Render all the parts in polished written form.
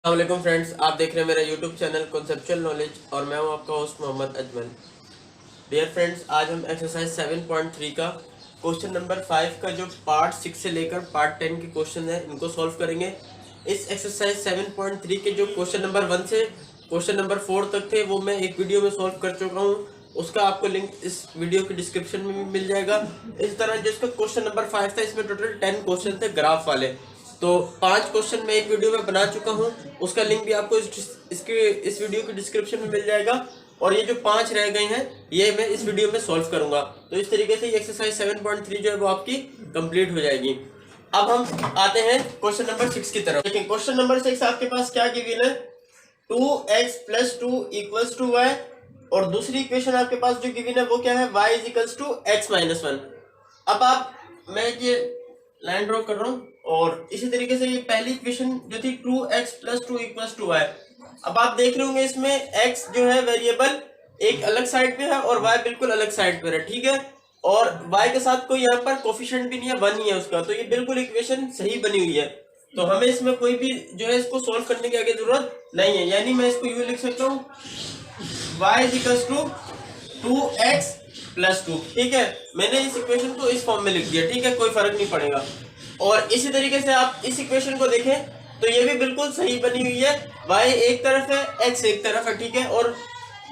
अस्सलाम फ्रेंड्स, आप देख रहे हैं मेरा यूट्यूब चैनल कॉन्सेप्चुअल नॉलेज और मैं हूं आपका host Mohammad Ajmal. Dear friends, आज हम एक्सरसाइज 7.3 का क्वेश्चन नंबर 5 का जो पार्ट 6 से लेकर पार्ट 10 के क्वेश्चन है इनको सॉल्व करेंगे। इस एक्सरसाइज 7.3 के जो क्वेश्चन नंबर 1 से क्वेश्चन नंबर 4 तक थे वो मैं एक वीडियो में सॉल्व कर चुका हूँ। उसका आपको लिंक इस वीडियो के डिस्क्रिप्शन में भी मिल जाएगा। इस तरह जो इसका क्वेश्चन नंबर 5 था, इसमें टोटल 10 क्वेश्चन थे ग्राफ वाले। तो 5 क्वेश्चन मैं एक वीडियो में बना चुका हूँ, उसका लिंक भी आपको इस वीडियो के डिस्क्रिप्शन में मिल जाएगा। और ये जो 5 रह गए हैं ये मैं इस वीडियो में सॉल्व करूंगा। तो इस तरीके से ये एक्सरसाइज 7.3 जो है वो आपकी कंप्लीट हो जाएगी। अब हम आते हैं क्वेश्चन नंबर 6 की तरफ। देखिए क्वेश्चन नंबर 6 आपके पास क्या गिवन है, 2x + 2 = y। और दूसरी इक्वेशन आपके पास जो गिवन है वो क्या है, y = x - 1। अब मैं ये लाइन ड्रॉ कर रहा हूँ और इसी तरीके से ये पहली इक्वेशन जो थी 2x + 2 = y। अब आप देख रहे होंगे इसमें x जो है वेरिएबल एक अलग साइड पे है और y बिल्कुल अलग साइड पर है, ठीक है। और y के साथ कोई यहाँ पर कोफिशिएंट भी नहीं है, 1 ही है उसका, तो ये बिल्कुल इक्वेशन सही बनी हुई है। तो हमें इसमें कोई भी जो है इसको सोल्व करने की आगे जरूरत नहीं है। यानी मैं इसको यूं लिख सकता हूँ, y = 2x + 2, ठीक है। मैंने इस इक्वेशन को इस फॉर्म में लिख दिया, ठीक है, कोई फर्क नहीं पड़ेगा। और इसी तरीके से आप इस इक्वेशन को देखें तो ये भी बिल्कुल सही बनी हुई है। y एक तरफ है, x एक तरफ है, ठीक है। और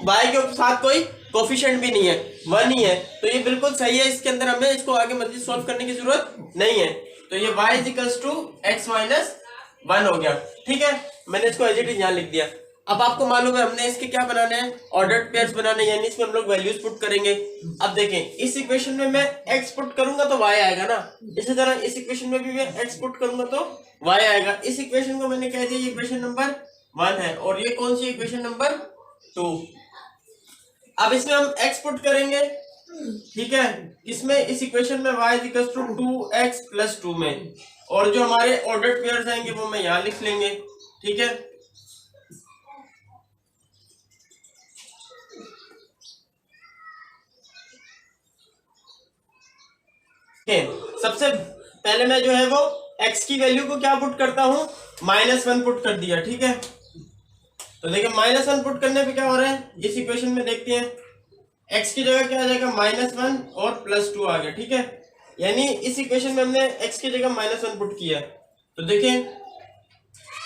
y के साथ कोई कोफिशिएंट भी नहीं है, 1 ही है, तो ये बिल्कुल सही है। इसके अंदर हमें इसको आगे मजीद सॉल्व करने की जरूरत नहीं है। तो ये y = x - 1 हो गया, ठीक है। मैंने इसको एज इट इज यहाँ लिख दिया। अब आपको मालूम है हमने इसके क्या बनाने हैं, ऑर्डर्ड पेयर्स बनाने हैं, यानी इसमें हम लोग वैल्यूज पुट करेंगे। अब देखें इस इक्वेशन में मैं x पुट करूंगा तो y आएगा ना, इसी तरह इस इक्वेशन में भी मैं x पुट करूंगा तो y आएगा। इस इक्वेशन को मैंने कह दिया ये इक्वेशन नंबर 1 है और ये कौन सी इक्वेशन नंबर 2। अब इसमें हम x पुट करेंगे, ठीक है, इसमें इस इक्वेशन में y = 2x + 2 में, और जो हमारे ऑर्डर्ड पेयर्स आएंगे वो मैं यहाँ लिख लेंगे, ठीक है। सबसे पहले मैं जो है वो x की वैल्यू को क्या पुट करता हूं, -1 पुट कर दिया, ठीक है। तो देखिए -1 पुट करने पे क्या हो रहा है, इस इक्वेशन में देखते हैं x की जगह क्या आ जाएगा, -1 और +2 आ गया, ठीक है। यानी इस इक्वेशन में हमने x की जगह -1 पुट किया। तो देखिए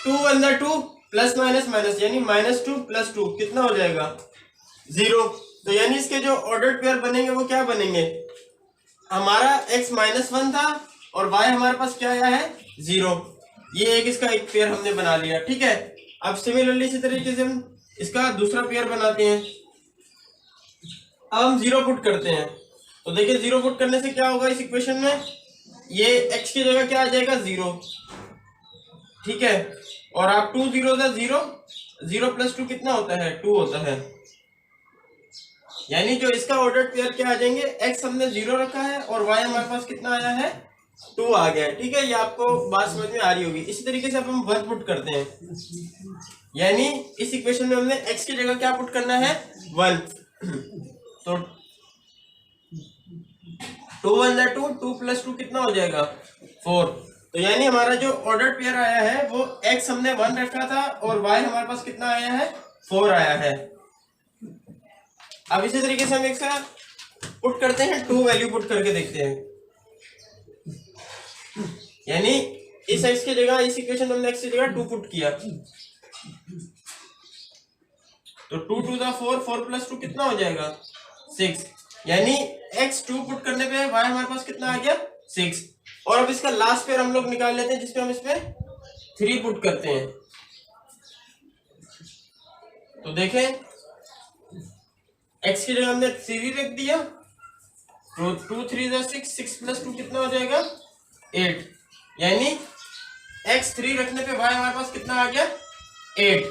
2 × 2 प्लस माइनस माइनस, यानी -2 + 2 कितना हो जाएगा, 0। तो यानी इसके जो ऑर्डर्ड पेयर बनेंगे वो क्या बनेंगे, हमारा x -1 था और y हमारे पास क्या आया है, 0। ये एक इसका एक पेयर हमने बना लिया, ठीक है। अब सिमिलरली इसी तरीके से हम इसका दूसरा पेयर बनाते हैं। अब हम 0 पुट करते हैं। तो देखिए 0 पुट करने से क्या होगा इस इक्वेशन में, ये x की जगह क्या आ जाएगा, 0, ठीक है। और आप 2 0 0, 0 + 2 कितना होता है, 2 होता है। यानी जो इसका ऑर्डर पेयर क्या आ जाएंगे, x हमने 0 रखा है और y हमारे पास कितना आया है, 2 आ गया है, ठीक है। ये आपको बात समझ में आ रही होगी। इसी तरीके से अब हम 1 पुट करते हैं, यानी इस इक्वेशन में हमने x की जगह क्या पुट करना है, 1। तो 2 × 2, 2 + 2 कितना हो जाएगा, 4। तो यानी हमारा जो ऑर्डर पेयर आया है वो x हमने 1 रखा था और y हमारे पास कितना आया है, 4 आया है। अब इसी तरीके से हम एक साथ पुट करते हैं, 2 वैल्यू पुट करके देखते हैं। यानी इस x की जगह, इस इक्वेशन में हमने x की जगह 2 पुट किया, तो 2 × 2 = 4, 4 + 2 कितना हो जाएगा, 6। यानी x 2 पुट करने पे y हमारे पास कितना आ गया, 6। और अब इसका लास्ट पेयर हम लोग निकाल लेते हैं जिसपे हम इसमें 3 पुट करते हैं। तो देखें x की जगह हमने 3 रख दिया, तो 2 3 = 6, 6 + 2 कितना हो जाएगा, 8। यानी x 3 रखने पे y हमारे पास कितना आ गया, 8।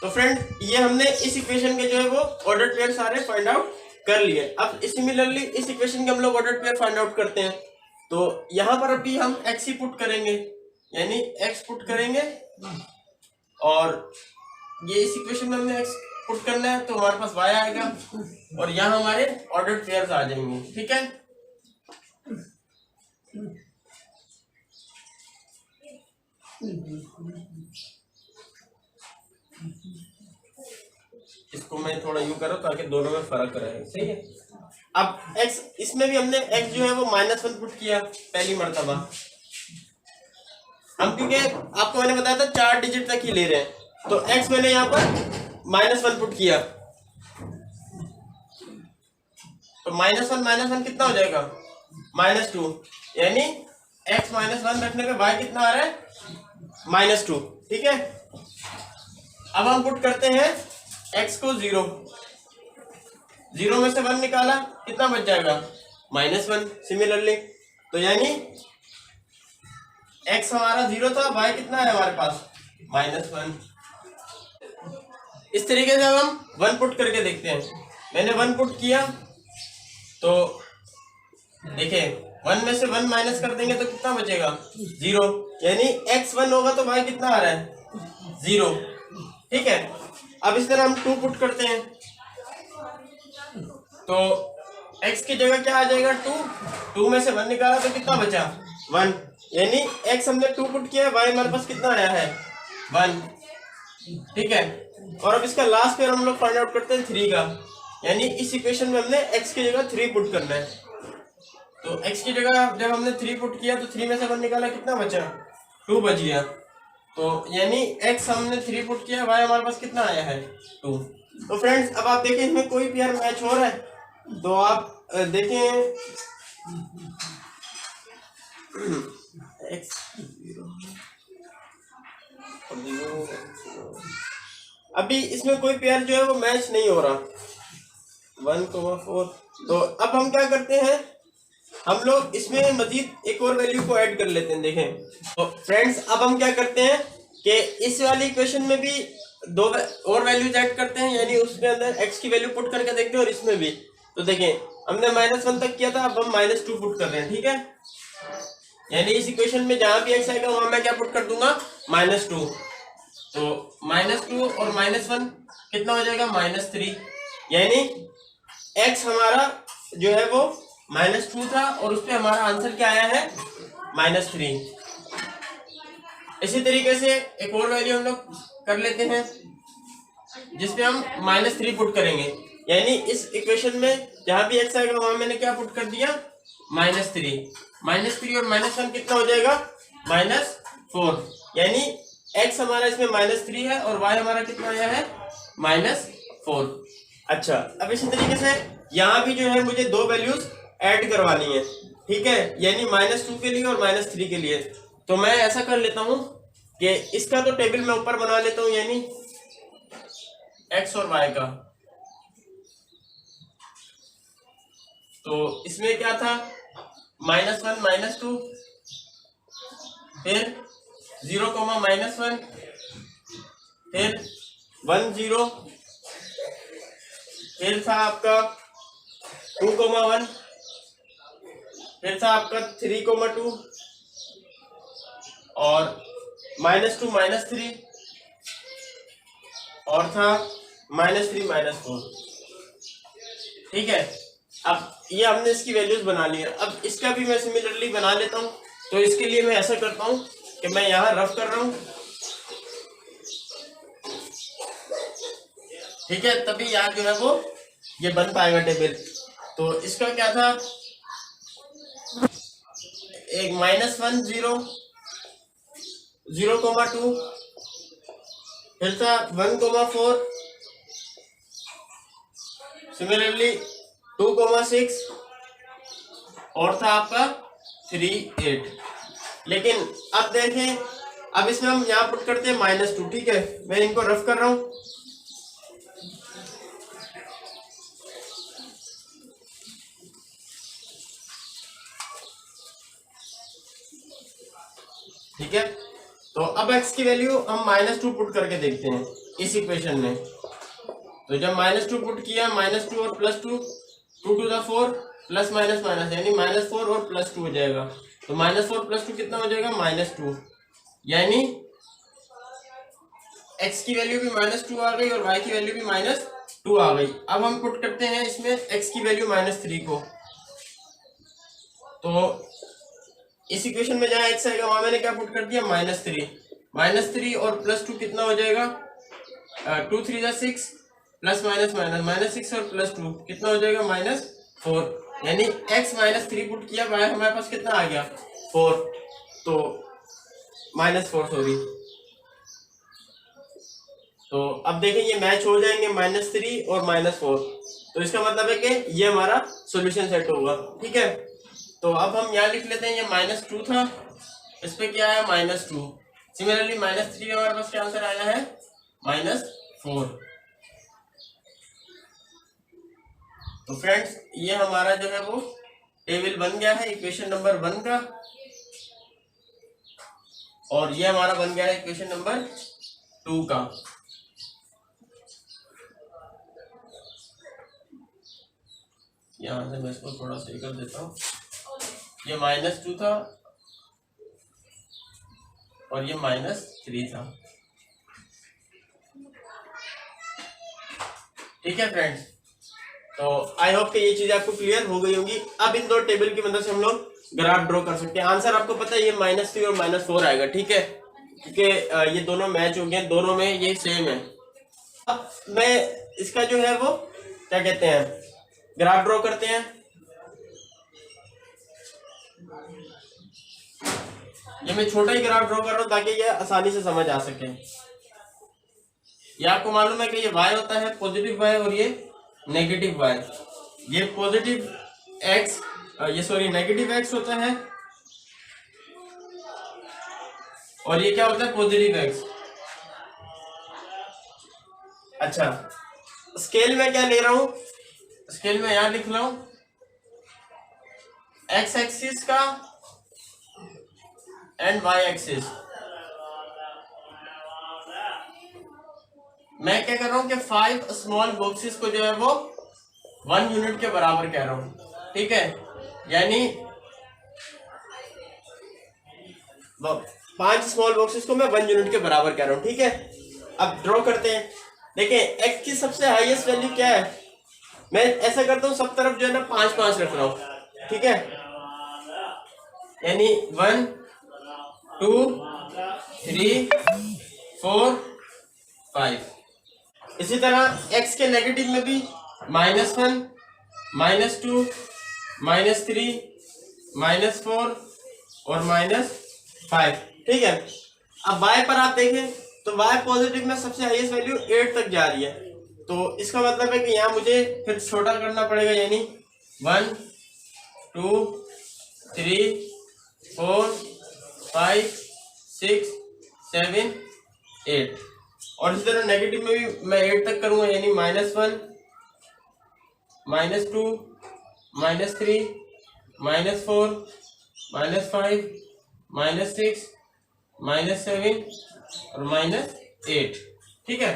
तो फ्रेंड ये हमने इस इक्वेशन के जो है वो ऑर्डर पेयर सारे फाइंड आउट कर लिए। अब सिमिलरली इस इक्वेशन के हम लोग ऑर्डर पेयर फाइंड आउट करते हैं। तो यहाँ पर अभी हम x ही पुट करेंगे, यानी x पुट करेंगे और ये इस इक्वेशन में हमने x पुट करना है तो हमारे पास y आएगा और यहाँ हमारे ऑर्डर पेयर्स आ जाएंगे, ठीक है। इसको मैं थोड़ा यूं करूं ताकि दोनों में फर्क रहे, सही है। अब x, इसमें भी हमने x जो है वो -1 पुट किया पहली मर्तबा। हम क्योंकि आपको मैंने बताया था 4 डिजिट तक ही ले रहे हैं, तो x मैंने यहाँ पर -1 पुट किया, तो -1 कितना हो जाएगा, -2, यानी x -1 रखने पे y कितना आ रहा है, -2, ठीक है। अब हम पुट करते हैं x को 0 में से 1 निकाला, कितना बच जाएगा, -1 सिमिलरली। तो यानी x हमारा 0 था, y कितना है हमारे पास, -1। इस तरीके से अब हम 1 पुट करके देखते हैं। मैंने 1 पुट किया तो देखिए 1 में से 1 माइनस कर देंगे तो कितना बचेगा, 0, यानी x 1 होगा तो y कितना आ रहा है, 0, ठीक है। अब इस तरह हम 2 पुट करते हैं, तो x की जगह क्या आ जाएगा, 2 में से 1 निकाला तो कितना बचा, 1, यानी x हमने 2 पुट किया, y हमारे पास कितना आया है, 1, ठीक है। और अब इसका लास्ट पेयर हम लोग फाइंड आउट करते हैं 3 का, यानी इस इक्वेशन में हमने x की जगह 3 पुट करना है। तो x की जगह जब हमने 3 पुट किया तो 3 में से 1 निकाला, कितना बचा, 2 बच गया। तो यानी x हमने 3 पुट किया, y हमारे पास कितना आया है, 2। तो फ्रेंड्स अब आप देखें इसमें कोई पेयर मैच हो रहा है, तो आप देखें x 0, अभी इसमें कोई पेयर जो है वो मैच नहीं हो रहा, 1,4। तो अब हम क्या करते हैं, हम लोग इसमें मजीद एक और वैल्यू को ऐड कर लेते हैं। देखें तो फ्रेंड्स अब हम क्या करते हैं कि इस वाली इक्वेशन में भी 2 और वैल्यूज ऐड करते हैं, यानी उसके अंदर x की वैल्यू पुट करके देखते हैं, और इसमें भी। तो देखें हमने -1 तक किया था, अब हम -2 पुट कर रहे हैं, ठीक है। यानी इस इक्वेशन में जहां भी x आएगा वहां मैं क्या पुट कर दूंगा, -2। तो -2 और -1 कितना हो जाएगा, -3, यानी x हमारा जो है वो -2 था और उस पे हमारा आंसर क्या आया है, -3। इसी तरीके से एक और वैल्यू हम लोग कर लेते हैं जिसपे हम -3 पुट करेंगे, यानी इस इक्वेशन में जहां भी x आएगा वहां मैंने क्या पुट कर दिया, -3 और -1 कितना हो जाएगा, -4, यानी x हमारा इसमें -3 है और y हमारा कितना आया है, -4। अच्छा अब इसी तरीके से यहाँ भी जो है मुझे 2 वैल्यूज ऐड करवानी है, ठीक है, यानी -2 के लिए और -3 के लिए। तो मैं ऐसा कर लेता हूँ कि इसका तो टेबल मैं ऊपर बना लेता हूँ, यानी x और y का। तो इसमें क्या था, -1 -2, फिर 0, -1, फिर 1 0, फिर था आपका 2, 1, फिर था आपका 3, 2, और -2 -3, और था -3 -4, ठीक है। अब ये हमने इसकी वैल्यूज बना ली है, अब इसका भी मैं सिमिलरली बना लेता हूँ। तो इसके लिए मैं ऐसा करता हूँ कि मैं यहाँ रफ कर रहा हूँ, ठीक है, तभी यहाँ जो है वो ये बन पाएगा टेबल। तो इसका क्या था, एक -1 0, 0, 2, फिर था 1, 4, सिमिलरली 2, 6, और था आपका 3, 8। लेकिन अब देखें, अब इसमें हम यहाँ पुट करते हैं -2, ठीक है, मैं इनको रफ कर रहा हूं। ठीक है, तो अब x की वैल्यू हम -2 पुट करके देखते हैं इस इक्वेशन में। तो जब -2 पुट किया, -2 और +2, 2 to the 4 plus minus minus, यानी -4 और +2 हो जाएगा। तो -4 + 2 कितना हो जाएगा, -2, यानी x की वैल्यू भी -2 आ गई और y की वैल्यू भी -2 आ गई। अब हम पुट करते हैं इसमें x की वैल्यू -3 को। तो इस इक्वेशन में जहां x आएगा वहां मैंने क्या पुट कर दिया, -3 और +2 कितना हो जाएगा, टू थ्री जा six, plus minus minus, minus six और प्लस टू कितना हो जाएगा -4, यानी x -3 पुट किया, y हमारे पास कितना आ गया 4, तो -4 सॉरी। तो अब देखें ये मैच हो जाएंगे -3 और -4, तो इसका मतलब है कि ये हमारा सॉल्यूशन सेट होगा। ठीक है, तो अब हम यहाँ लिख लेते हैं ये -2 था, इस पे क्या आया -2, सिमिलरली -3 का हमारे पास क्या आंसर आया है -4। तो फ्रेंड्स ये हमारा जो है वो टेबल बन गया है इक्वेशन नंबर 1 का, और ये हमारा बन गया है इक्वेशन नंबर 2 का। यहां से मैं इसको थोड़ा सही कर देता हूँ, ये -2 था और ये -3 था। ठीक है फ्रेंड्स, तो आई होप कि ये चीज आपको क्लियर हो गई होगी। अब इन दो टेबल की मदद से हम लोग ग्राफ ड्रॉ कर सकते हैं। आंसर आपको पता है ये -3 और -4 आएगा। ठीक है, क्योंकि ये दोनों मैच हो गए, दोनों में ये सेम है। अब मैं इसका जो है वो क्या कहते हैं ग्राफ ड्रॉ करते हैं। ये मैं छोटा ही ग्राफ ड्रॉ कर रहा हूं ताकि ये आसानी से समझ आ सके। ये आपको मालूम है कि ये y होता है पॉजिटिव y और ये नेगेटिव y। ये पॉजिटिव x, ये सॉरी नेगेटिव x होता है, और ये क्या होता है पॉजिटिव x। अच्छा, स्केल में क्या ले रहा हूं, स्केल में यहां लिख रहा हूं x एक्सिस का एंड y एक्सिस। मैं क्या कर रहा हूं कि 5 स्मॉल बॉक्सेस को जो है वो 1 यूनिट के बराबर कह रहा हूं। ठीक है, यानी 5 स्मॉल बॉक्सेस को मैं 1 यूनिट के बराबर कह रहा हूं। ठीक है, अब ड्रॉ करते हैं। देखें x की सबसे हाईएस्ट वैल्यू क्या है, मैं ऐसा करता हूं सब तरफ जो है ना 5-5 रख रहा हूं। ठीक है, यानी 1 2 3 4 5। इसी तरह x के नेगेटिव में भी -1 -2 -3 -4 और -5। ठीक है, अब y पर आप देखें तो y पॉजिटिव में सबसे हाईएस्ट वैल्यू 8 तक जा रही है, तो इसका मतलब है कि यहाँ मुझे फिर छोटा करना पड़ेगा, यानी 1 2 3 4 5 6 7 8। और इसी तरह नेगेटिव में भी मैं 8 तक करूंगा, यानी -1 -2 -3 -4 -5 -6 -7 और -8। ठीक है,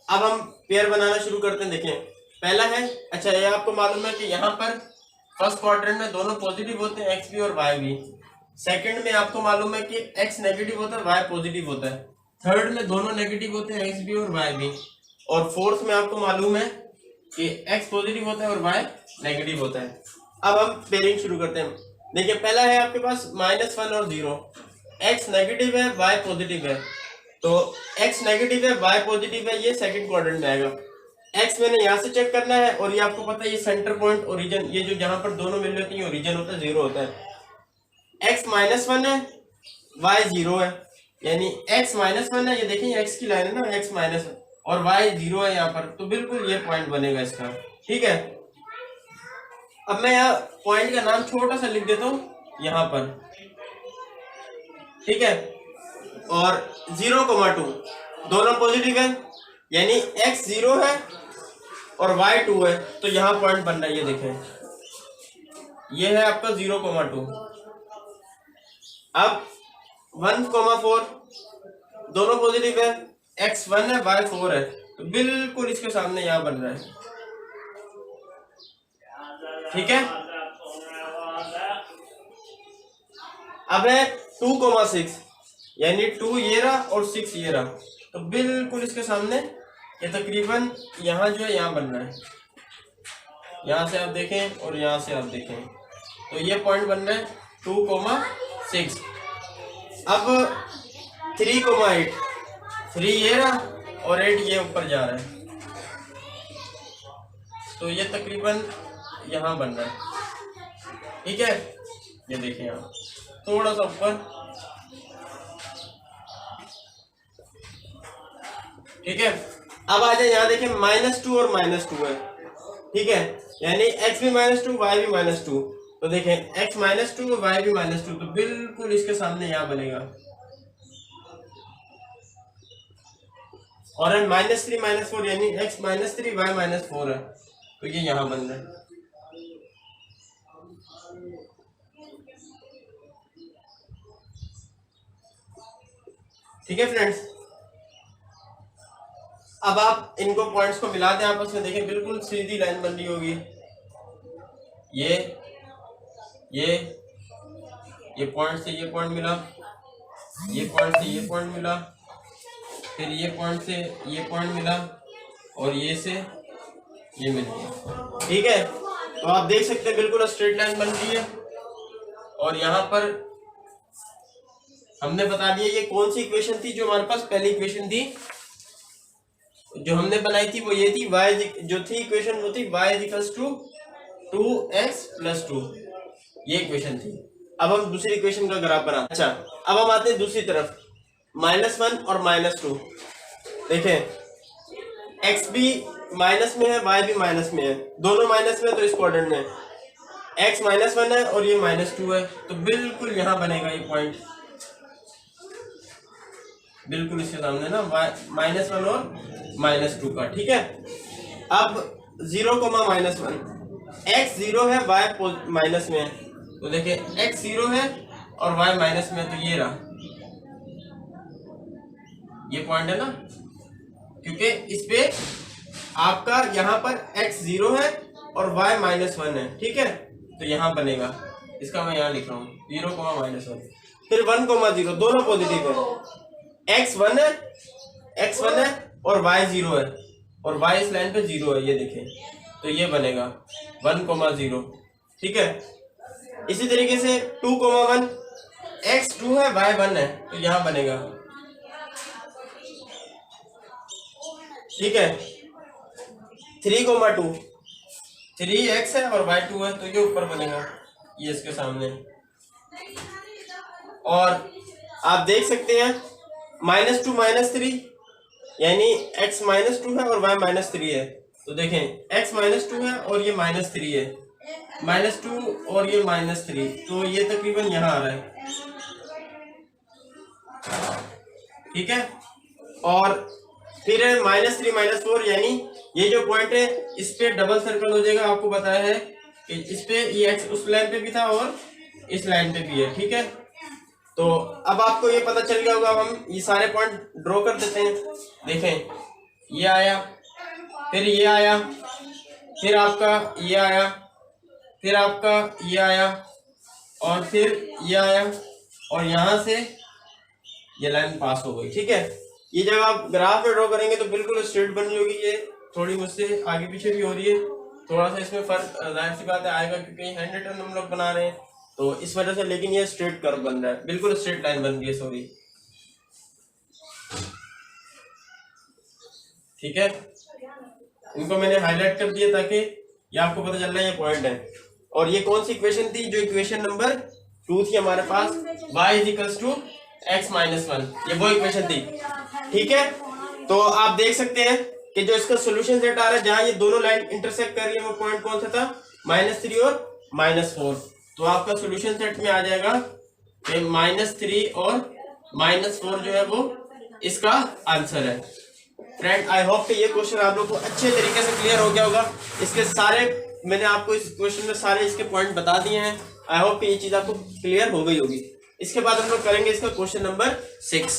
अब हम पेयर बनाना शुरू करते हैं। देखें पहला है, अच्छा ये आपको मालूम है कि यहाँ पर फर्स्ट क्वाड्रेंट में दोनों पॉजिटिव होते हैं x भी और y भी। सेकंड में आपको मालूम है कि x नेगेटिव होता है y पॉजिटिव होता है। थर्ड में दोनों नेगेटिव होते हैं x भी और y भी। और फोर्थ में आपको मालूम है कि x पॉजिटिव होता है और y नेगेटिव होता है। अब हम पेयरिंग शुरू करते हैं। देखिए पहला है आपके पास -1 और 0, x नेगेटिव है y पॉजिटिव है, तो x नेगेटिव है y पॉजिटिव है, ये सेकंड क्वाड्रेंट में आएगा। x मैंने यहाँ से चेक करना है, और ये आपको पता है ये सेंटर पॉइंट ओरिजिन, ये जो जहां पर दोनों मिल रहे हैं ओरिजिन होता है 0 होता है। x -1 है y 0 है, यानी x -1 है, ये देखिए x की लाइन है ना, x माइनस और y 0 है यहाँ पर, तो बिल्कुल ये पॉइंट बनेगा इसका। ठीक है, अब मैं यहाँ पॉइंट का नाम छोटा सा लिख देता हूँ यहाँ पर। ठीक है, और 0,2 दोनों पॉजिटिव है, यानी x 0 है और y 2 है, तो यहाँ पॉइंट बन रहा है। ये देखें ये है आपका 0,2। अब 1,4 दोनों पॉजिटिव है, x 1 है y 4 है, तो बिल्कुल इसके सामने यहाँ बन रहा है। ठीक है, अब है 2,6, यानी 2 ये रहा और 6 ये रहा, तो बिल्कुल इसके सामने ये तकरीबन यहाँ जो है यहाँ बन रहा है। यहाँ से आप देखें और यहाँ से आप देखें, तो ये पॉइंट बन रहा है 2,6। अब 3,8, 3 ये रहा और 8 ये ऊपर जा रहा है, तो ये तकरीबन यहाँ बन रहा है। ठीक है, ये देखिए यहाँ थोड़ा सा ऊपर। ठीक है, अब आ जाए यहाँ देखें -2 और -2 है। ठीक है, यानी x भी -2 y भी -2, तो देखें x -2 और y भी -2, तो बिल्कुल इसके सामने यहाँ बनेगा। और -3 -4 यानी x -3 y -4 है, तो ये यहाँ बन रहा है। ठीक है फ्रेंड्स, अब आप इनको पॉइंट्स को मिला दें आपस में, देखें बिल्कुल सीधी लाइन बन रही होगी। ये पॉइंट से ये पॉइंट मिला, ये पॉइंट से ये पॉइंट मिला, फिर ये पॉइंट से ये पॉइंट मिला, और ये से ये मिल गया। ठीक है, तो आप देख सकते हैं बिल्कुल स्ट्रेट लाइन बन रही है। और यहाँ पर हमने बता दिया ये कौन सी इक्वेशन थी जो हमारे पास पहली इक्वेशन थी जो हमने बनाई थी, वो ये थी y जो थी इक्वेशन, वो थी y = 2x + 2, ये इक्वेशन थी। अब हम दूसरी इक्वेशन का ग्राफ बना। अच्छा, अब हम आते हैं दूसरी तरफ, -1 और -2। देखें x भी माइनस में है, y भी माइनस में है, दोनों माइनस में, तो इस क्वाड्रेंट में x -1 है और ये -2 है, तो बिल्कुल यहाँ बनेगा ये पॉइंट, बिल्कुल इसके सामने ना -1 और -2 का। ठीक है, अब 0, -1, x 0 है, y माइनस में है, तो देखिए x 0 है और y माइनस में है, तो ये रहा, ये पॉइंट है ना, क्योंकि इस पे आपका यहाँ पर x 0 है और y -1 है। ठीक है, तो यहाँ बनेगा, इसका मैं यहाँ लिख रहा हूँ 0, -1, फिर 1, 0, दोनों पॉजिटिव है, x 1 है और y 0 है, और y इस लाइन पे 0 है, ये देखें, तो ये बनेगा 1, 0। ठीक है, इसी तरीके से 2, 1, x 2 है, y 1 है, तो यहाँ बनेगा। ठीक है, 3, 2, 3x है और y 2 है, तो ये ऊपर बनेगा, ये इसके सामने। और आप देख सकते हैं -2, -3 यानी x -2 है और y -3 है, तो देखें x -2 है और ये -3 है, -2 और ये -3, तो ये तकरीबन यहाँ आ रहा है। ठीक है, और फिर -3 -4 यानी ये जो पॉइंट है इस पे डबल सर्कल हो जाएगा। आपको बताया है कि इस पे ये x उस लाइन पे भी था और इस लाइन पे भी है। ठीक है, तो अब आपको ये पता चल गया होगा। हम ये सारे पॉइंट ड्रॉ कर देते हैं। देखें, ये आया, फिर ये आया, फिर आपका ये आया, फिर आपका ये आया, और फिर ये आया, और यहाँ से ये लाइन पास हो गई। ठीक है, ये जब आप ग्राफ में ड्रॉ करेंगे तो बिल्कुल स्ट्रेट बन होगी। ये थोड़ी मुझसे आगे पीछे भी हो रही है, थोड़ा सा इसमें फर्क जाहिर सी बात है आएगा, क्योंकि हैंड रिटन हम लोग बना रहे हैं तो इस वजह से, लेकिन ये स्ट्रेट कर्व बन रहा है, बिल्कुल स्ट्रेट लाइन बन रही है, सॉरी। ठीक है, इनको मैंने हाईलाइट कर दिया ताकि ये आपको पता चल रहा है ये पॉइंट है। और ये कौन सी इक्वेशन थी? जो इक्वेशन नंबर 2 थी हमारे पास, y = x - 1, ये वो इक्वेशन थी। ठीक है, तो आप देख सकते हैं कि जो इसका सोल्यूशन सेट आ रहा है, जहां ये दोनों लाइन इंटरसेक्ट कर रही है, वो पॉइंट कौन सा था? -3 और -4। तो आपका सोल्यूशन सेट में आ जाएगा कि -3 और -4 जो है वो इसका आंसर है। फ्रेंड, आई होप कि ये क्वेश्चन आप लोग को अच्छे तरीके से क्लियर हो गया होगा। इसके सारे मैंने आपको इस क्वेश्चन में सारे इसके पॉइंट बता दिए हैं। आई होप कि ये चीज आपको क्लियर हो गई होगी। इसके बाद हम लोग करेंगे इसका क्वेश्चन नंबर 6।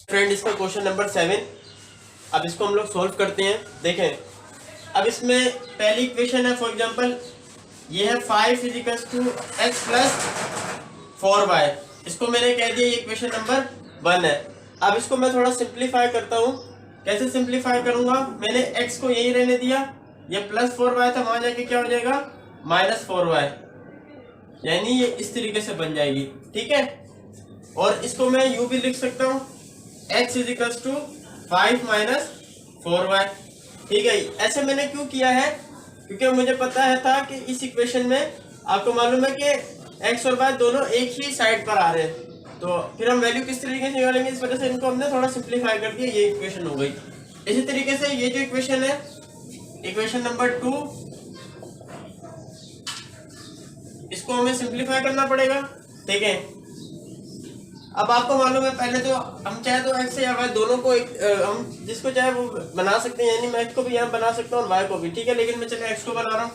फ्रेंड, इसका क्वेश्चन नंबर 7, अब इसको हम लोग सॉल्व करते हैं। देखें, अब इसमें पहली इक्वेशन है, फॉर एग्जांपल ये है 5 = x + 4y। इसको मैंने कह दिया ये इक्वेशन नंबर 1 है। अब इसको मैं थोड़ा सिंप्लीफाई करता हूँ। कैसे सिंप्लीफाई करूंगा? मैंने x को यही रहने दिया, ये +4y था, वहां जाके क्या हो जाएगा? -4y, यानी ये इस तरीके से बन जाएगी। ठीक है, और इसको मैं यूं भी लिख सकता हूँ x is equal to 5 minus 4y। ठीक है, ऐसे मैंने क्यों किया है, क्योंकि मुझे पता है था कि इस इक्वेशन में आपको मालूम है कि x और y दोनों एक ही साइड पर आ रहे हैं, तो फिर हम वैल्यू किस तरीके से निकालेंगे, इस वजह से इनको हमने थोड़ा सिंप्लीफाई कर दिया, ये इक्वेशन हो गई। इसी तरीके से ये जो इक्वेशन है, इक्वेशन नंबर 2, इसको हमें सिंप्लीफाई करना पड़ेगा। ठीक है, अब आपको मालूम है पहले तो हम चाहे तो x या y दोनों को हम जिसको चाहे वो बना सकते हैं, यानी मैं x को भी यहाँ बना सकता हूँ और y को भी। ठीक है, लेकिन मैं चले x को बना रहा हूँ,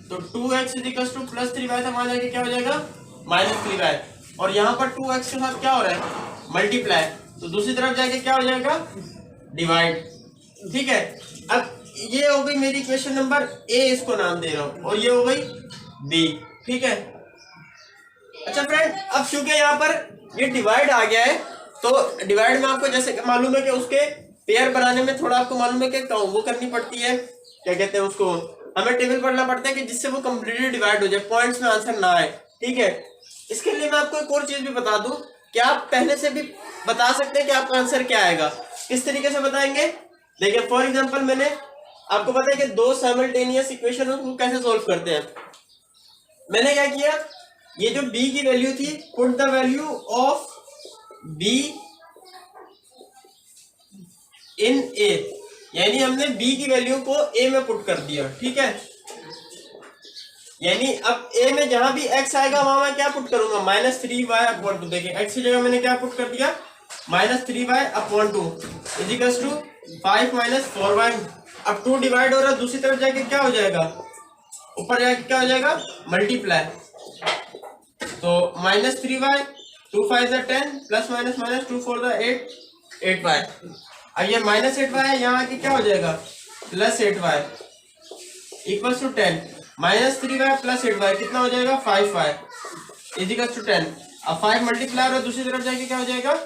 तो 2x is equal two plus 3y से वहां जाके क्या हो जाएगा, माइनस 3y, और यहाँ पर 2x के साथ क्या हो रहा है, मल्टीप्लाई, तो दूसरी तरफ जाके क्या हो जाएगा, डिवाइड। ठीक है, अब ये हो गई मेरी इक्वेशन नंबर a, इसको नाम दे रहा हूँ, और ये हो गई b। ठीक है, अच्छा फ्रेंड, अब चूंकि यहाँ पर ये डिवाइड आ गया है, तो डिवाइड में आपको जैसे मालूम है कि उसके पेयर बनाने में थोड़ा आपको मालूम है कि वो करनी पड़ती है, क्या कहते हैं उसको, हमें टेबल पढ़ना पड़ता है कि जिससे वो कंप्लीटली डिवाइड हो जाए, पॉइंट्स में आंसर ना आए। ठीक है, इसके लिए मैं आपको एक और चीज भी बता दूं कि आप पहले से भी बता सकते हैं कि आपका आंसर क्या आएगा। किस तरीके से बताएंगे, देखिए फॉर एग्जाम्पल मैंने आपको पता है कि दो साइमल्टेनियस इक्वेशन को कैसे सोल्व करते हैं। मैंने क्या किया, ये जो b की वैल्यू थी, put the value of b in a, यानी हमने b की वैल्यू को a में पुट कर दिया। ठीक है, यानी अब a में जहां भी x आएगा वहां मैं क्या पुट करूंगा, माइनस 3y अपॉन 2। देखिए x की जगह मैंने क्या पुट कर दिया, minus 3y upon 2 is equal to 5 minus 4y। अब 2 डिवाइड हो रहा है, दूसरी तरफ जाके क्या हो जाएगा, ऊपर जाके क्या हो जाएगा, मल्टीप्लाई, तो minus 3y, 2 5 10, plus minus minus 2 4 8, 8y। अब ये माइनस 8y है, यहाँ आके क्या हो जाएगा, plus 8y equal to 10, minus 3y plus 8y कितना हो जाएगा, 5y इज इक्वल टू 10। अब 5 मल्टीप्लाई और दूसरी तरफ जाके क्या हो जाएगा,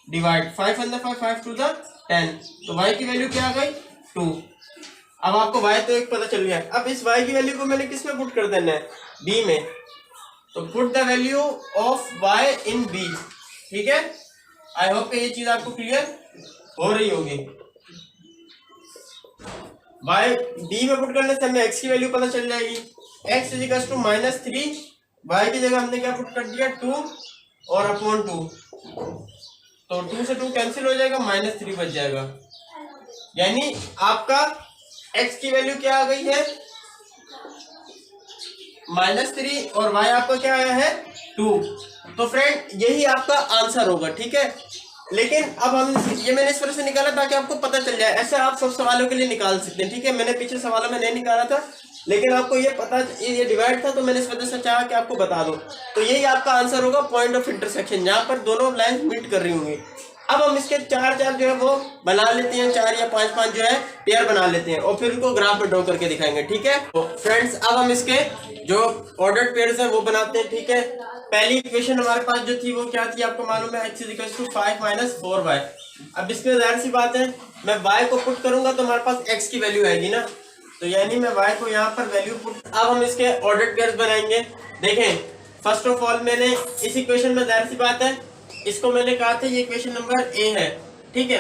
डिवाइड, 5 अंदर 5, 5 टू द 10, तो y की वैल्यू क्या आ गई, 2। अब आपको y तो एक पता चल गया, अब इस y की वैल्यू को मैंने किस में पुट कर देना है, b में, तो put the value of y in b। ठीक है, आई होप कि ये चीज आपको क्लियर हो रही होगी। y b में पुट करने से हमें x की वैल्यू पता चल जाएगी, x is equal to minus 3, y की जगह हमने क्या पुट कर दिया, 2 और अपॉन 2, तो 2 से 2 कैंसिल हो जाएगा, माइनस 3 बच जाएगा, यानी आपका x की वैल्यू क्या आ गई है, -3, और y आपका क्या आया है, 2। तो फ्रेंड यही आपका आंसर होगा। ठीक है, लेकिन अब हम ये मैंने इस वजह से निकाला ताकि आपको पता चल जाए, ऐसे आप सब सवालों के लिए निकाल सकते हैं। ठीक है, मैंने पीछे सवालों में नहीं निकाला था, लेकिन आपको ये पता, ये डिवाइड था तो मैंने इस वजह से चाहा कि आपको बता दो। तो यही आपका आंसर होगा, पॉइंट ऑफ इंटरसेक्शन, जहां पर दोनों लाइन मीट कर रही होंगी। अब हम इसके 4 जो है वो बना लेते हैं, 4 या 5 जो है पेयर बना लेते हैं, और फिर उनको ग्राफ में ड्रॉ करके दिखाएंगे। ठीक है, तो फ्रेंड्स अब हम इसके जो ऑर्डर्ड पेयर्स हैं वो बनाते हैं। ठीक है, पहली इक्वेशन हमारे पास जो थी वो क्या थी, आपको मालूम है, x is equal to 5 minus 4y। अब इसमें जाहिर सी बात है, मैं y को पुट करूंगा तो हमारे पास x की वैल्यू आएगी ना, तो यानी मैं y को यहाँ पर वैल्यू पुट। अब हम इसके ऑर्डर्ड पेयर्स बनाएंगे। देखें, फर्स्ट ऑफ ऑल मैंने इस इक्वेशन में जाहिर सी बात है, इसको मैंने कहा था ये इक्वेशन नंबर a है। ठीक है,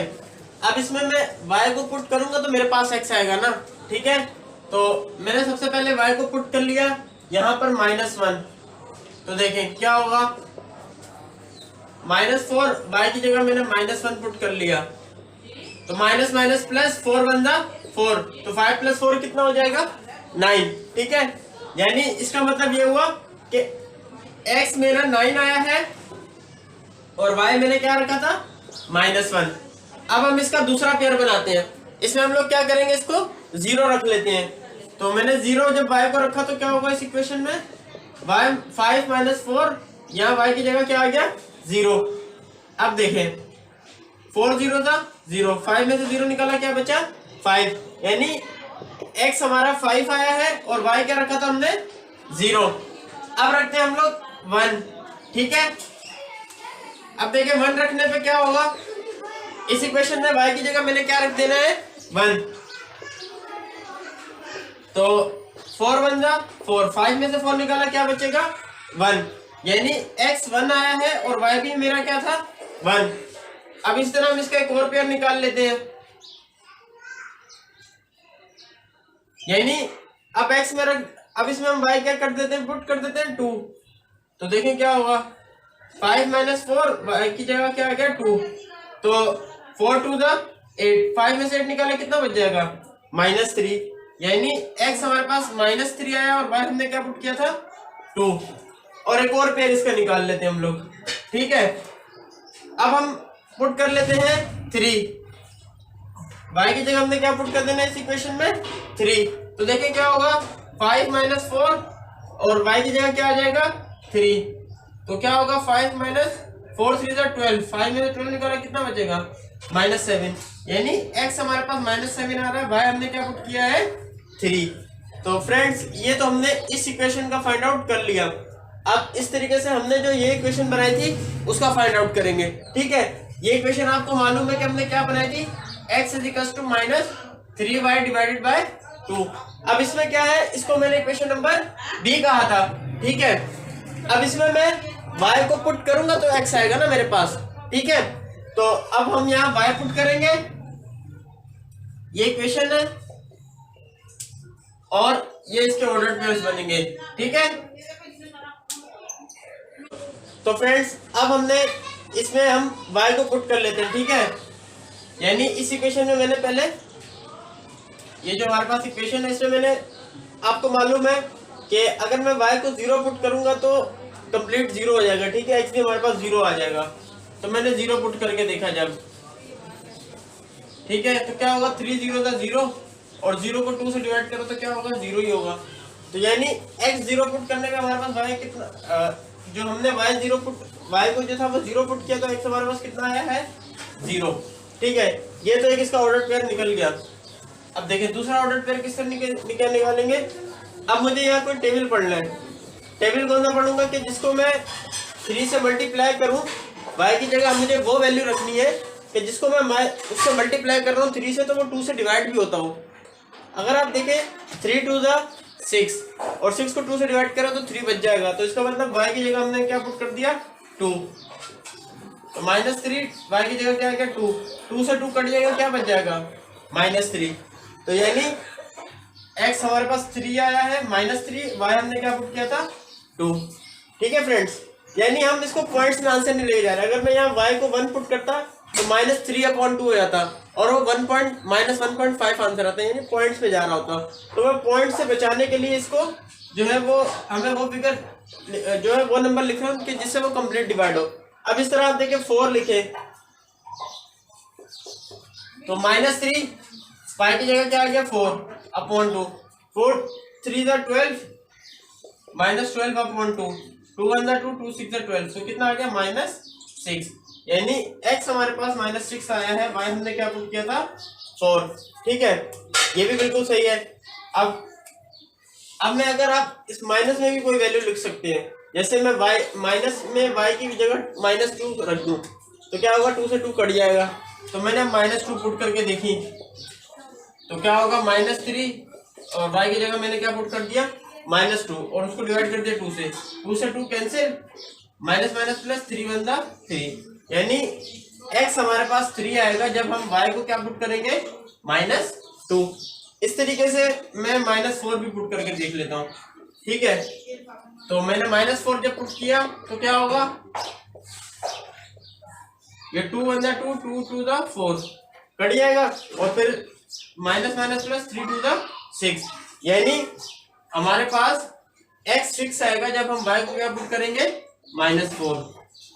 अब इसमें मैं y को पुट करूंगा तो मेरे पास x आएगा ना। ठीक है, तो मैंने सबसे पहले y को पुट कर लिया यहाँ पर -1, तो देखें क्या होगा, -4, y की जगह मैंने -1 पुट कर लिया, तो माइनस माइनस प्लस 4 1 4, तो 5 प्लस 4 कितना हो जाएगा, 9। ठीक है, यानी इसका मतलब ये हुआ कि x मेरा 9 आया है और y मैंने क्या रखा था, -1। अब हम इसका दूसरा पेयर बनाते हैं, इसमें हम लोग क्या करेंगे, इसको 0 रख लेते हैं। तो मैंने 0 जब y को रखा तो क्या होगा इस इक्वेशन में, y 5 माइनस 4, यहाँ y की जगह क्या आ गया, 0। अब देखें 4 0 था, 0, 5 में से 0 निकाला, क्या बचा, 5, यानी x हमारा 5 आया है और y क्या रखा था हमने, 0। अब रखते हैं हम लोग 1। ठीक है, अब देखें 1 रखने पे क्या होगा, इस इक्वेशन में y की जगह मैंने क्या रख देना है, 1, तो 4 1 4, 5 में से 4 निकाला, क्या बचेगा, 1, यानी x 1 आया है और y भी मेरा क्या था, 1। अब इस तरह हम इसका एक और पेयर निकाल लेते हैं, यानी अब x में रख, अब इसमें हम y क्या कर देते हैं, पुट कर देते हैं 2। तो देखें क्या होगा, 5 माइनस 4, y की जगह क्या आ गया 2, तो 4 टू द 8, 5 में से 8 निकाले कितना बच जाएगा -3, यानी x हमारे पास -3 आया और y हमने क्या पुट किया था 2। और एक और पेयर इसका निकाल लेते हैं हम लोग, ठीक है। अब हम पुट कर लेते हैं 3, y की जगह हमने क्या पुट कर देना है इस इक्वेशन में 3। तो देखिए क्या होगा 5 माइनस 4 और y की जगह क्या आ जाएगा 3, तो क्या होगा 5 माइनस 4 3 12, 5 में से 12 निकाला कितना बचेगा -7, यानी x हमारे पास -7 आ रहा है, y हमने क्या पुट किया है 3। तो फ्रेंड्स ये तो हमने इस इक्वेशन का फाइंड आउट कर लिया। अब इस तरीके से हमने जो ये इक्वेशन बनाई थी उसका फाइंड आउट करेंगे, ठीक है। ये इक्वेशन आपको मालूम है कि हमने क्या बनाई थी, x = -3y डिवाइडेड बाय 2। अब इसमें क्या है, इसको मैंने इक्वेशन नंबर बी कहा था, ठीक है। अब इसमें मैं y को पुट करूंगा तो x आएगा ना मेरे पास, ठीक है। तो अब हम यहाँ y पुट करेंगे, ये इक्वेशन है और ये इसके ऑर्डर पेयर्स बनेंगे, ठीक है। तो फ्रेंड्स अब हमने इसमें हम y को पुट कर लेते हैं, ठीक है। यानी इस इक्वेशन में मैंने पहले ये जो हमारे पास इक्वेशन है इसमें मैंने, आपको मालूम है कि अगर मैं y को 0 पुट करूंगा तो कंप्लीट 0 हो जाएगा, ठीक है। x भी हमारे पास 0 आ जाएगा, तो मैंने 0 पुट करके देखा जब, ठीक है। तो क्या होगा 3 0 था 0 और 0 को 2 से डिवाइड करो तो क्या होगा 0 ही होगा। तो यानी x 0 पुट करने का हमारे पास y कितना, जो हमने y को जो था वो 0 पुट किया तो x हमारे पास कितना आया है 0, ठीक है। ये तो एक इसका ऑर्डर पेयर निकल गया। अब देखिए दूसरा ऑर्डर पेयर किस तरह निकालेंगे। अब मुझे यहाँ कोई टेबल पढ़ना है, टेबल कौन सा पढ़ूंगा कि जिसको मैं 3 से मल्टीप्लाई करूं, y की जगह मुझे वो वैल्यू रखनी है कि जिसको मैं उससे मल्टीप्लाई कर रहा हूँ 3 से तो वो 2 से डिवाइड भी होता हो। अगर आप देखें 3 2 6 और 6 को 2 से डिवाइड करो तो 3 बच जाएगा, तो इसका मतलब y की जगह हमने क्या पुट कर दिया 2, तो -3, y की जगह क्या आ गया 2, 2 से 2 कट जाएगा क्या बच जाएगा -3। तो यानी x हमारे पास 3 आया है -3, y हमने क्या पुट किया था 2, ठीक है फ्रेंड्स। यानी हम इसको पॉइंट्स में आंसर नहीं ले जा रहे। अगर मैं यहाँ y को 1 पुट करता तो -3/2 हो जाता और वो -1.5 आंसर आता है, यानी पॉइंट्स पे जा रहा होता। तो मैं पॉइंट से बचाने के लिए इसको जो है वो हमें वो फिगर जो है वो नंबर लिख रहा हूँ कि जिससे वो कंप्लीट डिवाइड हो। अब इस तरह आप देखिए 4 लिखे तो -3, y की जगह क्या आ गया 4/2, 4 3 12 -12/2, 2 1 2, 2 6 12, so कितना आ गया -6, यानी x हमारे पास -6 आया है, y हमने क्या पुट किया था 4, ठीक है। ये भी बिल्कुल सही है। अब मैं अगर आप इस माइनस में भी कोई वैल्यू लिख सकते हैं, जैसे मैं माइनस में y की जगह -2 रख दूं तो क्या होगा 2 से 2 कट जाएगा। तो मैंने -2 पुट करके देखी तो क्या होगा -3 और y की जगह मैंने क्या पुट कर दिया -2 और उसको डिवाइड कर दिया 2 से 2 कैंसिल, माइनस प्लस 3 1 3, यानी x हमारे पास 3 आएगा जब हम y को क्या पुट करेंगे -2। इस तरीके से मैं -4 भी पुट करके देख लेता हूँ, ठीक है। तो मैंने -4 जब पुट किया तो क्या होगा, ये 2 1 2, 2 2 4 कट जाएगा और फिर माइनस प्लस 3 2 6, यानी हमारे पास x 6 आएगा जब हम y को क्या पुट करेंगे -4।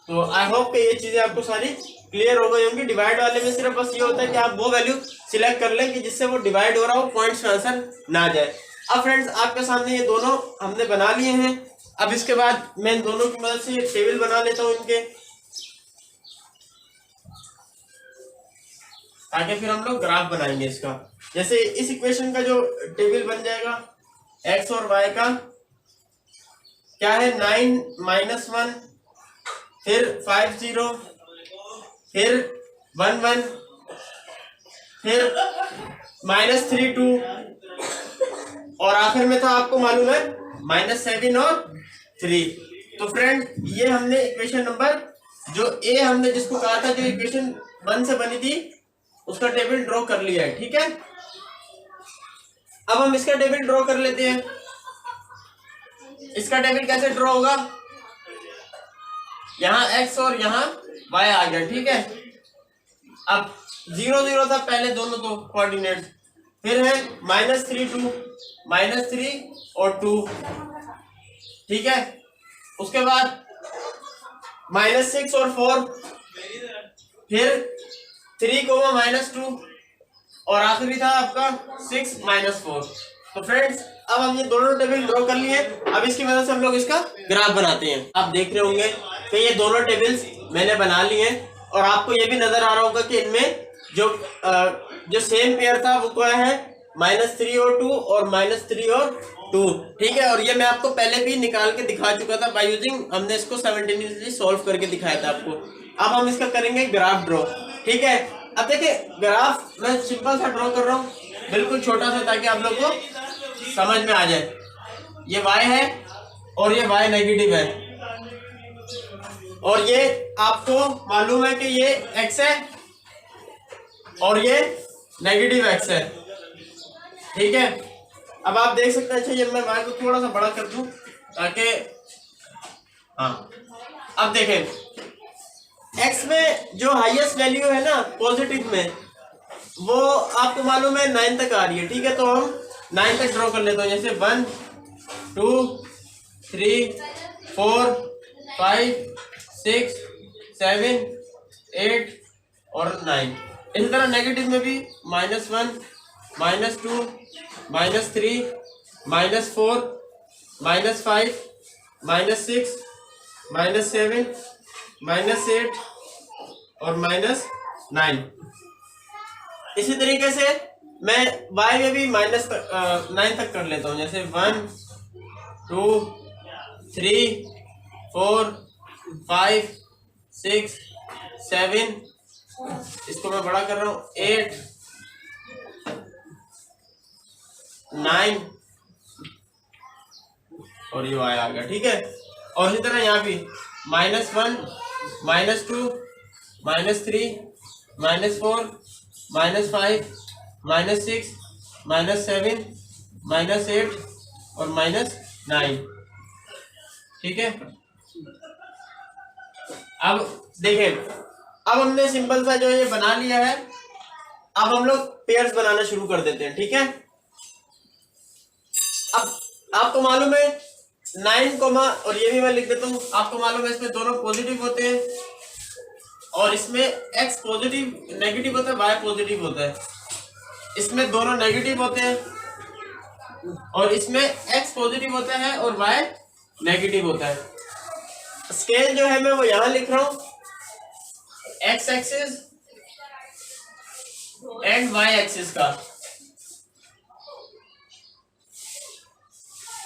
तो आई होप कि ये चीजें आपको सारी क्लियर हो गई होंगी। डिवाइड वाले में सिर्फ बस ये होता है कि आप वो वैल्यू सिलेक्ट कर लें कि जिससे वो डिवाइड हो रहा हो पॉइंट्स में आंसर ना जाए। अब फ्रेंड्स आपके सामने ये दोनों हमने बना लिए हैं। अब इसके बाद मैं इन दोनों की मदद से ये टेबल बना लेता हूँ इनके, ताकि फिर हम लोग ग्राफ बनाएंगे इसका। जैसे इस इक्वेशन का जो टेबल बन जाएगा x और y का क्या है 9 -1 फिर 5 0 फिर 1 1 फिर -3 2 और आखिर में था आपको मालूम है -7 और 3। तो फ्रेंड ये हमने इक्वेशन नंबर जो ए हमने जिसको कहा था जो इक्वेशन 1 से बनी थी उसका टेबल ड्रॉ कर लिया है, ठीक है। अब हम इसका टेबल ड्रॉ कर लेते हैं। इसका टेबल कैसे ड्रॉ होगा, यहाँ x और यहाँ y आ गया, ठीक है। अब 0 0 था पहले दोनों तो कोऑर्डिनेट, फिर है -3 2 -3 और 2, ठीक है। उसके बाद -6 और 4, फिर 3 -2 और आखिरी था आपका 6 -4। तो फ्रेंड्स अब हम ये दोनों टेबल ड्रॉ कर लिए। अब इसकी वजह से हम लोग इसका ग्राफ बनाते हैं। आप देख रहे होंगे कि ये दोनों टेबल्स मैंने बना लिए हैं और आपको ये भी नजर आ रहा होगा कि इनमें जो सेम पेयर था वो क्या है, -3 और 2 और -3 और 2, ठीक है। और ये मैं आपको पहले भी निकाल के दिखा चुका था बाय यूजिंग, हमने इसको साइमल्टेनियसली सॉल्व करके दिखाया था आपको। अब हम इसका करेंगे ग्राफ ड्रॉ, ठीक है। अब देखिए ग्राफ मैं सिंपल सा ड्रॉ कर रहा हूँ, बिल्कुल छोटा सा, ताकि आप लोग को समझ में आ जाए। ये y है और ये y नेगेटिव है और ये आपको मालूम है कि ये x है और ये नेगेटिव x है, ठीक है। अब आप देख सकते हैं, अच्छा ये मैं y को थोड़ा सा बड़ा कर दूं ताकि, हाँ अब देखें x में जो हाईएस्ट वैल्यू है ना पॉजिटिव में, वो आपको मालूम है 9 तक आ रही है, ठीक है। तो हम 9 तक ड्रॉ कर लेते हैं, जैसे 1 2 3 4 5 6 7 8 और 9। इसी तरह नेगेटिव में भी -1 -2 -3 -4 -5 -6 -7 -8 और -9। इसी तरीके से मैं y में भी -9 तक कर लेता हूँ, जैसे 1 2 3 4 5 6 7, इसको मैं बड़ा कर रहा हूँ, 8 9 और ये y आ गया, ठीक है। और इसी तरह यहाँ भी -1 -2 -3 -4 -5 -6 -7 -8 और -9, ठीक है। अब देखें, अब हमने सिंपल सा जो ये बना लिया है, अब हम लोग पेयर्स बनाना शुरू कर देते हैं, ठीक है। अब आपको मालूम है 9, और ये भी मैं लिख देता हूँ, आपको मालूम है इसमें दोनों पॉजिटिव होते हैं और इसमें x पॉजिटिव नेगेटिव होता है, y पॉजिटिव होता है। इसमें दोनों नेगेटिव होते हैं और इसमें x पॉजिटिव होता है और y नेगेटिव होता है। स्केल जो है मैं वो यहां लिख रहा हूं, x axis and y axis का,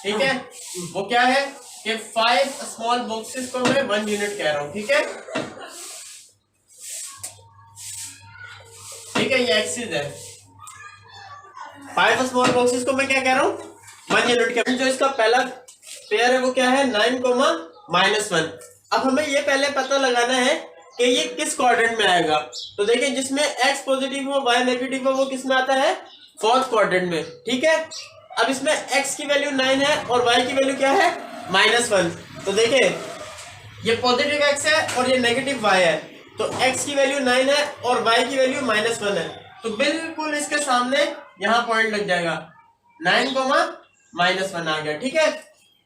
ठीक है। वो क्या है कि 5 स्मॉल बॉक्सेस को मैं 1 यूनिट कह रहा हूं, ठीक है, ठीक है। ये एक्सिस है, 5 स्मॉल बॉक्सेस को मैं क्या कह रहा हूं, 1 यूनिट कह। जो इसका पहला पेयर है वो क्या है, 9, -1। अब हमें ये पहले पता लगाना है कि ये किस क्वाड्रेंट में आएगा। तो देखिए जिसमें x पॉजिटिव हो y नेगेटिव हो वो किस में आता है, 4th क्वाड्रेंट में, ठीक है। अब इसमें x की वैल्यू 9 है और y की वैल्यू क्या है, -1। तो देखिए ये पॉजिटिव x है और ये नेगेटिव y है, तो x की वैल्यू 9 है और y की वैल्यू -1 है, तो बिल्कुल इसके सामने यहाँ पॉइंट लग जाएगा, 9, -1 आ गया, ठीक है।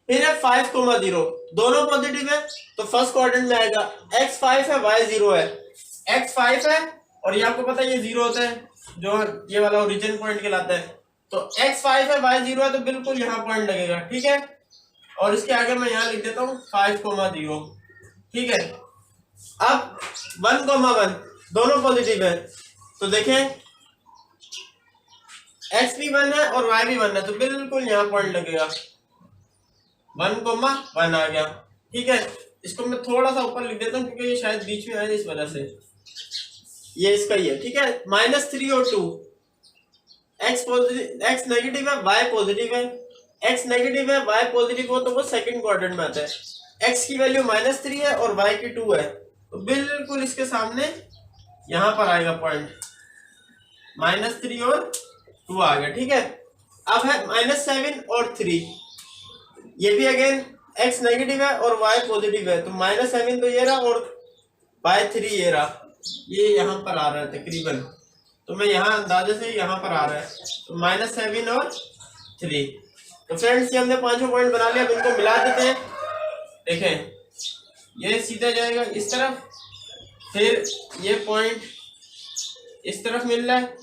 फिर है 5, 0, दोनों पॉजिटिव है तो फर्स्ट क्वाड्रेंट में आएगा, x 5 है y 0 है, x 5 है और ये आपको पता है ये 0 होता है, जो ये वाला ओरिजिन पॉइंट कहलाता है। तो x 5 है y 0 है तो बिल्कुल यहाँ पॉइंट लगेगा, ठीक है। और इसके आगे मैं यहाँ लिख देता हूँ 5, 0, ठीक है। अब 1, 1 दोनों पॉजिटिव है, तो देखें x भी 1 है और y भी 1 है, तो बिल्कुल यहाँ पॉइंट लगेगा, 1, 1 आ गया, ठीक है। इसको मैं थोड़ा सा ऊपर लिख देता हूँ क्योंकि ये शायद बीच में आया इस वजह से, ये इसका ही है, ठीक है। -3 और 2, x नेगेटिव है y पॉजिटिव है, x नेगेटिव है y पॉजिटिव हो तो वो सेकंड क्वाड्रेंट में आता है। x की वैल्यू -3 है और y की 2 है, तो बिल्कुल इसके सामने यहाँ पर आएगा पॉइंट, -3 और 2 आ गया। ठीक है, अब है -7 और 3, ये भी अगेन x नेगेटिव है और y पॉजिटिव है, तो -7 तो ये रहा और y3 ये रहा, ये यहाँ पर आ रहा है तकरीबन, तो मैं यहाँ अंदाजे से यहाँ पर आ रहा है, तो -7 और 3। तो फ्रेंड्स ये हमने पांचों पॉइंट बना लिया। अब इनको मिला देते हैं। देखें ये सीधा जाएगा इस तरफ, फिर ये पॉइंट इस तरफ मिल रहा है,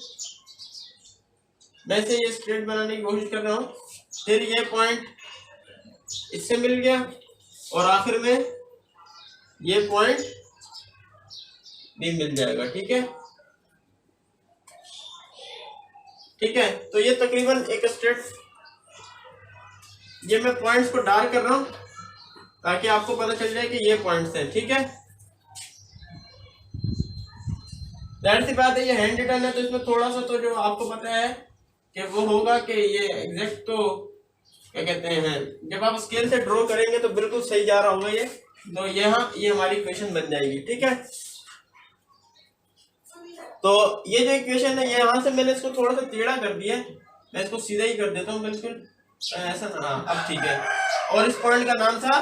मैं से ये स्ट्रेट बनाने की कोशिश कर रहा हूँ, फिर ये पॉइंट इससे मिल गया और आखिर में ये पॉइंट भी मिल जाएगा। ठीक है, ठीक है, तो ये तकरीबन एक स्ट्रेट, ये मैं पॉइंट्स को डार्क कर रहा हूं ताकि आपको पता चल जाए कि ये पॉइंट्स हैं। ठीक है, जाहिर सी बात है ये हैंड रिटन है, तो इसमें थोड़ा सा तो जो आपको पता है कि वो होगा कि ये एग्जैक्ट तो क्या कहते हैं, जब आप स्केल से ड्रॉ करेंगे तो बिल्कुल सही जा रहा होगा ये, तो यहाँ ये हमारी इक्वेशन बन जाएगी। ठीक है, तो ये जो इक्वेशन है, ये यहाँ से मैंने इसको थोड़ा सा टेढ़ा कर दिया, मैं इसको सीधा ही कर देता हूँ बिल्कुल ऐसा ना। हाँ अब ठीक है, और इस पॉइंट का नाम था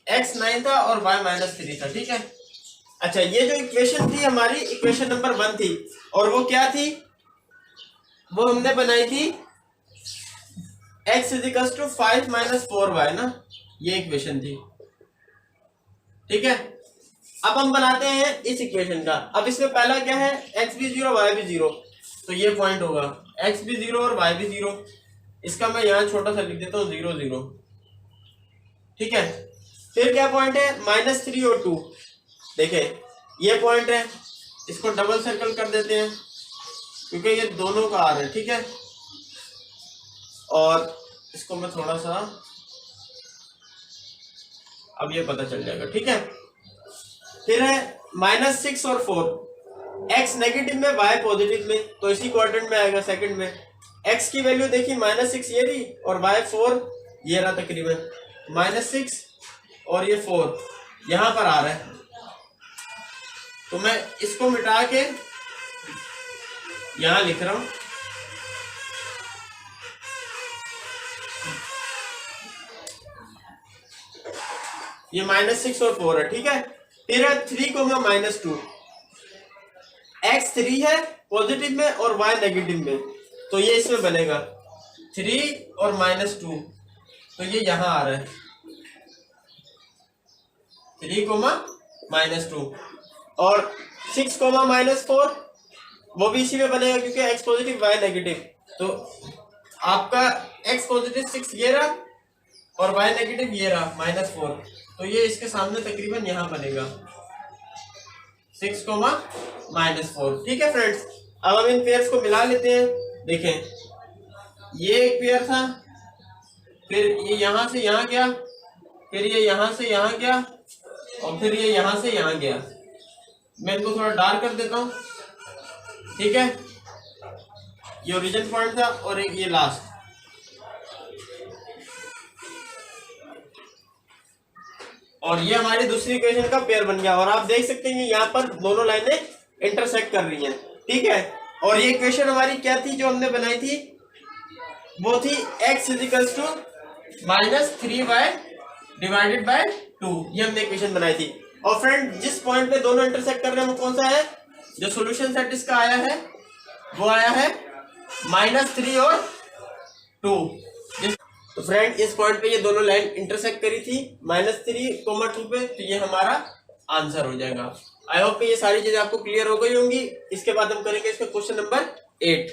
x9 था और y-3 था। ठीक है, अच्छा ये जो इक्वेशन थी हमारी इक्वेशन नंबर 1 थी, और वो क्या थी, वो हमने बनाई थी x = 5 - 4y ना, ये इक्वेशन थी। ठीक है, अब हम बनाते हैं इस इक्वेशन का। अब इसमें पहला क्या है, x भी 0 y भी 0, तो ये पॉइंट होगा x भी 0 और y भी 0, इसका मैं यहाँ छोटा सा लिख देता हूँ 0 0। ठीक है, फिर क्या पॉइंट है, -3 और 2, देखें ये पॉइंट है, इसको डबल सर्कल कर देते हैं क्योंकि ये दोनों का आर है। ठीक है, और इसको मैं थोड़ा सा, अब ये पता चल जाएगा। ठीक है, फिर है -6 और 4, x नेगेटिव में y पॉजिटिव में, तो इसी क्वाड्रेंट में आएगा सेकंड में। x की वैल्यू देखिए -6 ये रही और y 4 ये रहा, तकरीबन -6 और ये 4 यहाँ पर आ रहा है, तो मैं इसको मिटा के यहाँ लिख रहा हूं, ये -6 और 4 है। ठीक है, फिर है 3 को मैं -2, x 3 है पॉजिटिव में और y नेगेटिव में, तो ये इसमें बनेगा 3 और -2, तो ये यहाँ आ रहा है 3, -2, और 6, -4 वो भी इसी में बनेगा क्योंकि x पॉजिटिव y नेगेटिव, तो आपका x पॉजिटिव 6 ये रहा और y नेगेटिव ये रहा -4, तो ये इसके सामने तकरीबन यहाँ बनेगा 6, -4। ठीक है फ्रेंड्स, अब हम इन पेयर्स को मिला लेते हैं। देखें ये एक पेयर था, फिर ये यहाँ से यहाँ गया, फिर ये यहाँ से यहाँ गया, और फिर ये यहाँ से यहाँ गया। मैं इनको थोड़ा डार्क कर देता हूँ। ठीक है, ये ओरिजिन पॉइंट था और एक ये लास्ट, और ये हमारी दूसरी इक्वेशन का पेयर बन गया, और आप देख सकते हैं यहाँ पर दोनों लाइनें इंटरसेक्ट कर रही हैं। ठीक है, और ये इक्वेशन हमारी क्या थी जो हमने बनाई थी, वो थी x = -3y / 2, ये हमने इक्वेशन बनाई थी। और फ्रेंड जिस पॉइंट पे दोनों इंटरसेक्ट कर रहे हैं वो कौन सा है, जो सॉल्यूशन सेट इसका आया है वो आया है -3 और 2। तो फ्रेंड इस पॉइंट पे ये दोनों लाइन इंटरसेक्ट करी थी -3, 2 पे, तो ये हमारा आंसर हो जाएगा। आई होप ये सारी चीजें आपको क्लियर हो गई होंगी। इसके बाद हम करेंगे इसका क्वेश्चन नंबर 8।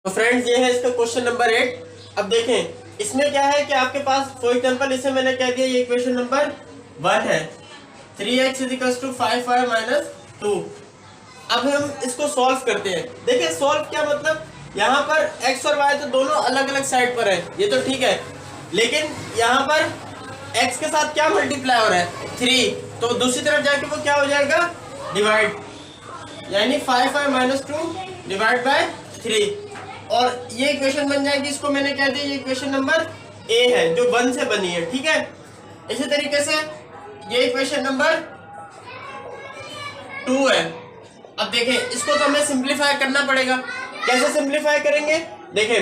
तो फ्रेंड्स ये है इसका क्वेश्चन नंबर 8। अब देखें इसमें क्या है कि आपके पास फॉर एग्जांपल इसे मैंने कह दिया ये इक्वेशन नंबर 1 है, 3x = 5y - 2। अब हम इसको सॉल्व करते हैं। देखिए सॉल्व क्या मतलब, यहाँ पर x और y तो दोनों अलग अलग साइड पर है, ये तो ठीक है, लेकिन यहाँ पर x के साथ क्या मल्टीप्लाई हो रहा है 3, तो दूसरी तरफ जाके वो क्या हो जाएगा डिवाइड, यानी 5y - 2 / 3, और ये इक्वेशन बन जाएगी। इसको मैंने कह दिया ये इक्वेशन नंबर A है जो 1 से बनी है। ठीक है, इसी तरीके से ये इक्वेशन नंबर 2 है। अब देखें इसको तो हमें सिंप्लीफाई करना पड़ेगा। कैसे सिंप्लीफाई करेंगे? देखें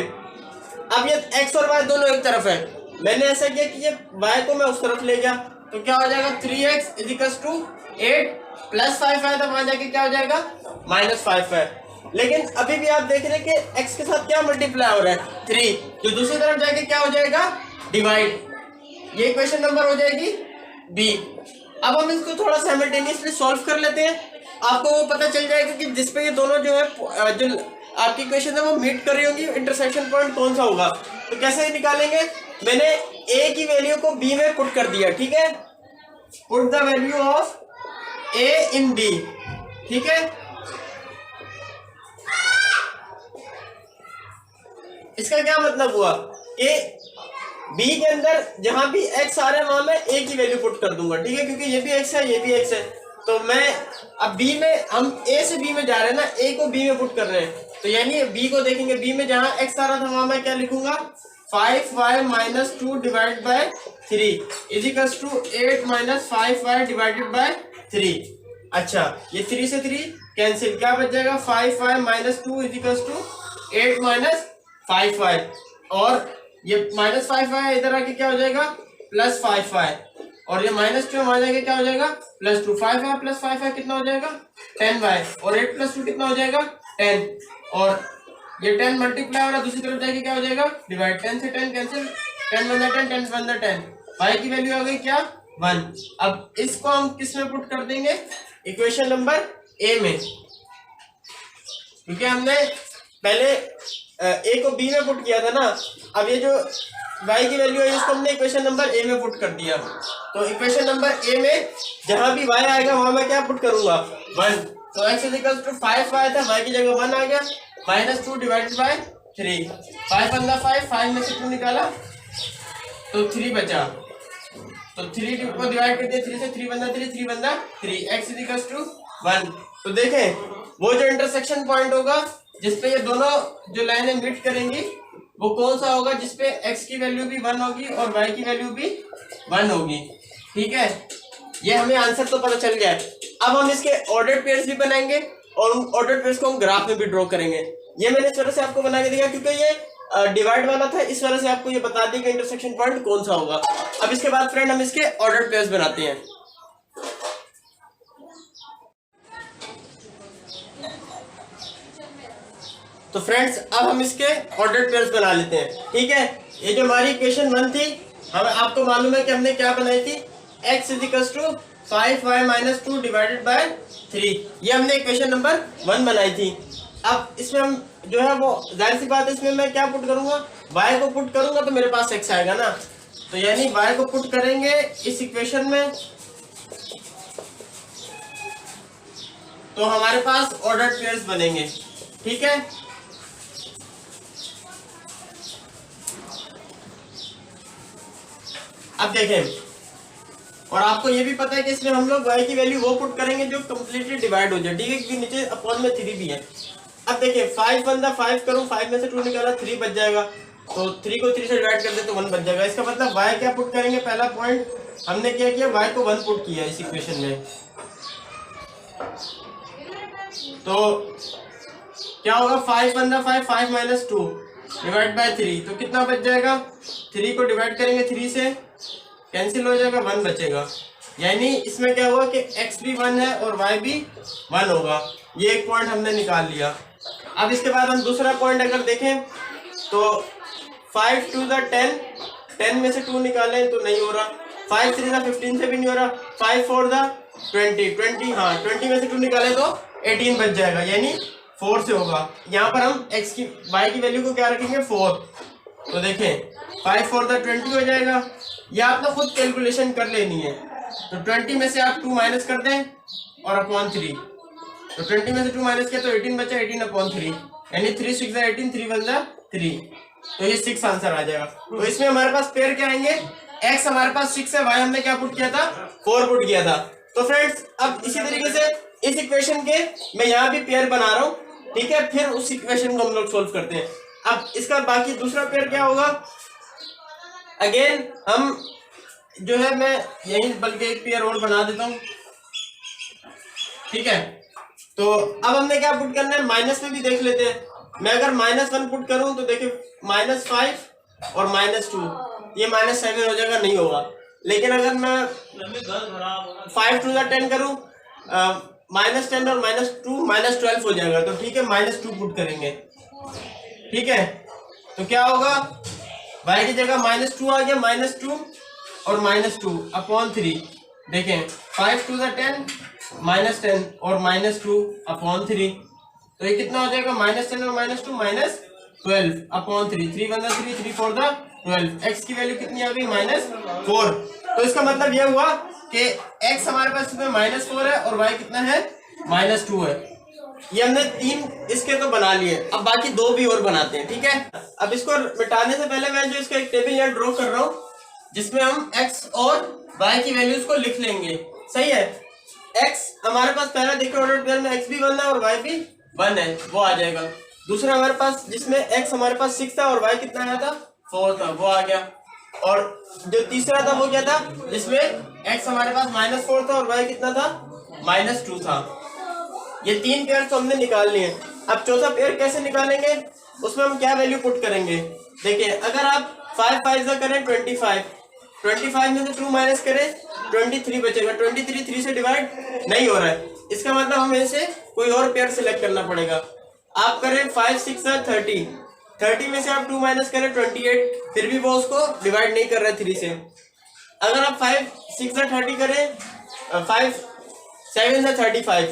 अब ये x और y दोनों एक तरफ है, मैंने ऐसा किया कि ये y को मैं उस तरफ ले गया, तो क्या हो जाएगा 3x इजिकल्स टू 8 प्लस 5 है, तो वहां जाके क्या हो जाएगा -5 है। लेकिन अभी भी आप देख रहे हैं कि x के साथ क्या मल्टीप्लाई हो रहा है 3, तो दूसरी तरफ जाके क्या हो जाएगा डिवाइड। ये इक्वेशन नंबर हो जाएगी बी। अब हम इसको थोड़ा साइमल्टेनियसली सॉल्व कर लेते हैं, आपको वो पता चल जाएगा कि जिसपे ये दोनों जो है जो आपकी इक्वेशन है वो मीट कर रही होंगी, इंटरसेक्शन पॉइंट कौन सा होगा। तो कैसे निकालेंगे? मैंने a की वैल्यू को b में पुट कर दिया, ठीक है, put the value of a in b, ठीक है। इसका क्या मतलब हुआ कि b के अंदर जहां भी x आ रहा है वहां मैं a की वैल्यू पुट कर दूंगा, ठीक है, क्योंकि ये भी x है ये भी x है। तो मैं अब b में हम a से b में जा रहे हैं ना, a को b में पुट कर रहे हैं, तो यानी b को देखेंगे, b में जहां x आ रहा था वहां मैं क्या लिखूंगा 5y minus 2 divide by 3 equals to 8 minus 5y divided by 3। अच्छा ये 3 से 3 कैंसिल, क्या बच जाएगा 5y minus 2 इजिकल्स to 8 minus 5y, और ये -5y इधर आके क्या हो जाएगा +5y, और ये -2 वहां जाके क्या हो जाएगा +2। 5y प्लस 5y कितना हो जाएगा 10y, और 8 + 2 कितना हो जाएगा 10, और ये 10 मल्टीप्लाई हो रहा है दूसरी तरफ जाके क्या हो जाएगा डिवाइड। 10 से 10 कैंसिल, 10 × 10 10 × 10, y की वैल्यू आ गई क्या 1। अब इसको हम किस में पुट कर देंगे इक्वेशन नंबर a में, क्योंकि हमने पहले a को b में पुट किया था ना। अब ये जो y की वैल्यू है इसको हमने इक्वेशन नंबर a में पुट कर दिया, तो इक्वेशन नंबर a में जहां भी y आएगा वहां मैं क्या पुट करूंगा 1, तो x इक्वल्स टू 5y था, y की जगह 1 आ गया, -2 डिवाइडेड बाय 3, 5 × 5, 5 में से 2 निकाला तो 3 बचा, तो 3 को डिवाइड कर दिया 3 से, 3 × 3 3 × 3, x इक्वल्स टू 1। तो देखें वो जो इंटरसेक्शन पॉइंट होगा जिसपे ये दोनों जो लाइनें मीट करेंगी वो कौन सा होगा, जिसपे x की वैल्यू भी 1 होगी और y की वैल्यू भी 1 होगी, ठीक है। ये हमें आंसर तो पता चल गया है। अब हम इसके ऑर्डर्ड पेयर्स भी बनाएंगे और उन ऑर्डर्ड पेयर्स को हम ग्राफ में भी ड्रॉ करेंगे। ये मैंने इस तरह से आपको बना के दिया क्योंकि ये डिवाइड वाला था, इस वजह से आपको ये बता दी कि इंटरसेक्शन पॉइंट कौन सा होगा। अब इसके बाद फ्रेंड हम इसके ऑर्डर्ड पेयर्स बनाते हैं। तो फ्रेंड्स अब हम इसके ऑर्डर्ड पेयर्स बना लेते हैं, ठीक है। ये जो हमारी इक्वेशन 1 थी, हमें आपको मालूम है कि हमने क्या बनाई थी x equals to 5y minus 2 divided by 3, ये हमने इक्वेशन नंबर 1 बनाई थी। अब इसमें हम जो है वो जाहिर सी बात है इसमें मैं क्या पुट करूंगा y को पुट करूंगा तो मेरे पास x आएगा ना, तो यानी y को पुट करेंगे इस इक्वेशन में तो हमारे पास ऑर्डर्ड पेयर्स बनेंगे, ठीक है। अब देखें, और आपको ये भी पता है कि इसमें हम लोग y की वैल्यू वो पुट करेंगे जो कम्प्लीटली डिवाइड हो जाए, ठीक है, क्योंकि नीचे अपॉन में 3 भी है। अब देखें 5 × 5 करूं, 5 में से 2 निकाला 3 बच जाएगा, तो 3 को 3 से डिवाइड कर दे तो 1 बच जाएगा। इसका मतलब y क्या पुट करेंगे, पहला पॉइंट हमने क्या किया y को 1 पुट किया इस इक्वेशन में, तो क्या होगा 5 × 5 5 माइनस 2 डिवाइड बाय 3, तो कितना बच जाएगा 3 को डिवाइड करेंगे 3 से कैंसिल हो जाएगा 1 बचेगा, यानी इसमें क्या हुआ कि x भी 1 है और y भी 1 होगा। ये एक पॉइंट हमने निकाल लिया। अब इसके बाद हम दूसरा पॉइंट अगर देखें तो 5 × 2 = 10, 10 में से 2 निकालें तो नहीं हो रहा, 5 × 3 = 15 से भी नहीं हो रहा, 5 × 4 = 20, हाँ 20 में से 2 निकालें तो 18 बच जाएगा, यानी 4 से होगा। यहाँ पर हम y की वैल्यू को क्या रखेंगे 4, तो देखें 5 × 4 = 20 हो जाएगा। या आपने खुद कैलकुलेशन कर लेनी है, तो 20 में से आप 2 माइनस कर दें और अपॉन 3, तो 20 में से 2 माइनस किया तो 18 बचा, 18/3, यानी 3 × 6 = 18, 3 × 1 = 3, तो ये 6 आंसर आ जाएगा। तो इसमें हमारे पास पेयर क्या आएंगे, x हमारे पास 6 है, y हमने क्या पुट किया था 4 पुट किया था। तो फ्रेंड्स अब इसी तरीके से इस इक्वेशन के मैं यहाँ भी पेयर बना रहा हूँ, ठीक है, फिर उस इक्वेशन को हम लोग सोल्व करते हैं। अब इसका बाकी दूसरा पेयर क्या होगा, अगेन हम जो है मैं यही बल्कि एक पेयर और बना देता हूँ, ठीक है। तो अब हमने क्या पुट करना है, माइनस में भी देख लेते हैं। मैं अगर -1 पुट करूं तो देखिए -5 और -2, ये -7 हो जाएगा, नहीं होगा। लेकिन अगर मैं 5 टू 10 करूं, -10 और -2 -12 हो जाएगा, तो ठीक है -2 पुट करेंगे, ठीक है। तो क्या होगा, y की जगह -2 आ गया, -2 और -2 अपॉन 3। देखें 5 टू 10 -10 और -2 अपॉन 3, तो ये कितना हो जाएगा, -10 और -2 -12 अपॉन 3। 3 × 3 3 4 12। x की वैल्यू कितनी आ गई, -4। तो इसका मतलब ये हुआ कि x हमारे पास इसमें -4 है और y कितना है, -2 है। ये हमने 3 इसके तो बना लिए, अब बाकी 2 भी और बनाते हैं, ठीक है। अब इसको मिटाने से पहले मैं जो इसका एक टेबल यहाँ ड्रॉ कर रहा हूँ, जिसमें हम x और y की वैल्यूज को लिख लेंगे, सही है। x हमारे पास पहला देखो ऑर्डर पेयर में x भी 1 है और y भी 1 है, वो आ जाएगा। दूसरा हमारे पास जिसमें x हमारे पास 6 था और y कितना आया था, 4 था, वो आ गया। और जो तीसरा था वो क्या था, जिसमें x हमारे पास -4 था और y कितना था, -2 था। ये 3 पेयर तो हमने निकाल लिए। अब चौथा पेयर कैसे निकालेंगे, उसमें हम क्या वैल्यू पुट करेंगे। देखिए अगर आप 5 5 से करें 25 में से 2 माइनस करें 23 बचेगा। 23 3 से डिवाइड नहीं हो रहा है, इसका मतलब हमें इसे कोई और पेयर सिलेक्ट करना पड़ेगा। आप करें 5 6 30, 30 में से आप 2 माइनस करें 28, फिर भी वो उसको डिवाइड नहीं कर रहा है 3 से। अगर आप 5 6 30 करें, 5 7 से 35,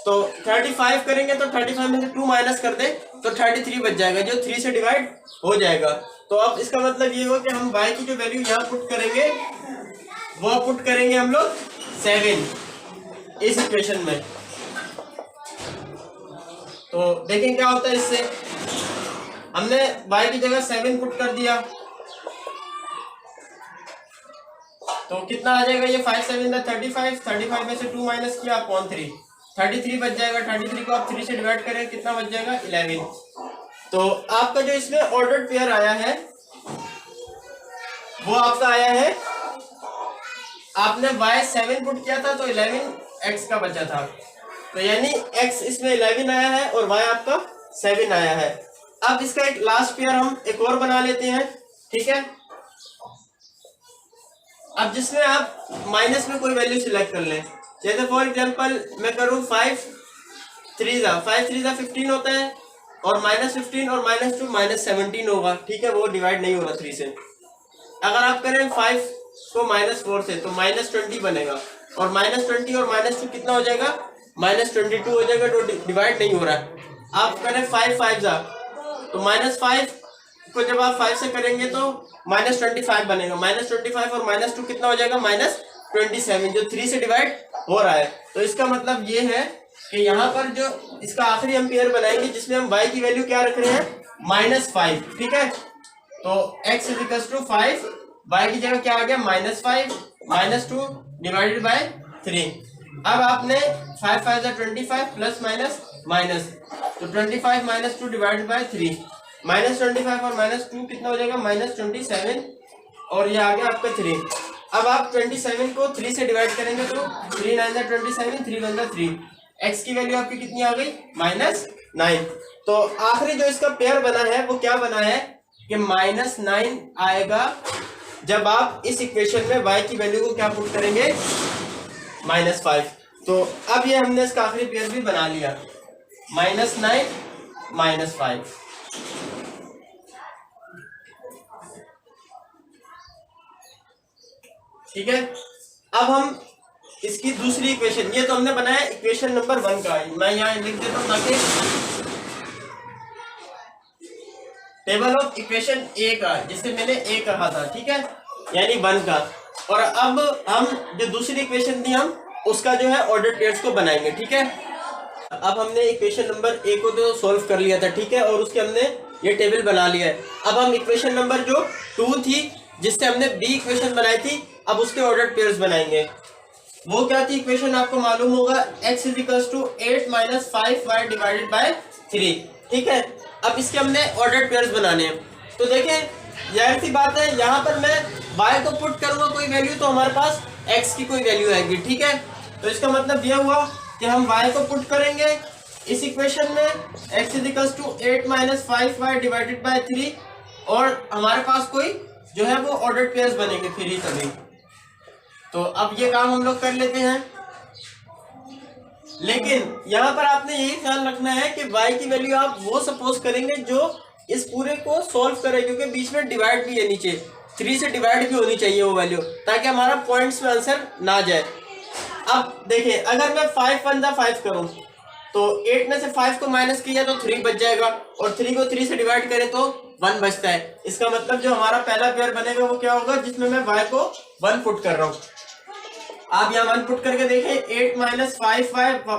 तो 35 करेंगे तो 35 में से 2 माइनस कर दे तो 33 बच जाएगा, जो 3 से डिवाइड हो जाएगा। तो अब इसका मतलब ये हो कि हम y की जो वैल्यू यहाँ पुट करेंगे वो पुट करेंगे हम लोग 7 इस इक्वेशन में। तो देखें क्या होता है इससे, हमने y की जगह 7 पुट कर दिया, तो कितना आ जाएगा, ये 5 7 35, 35 में से 2 माइनस किया अपॉन 3, 33 बच जाएगा। 33 को आप 3 से डिवाइड करें, कितना बच जाएगा, 11। तो आपका जो इसमें ऑर्डर्ड पेयर आया है वो आपका आया है, आपने y 7 पुट किया था तो 11 x का बचा था, तो यानी x इसमें 11 आया है और y आपका 7 आया है। अब इसका एक लास्ट पेयर हम एक और बना लेते हैं, ठीक है। अब जिसमें आप माइनस में कोई वैल्यू सिलेक्ट कर लें, जैसे फॉर एग्जांपल मैं करूं 5 3 15 होता है और -15 और -2 -17 होगा, ठीक है, वो डिवाइड नहीं होगा 3 से। अगर आप करें 5 को -4 से तो -20 बनेगा और -20 और -2 कितना हो जाएगा, -22 हो जाएगा, तो डिवाइड नहीं हो रहा है। आप करें 5 5 तो -5 को जब आप 5 से करेंगे तो -25 बनेगा, -25 और -2 कितना हो जाएगा, -27, जो 3 से डिवाइड हो रहा है। तो इसका मतलब ये है कि यहाँ पर जो इसका आखिरी हम पेयर बनाएंगे जिसमें हम y की वैल्यू क्या रख रहे हैं, -5, ठीक है। तो x = 5, y की जगह क्या आ गया, -5 -2 डिवाइडेड बाय 3। अब आपने 5 5 25 प्लस माइनस माइनस, तो 25 -2 डिवाइडेड बाय 3, -25 और -2 कितना हो जाएगा, -27, और ये आ गया आपका 3। अब आप 27 को 3 से डिवाइड करेंगे तो 3 9 27, 3 1 3, x की वैल्यू आपकी कितनी आ गई, -9। तो आखिरी जो इसका पेयर बना है वो क्या बना है कि -9 आएगा जब आप इस इक्वेशन में y की वैल्यू को क्या पुट करेंगे, -5। तो अब ये हमने इसका आखिरी पेयर भी बना लिया, -9 -5। ठीक है। अब हम इसकी दूसरी इक्वेशन, ये तो हमने बनाया इक्वेशन नंबर 1 का, मैं यहाँ लिख देता हूँ ताकि टेबल ऑफ इक्वेशन ए का, जिसे मैंने ए कहा था, ठीक है, यानी 1 का। और अब हम जो दूसरी इक्वेशन थी हम उसका जो है ऑर्डर पेयर्स को बनाएंगे, ठीक है। अब हमने इक्वेशन नंबर ए को तो सॉल्व कर लिया था, ठीक है, और उसके हमने ये टेबल बना लिया है। अब हम इक्वेशन नंबर जो 2 थी जिससे हमने बी इक्वेशन बनाई थी, अब उसके ऑर्डर पेयर्स बनाएंगे। वो क्या थी इक्वेशन, आपको मालूम होगा, x = 8 - 5y डिवाइडेड बाय 3, ठीक है। अब इसके हमने ऑर्डर पेयर्स बनाने हैं। तो देखें जाहिर सी बात है, यहाँ पर मैं y को पुट करूंगा कोई वैल्यू तो हमारे पास x की कोई वैल्यू आएगी, ठीक है। तो इसका मतलब यह हुआ कि हम y को पुट करेंगे इस इक्वेशन में, x is to 8 minus 5y divided by 3, और हमारे पास कोई जो है वो ऑर्डर्ड पेयर्स बनेंगे फिर ही तभी। तो अब ये काम हम लोग कर लेते हैं, लेकिन यहाँ पर आपने यही ख्याल रखना है कि y की वैल्यू आप वो सपोज करेंगे जो इस पूरे को सॉल्व करे, क्योंकि बीच में डिवाइड भी है, नीचे 3 से डिवाइड भी होनी चाहिए वो वैल्यू, ताकि हमारा पॉइंट्स में आंसर ना जाए। अब देखिए, अगर मैं 5 1 5 करूं तो 8 में से 5 को माइनस किया तो 3 बच जाएगा, और 3 को 3 से डिवाइड करें तो 1 बचता है। इसका मतलब जो हमारा पहला पेयर बनेगा वो क्या होगा, जिसमें मैं y को 1 पुट कर रहा हूँ। आप यहाँ 1 पुट करके देखें, 8 माइनस 5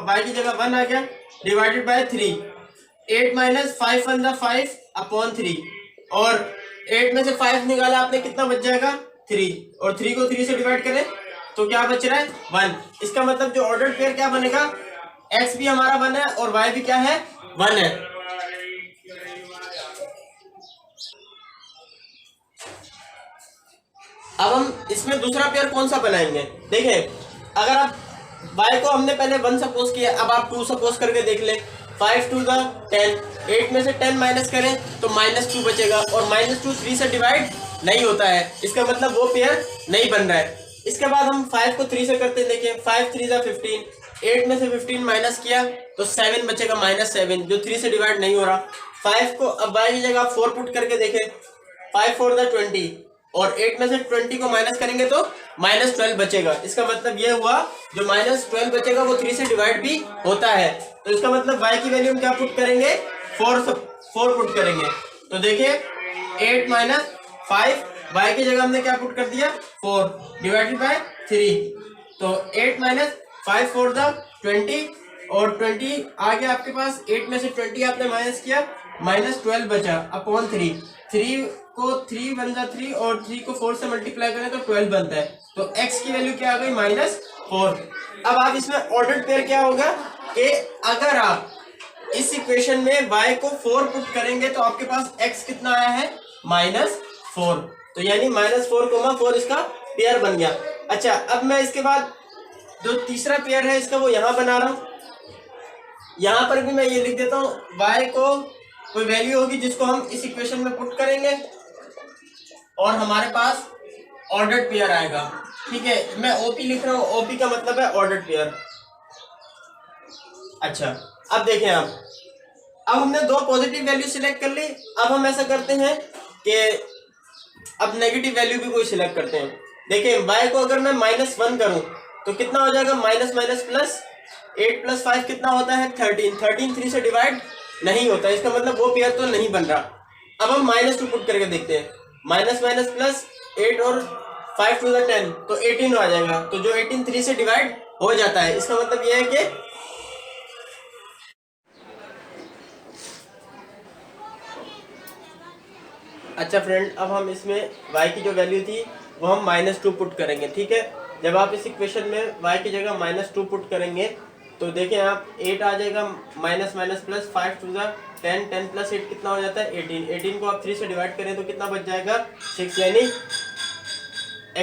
y की जगह 1 आ गया डिवाइडेड बाय 3, 8 माइनस 5 1 5 अपॉन 3, और 8 में से 5 निकाला आपने, कितना बच जाएगा 3, और 3 को 3 से डिवाइड करें तो क्या बच रहा है 1। इसका मतलब जो ऑर्डर्ड पेयर क्या बनेगा, x भी हमारा 1 है और y भी क्या है 1 है। अब हम इसमें दूसरा पेयर कौन सा बनाएंगे, देखिए अगर आप y को हमने पहले 1 सपोज किया, अब आप 2 सपोज करके देख ले, 5 2 10, 8 में से 10 माइनस करें तो -2 बचेगा, और -2 3 से डिवाइड नहीं होता है, इसका मतलब वो पेयर नहीं बन रहा है। इसके बाद हम 5 को 3 से करते हैं, देखिए 5 3 15, 8 में से 15 माइनस किया तो 7 बचेगा, -7 जो 3 से डिवाइड नहीं हो रहा। 5 को अब y की जगह 4 पुट करके देखें, 5 4 20, और 8 में से 20 को माइनस करेंगे तो -12 बचेगा। इसका मतलब ये हुआ जो -12 बचेगा वो 3 से डिवाइड भी होता है। तो इसका मतलब y की वैल्यू हम क्या पुट करेंगे, 4 पुट करेंगे। तो देखिए 8 माइनस 5, y की जगह हमने क्या पुट कर दिया 4 डिवाइडेड बाय 3, तो 8 माइनस 5 4 20, और 20 आ गया आपके पास, 8 में से 20 आपने माइनस किया, -12 बचा अपॉन 3, 3 को 3 1 3, और 3 को 4 से मल्टीप्लाई करें तो 12 बनता है। तो x की वैल्यू क्या आ गई -4। अब आप इसमें ऑर्डर्ड पेयर क्या होगा कि अगर आप इस इक्वेशन में y को 4 पुट करेंगे तो आपके पास x कितना आया है -4, तो यानी -4, इसका पेयर बन गया। अच्छा, अब मैं इसके बाद जो तीसरा पेयर है इसका वो यहाँ बना रहा हूँ। यहाँ पर भी मैं ये लिख देता हूँ, y को कोई वैल्यू होगी जिसको हम इस इक्वेशन में पुट करेंगे और हमारे पास ऑर्डर्ड पेयर आएगा, ठीक है। मैं ओपी लिख रहा हूँ, ओपी का मतलब है ऑर्डर्ड पेयर। अच्छा, अब देखें आप, अब हमने दो पॉजिटिव वैल्यू सिलेक्ट कर ली। अब हम ऐसा करते हैं कि अब नेगेटिव वैल्यू भी कोई सिलेक्ट करते हैं। देखिए y को अगर मैं -1 करूं तो कितना हो जाएगा, माइनस माइनस प्लस, 8 प्लस 5 कितना होता है 13, 3 से डिवाइड नहीं होता, इसका मतलब वो पेयर तो नहीं बन रहा। अब हम -2 पुट करके देखते हैं, माइनस माइनस प्लस 8 और 5 टू 10 तो 18 आ जाएगा, तो जो 18 3 से डिवाइड हो जाता है, इसका मतलब यह है कि अच्छा फ्रेंड, अब हम इसमें y की जो वैल्यू थी वो हम -2 पुट करेंगे, ठीक है। जब आप इस इक्वेशन में y की जगह -2 पुट करेंगे तो देखें आप 8 आ जाएगा, minus minus plus 5 to 10, 10 plus 8 कितना हो जाता है 18, 18 को आप 3 से डिवाइड करें तो कितना बच जाएगा 6, यानी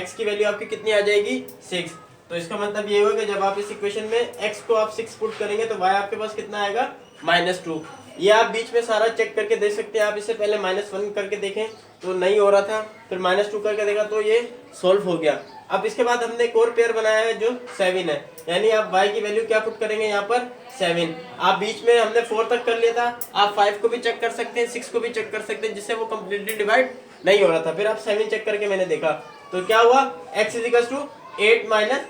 x की वैल्यू आपकी कितनी आ जाएगी 6। तो इसका मतलब ये होगा कि जब आप इस इक्वेशन में x को आप 6 पुट करेंगे तो y आपके पास कितना आएगा -2। ये आप बीच में सारा चेक करके देख सकते हैं। आप इससे पहले -1 करके देखें तो नहीं हो रहा था, फिर -2 करके देखा तो ये सॉल्व हो गया। अब इसके बाद हमने एक और पेयर बनाया है जो 7 है, यानी आप y की वैल्यू क्या पुट करेंगे यहाँ पर 7। आप बीच में हमने 4 तक कर लिया था, आप 5 को भी चेक कर सकते हैं, 6 को भी चेक कर सकते हैं, जिससे वो कम्प्लीटली डिवाइड नहीं हो रहा था। फिर आप 7 चेक करके मैंने देखा तो क्या हुआ, x = 8 माइनस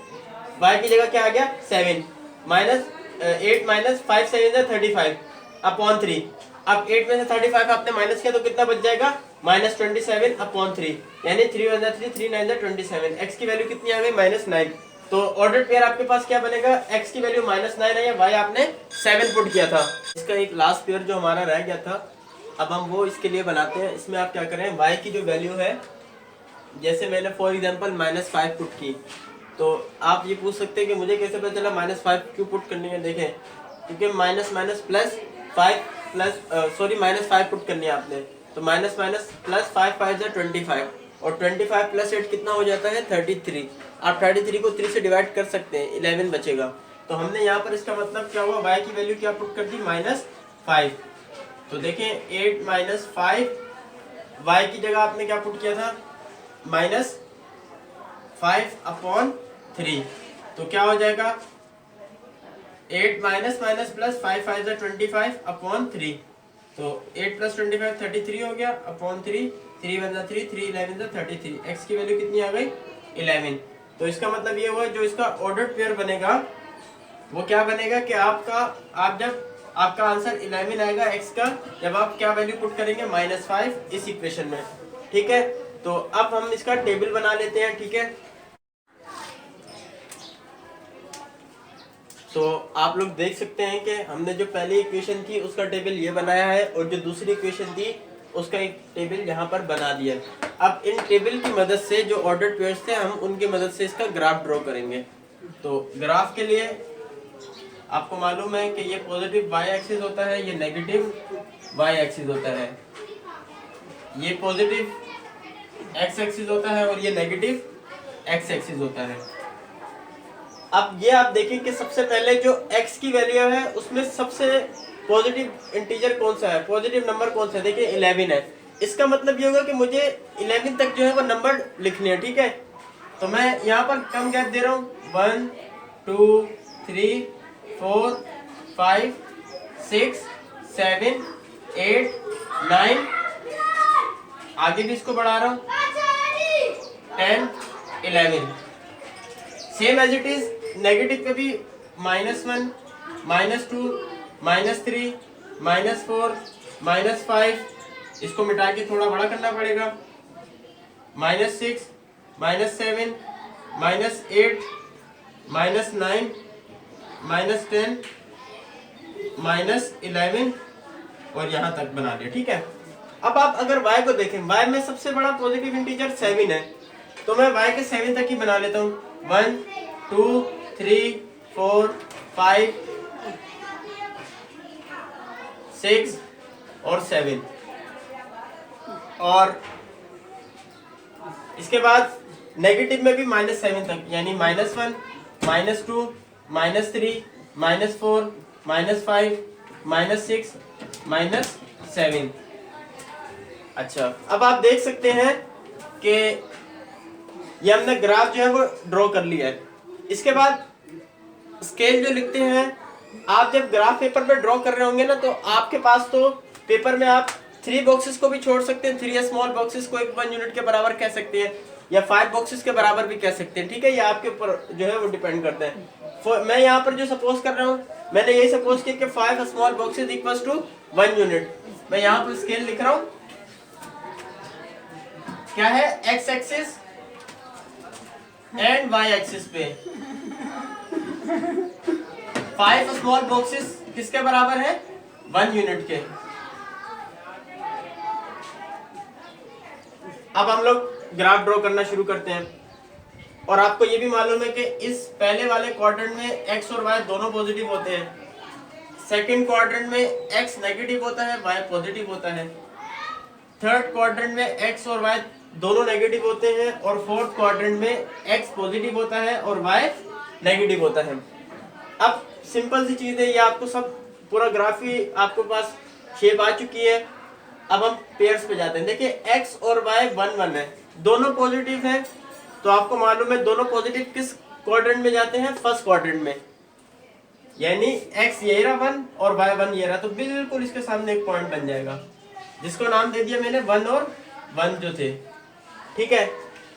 y की जगह क्या आ गया 7, माइनस 8 माइनस 5 7 35 अपॉन 3। अब 8 में से 35 आपने माइनस किया तो कितना बच जाएगा -27 अपॉन 3, यानी 3 1 3 3 9 27। x की वैल्यू कितनी आ गई -9। तो ऑर्डर पेयर आपके पास क्या बनेगा, x की वैल्यू -9 है या y आपने 7 पुट किया था। इसका एक लास्ट पेयर जो हमारा रह गया था, अब हम वो इसके लिए बनाते हैं। इसमें आप क्या करें, y की जो वैल्यू है, जैसे मैंने फॉर एग्जांपल -5 पुट की, तो आप ये पूछ सकते हैं कि मुझे कैसे पता चला -5 क्यों पुट करनी है। देखें, क्योंकि minus minus plus 5 plus -5 put करनी है आपने, तो माइनस माइनस प्लस 5 5 25, और 25 प्लस 8 कितना हो जाता है 33। आप 33 को 3 से डिवाइड कर सकते हैं, 11 बचेगा। तो हमने यहाँ पर इसका मतलब क्या हुआ, y की वैल्यू क्या पुट कर दी -5। तो देखें 8 - 5, y की जगह आपने क्या पुट किया था -5/3। तो क्या हो जाएगा 8 माइनस प्लस 5 5 25/3। तो 8 + 25 33 हो गया अपॉन 3, 3 × 1 = 3, 3 × 11 = 33। x की वैल्यू कितनी आ गई 11। तो इसका मतलब ये हुआ जो इसका ऑर्डर्ड पेयर बनेगा वो क्या बनेगा कि जब आपका आंसर 11 आएगा x का, जब आप क्या वैल्यू पुट करेंगे -5 इस इक्वेशन में। ठीक है, तो अब हम इसका टेबल बना लेते हैं। ठीक है, तो आप लोग देख सकते हैं कि हमने जो पहली इक्वेशन थी उसका टेबल ये बनाया है और जो दूसरी इक्वेशन थी उसका एक टेबल यहाँ पर बना दिया। अब इन टेबल की मदद से जो ऑर्डर्ड पेयर्स थे हम उनकी मदद से इसका ग्राफ ड्रॉ करेंगे। तो ग्राफ के लिए आपको मालूम है कि ये पॉजिटिव y एक्सिस होता है, ये नेगेटिव y एक्सिस होता है, ये पॉजिटिव x एक्सिस होता है और ये नेगेटिव x एक्सिस होता है। अब ये आप देखें कि सबसे पहले जो x की वैल्यू है उसमें सबसे पॉजिटिव इंटीजर कौन सा है, पॉजिटिव नंबर कौन सा है, देखिए 11 है। इसका मतलब ये होगा कि मुझे 11 तक जो है वो नंबर लिखने हैं। ठीक है, तो मैं यहाँ पर कम गैप दे रहा हूँ, 1 2 3 4 5 6 7 8 9, आगे भी इसको बढ़ा रहा हूँ 10 11। Same as it is negative पे भी -1 -2 -3 -4 -5, इसको मिटा के थोड़ा बड़ा करना पड़ेगा, -6 -7 -8 -9 -10 -11 और यहाँ तक बना लिया। ठीक है, अब आप अगर y को देखें, y में सबसे बड़ा पॉजिटिव इंटीजर 7 है, तो मैं y के 7 तक ही बना लेता हूँ, 1 2 3 4 5 6 और 7। और इसके बाद नेगेटिव में भी -7 तक, यानी -1 -2 -3 -4 -5 -6 -7। अच्छा, अब आप देख सकते हैं कि ये हमने ग्राफ जो है वो ड्रॉ कर लिया है। इसके बाद स्केल जो लिखते हैं, आप जब ग्राफ पेपर पे ड्रॉ कर रहे होंगे ना, तो आपके पास तो पेपर में आप 3 बॉक्सेस को भी छोड़ सकते हैं, 3 स्मॉल बॉक्सेस को 1 यूनिट के बराबर कह सकते हैं, या 5 बॉक्सेस के बराबर भी कह सकते हैं। ठीक है, ये आपके ऊपर जो है वो डिपेंड करता है। मैं यहाँ पर जो सपोज कर रहा हूँ, मैंने यही सपोज किया कि 5 small boxes equals to 1 unit. मैं यहाँ पर स्केल लिख रहा हूँ, क्या है, x axis and y axis पे 5 स्मॉल बॉक्सेस किसके बराबर है, 1 यूनिट के। अब हम लोग ग्राफ ड्रॉ करना शुरू करते हैं, और आपको ये भी मालूम है कि इस पहले वाले क्वाड्रेंट में x और y दोनों पॉजिटिव होते हैं, सेकंड क्वाड्रेंट में x नेगेटिव होता है, y पॉजिटिव होता है, थर्ड क्वाड्रेंट में x और y दोनों नेगेटिव होते हैं, और फोर्थ क्वाड्रेंट में x पॉजिटिव होता है और y नेगेटिव होता है। अब सिंपल सी चीज है, ये आपको सब पूरा ग्राफ ही आपके पास शेप आ चुकी है। अब हम पेयर्स पे जाते हैं। देखिए x और y 1 1 है, दोनों पॉजिटिव है, तो आपको मालूम है दोनों पॉजिटिव किस क्वाड्रेंट में जाते हैं, फर्स्ट क्वाड्रेंट में, यानी x ये रहा 1 और y 1 ये रहा, तो बिल्कुल इसके सामने एक पॉइंट बन जाएगा जिसको नाम दे दिया मैंने 1 और 1 जो थे। ठीक है,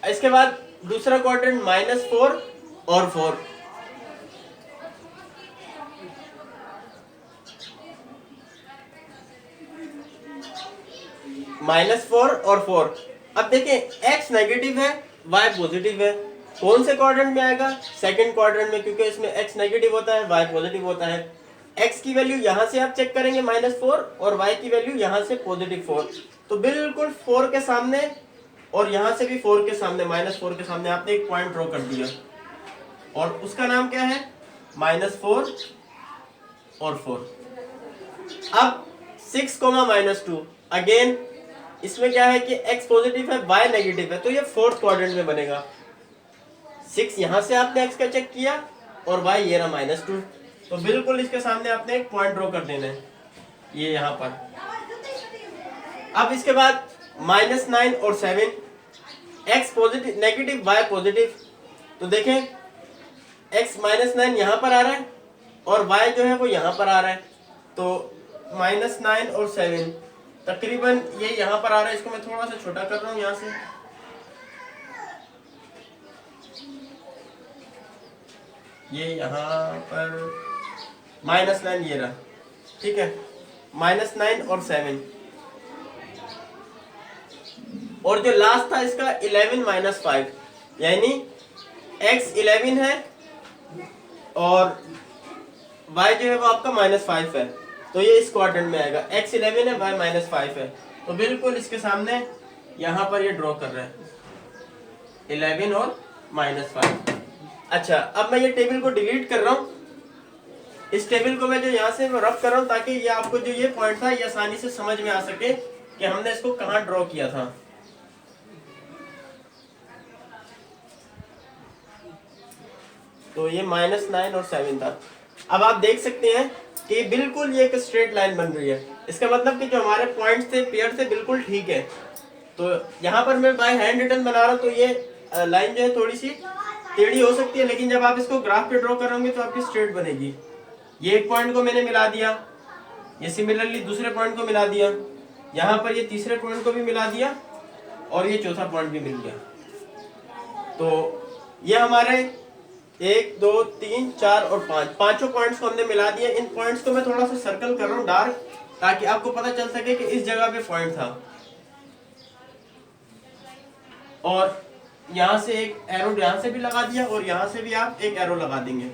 इसके बाद दूसरा क्वाड्रेंट -4 और 4, -4 और 4। अब देखिए x नेगेटिव है, y पॉजिटिव है, कौन से क्वाड्रेंट में आएगा, सेकंड क्वाड्रेंट में, क्योंकि इसमें x नेगेटिव होता है, y पॉजिटिव होता है। x की वैल्यू यहाँ से आप चेक करेंगे -4 और y की वैल्यू यहाँ से +4, तो बिल्कुल 4 के सामने और यहाँ से भी 4 के सामने, -4 के सामने आपने एक पॉइंट ड्रॉ कर दिया, और उसका नाम क्या है, -4 और 4। अब 6, -2 अगेन इसमें क्या है कि x पॉजिटिव है, y नेगेटिव है, तो ये फोर्थ क्वाड्रेंट में बनेगा। 6 यहाँ से आपने x का चेक किया और y ये रहा -2, तो बिल्कुल इसके सामने आपने एक पॉइंट ड्रॉ कर देना है, ये यहाँ पर। अब इसके बाद -9 और 7, x positive negative y positive, तो देखें x -9 यहाँ पर आ रहा है और y जो है वो यहाँ पर आ रहा है, तो -9 और 7 तकरीबन ये यहाँ पर आ रहा है। इसको मैं थोड़ा सा छोटा कर रहा हूँ यहाँ से, ये यहाँ पर -9 ये रहा, ठीक है, -9 और 7, और जो लास्ट था इसका 11 - 5, यानी x 11 है और y जो है वो आपका -5 है, तो ये इस क्वाड्रेंट में आएगा। x 11 है, y -5 है, तो बिल्कुल इसके सामने यहाँ पर ये ड्रॉ कर रहा है 11 और -5। अच्छा, अब मैं ये टेबल को डिलीट कर रहा हूँ। इस टेबल को मैं जो यहाँ से रफ कर रहा हूँ ताकि ये आपको जो ये पॉइंट था ये आसानी से समझ में आ सके कि हमने इसको कहाँ ड्रॉ किया था। तो ये -9 और 7 था। अब आप देख सकते हैं कि बिल्कुल ये एक स्ट्रेट लाइन बन रही है, इसका मतलब कि जो हमारे पॉइंट्स थे पेयर से बिल्कुल ठीक है। तो यहाँ पर मैं बाय हैंड रिटन बना रहा हूँ, तो ये लाइन जो है थोड़ी सी टेढ़ी हो सकती है, लेकिन जब आप इसको ग्राफ पे ड्रॉ करोगे तो आपकी स्ट्रेट बनेगी। ये एक पॉइंट को मैंने मिला दिया, ये सिमिलरली दूसरे पॉइंट को मिला दिया, यहाँ पर ये तीसरे पॉइंट को भी मिला दिया और ये चौथा पॉइंट भी मिल गया। तो ये हमारे 1 2 3 4 और 5 पांचों पॉइंट्स को हमने मिला दिया। इन पॉइंट्स को मैं थोड़ा सा सर्कल कर रहा हूँ डार्क, ताकि आपको पता चल सके कि इस जगह पे पॉइंट था। और यहाँ से एक एरो यहाँ से भी लगा दिया और यहाँ से भी आप एक एरो लगा देंगे।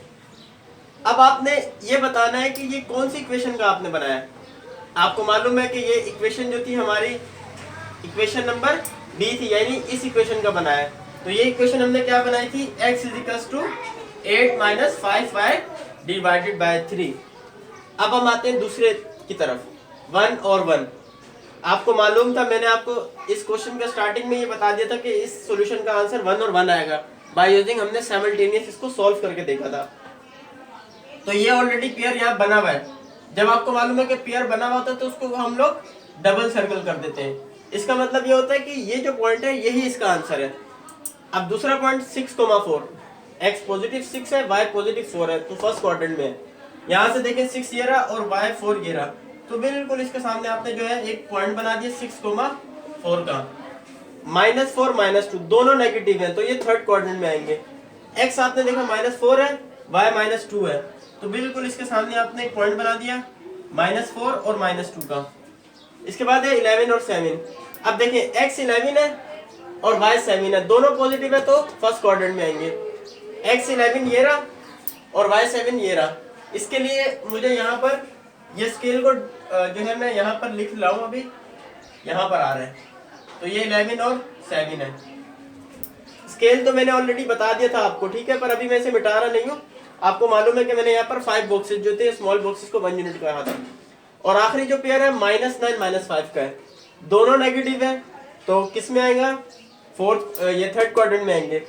अब आपने ये बताना है कि ये कौन सी इक्वेशन का आपने बनाया। आपको मालूम है कि ये इक्वेशन जो थी हमारी इक्वेशन नंबर बी थी, यानी इस इक्वेशन का बनाया। तो ये इक्वेशन हमने क्या बनाई थी, x = 8 - 5y / 3। अब हम आते हैं दूसरे की तरफ, 1 और 1। आपको मालूम था, मैंने आपको इस क्वेश्चन का स्टार्टिंग में ये बता दिया था कि इस सॉल्यूशन का आंसर 1 और 1 आएगा। बाय यूजिंग हमने साइमल्टेनियस इसको सॉल्व करके देखा था। तो ये ऑलरेडी पेयर यहाँ बना हुआ है। जब आपको मालूम है कि पेयर बना हुआ होता है तो उसको हम लोग डबल सर्कल कर देते हैं। इसका मतलब ये होता है कि ये जो पॉइंट है यही इसका आंसर है। अब दूसरा पॉइंट 6,4, x पॉजिटिव 6 है, y पॉजिटिव 4 है, तो फर्स्ट क्वाड्रेंट में है। यहाँ से देखें 6 ये रहा और y 4 ये रहा, तो बिल्कुल इसके सामने आपने जो है एक पॉइंट बना दिया 6,4 का। -4 -2 दोनों नेगेटिव है, तो ये थर्ड क्वाड्रेंट में आएंगे। x आपने देखा -4 है, y -2 है, तो बिल्कुल इसके सामने आपने एक पॉइंट बना दिया -4 और -2 का। इसके बाद है 11 और 7। अब देखें x 11 है और y 7 है, दोनों पॉजिटिव है, तो फर्स्ट क्वाड्रेंट में आएंगे। x 11 ये रहा और y 7 ये रहा। इसके लिए मुझे यहाँ पर ये स्केल को जो है मैं यहाँ पर लिख रहा हूँ, अभी यहाँ पर आ रहा है, तो ये 11 और 7 है। स्केल तो मैंने ऑलरेडी बता दिया था आपको, ठीक है, पर अभी मैं इसे मिटा रहा नहीं हूँ। आपको मालूम है कि मैंने यहाँ पर 5 बॉक्सेस जो थे स्मॉल बॉक्सेस को 1 यूनिट कहा था। और आखिरी जो पेयर है -9 -5 का है, दोनों नेगेटिव है, तो किस में आएगा, फोर्थ ये थर्ड क्वाड्रेंट में आएंगे।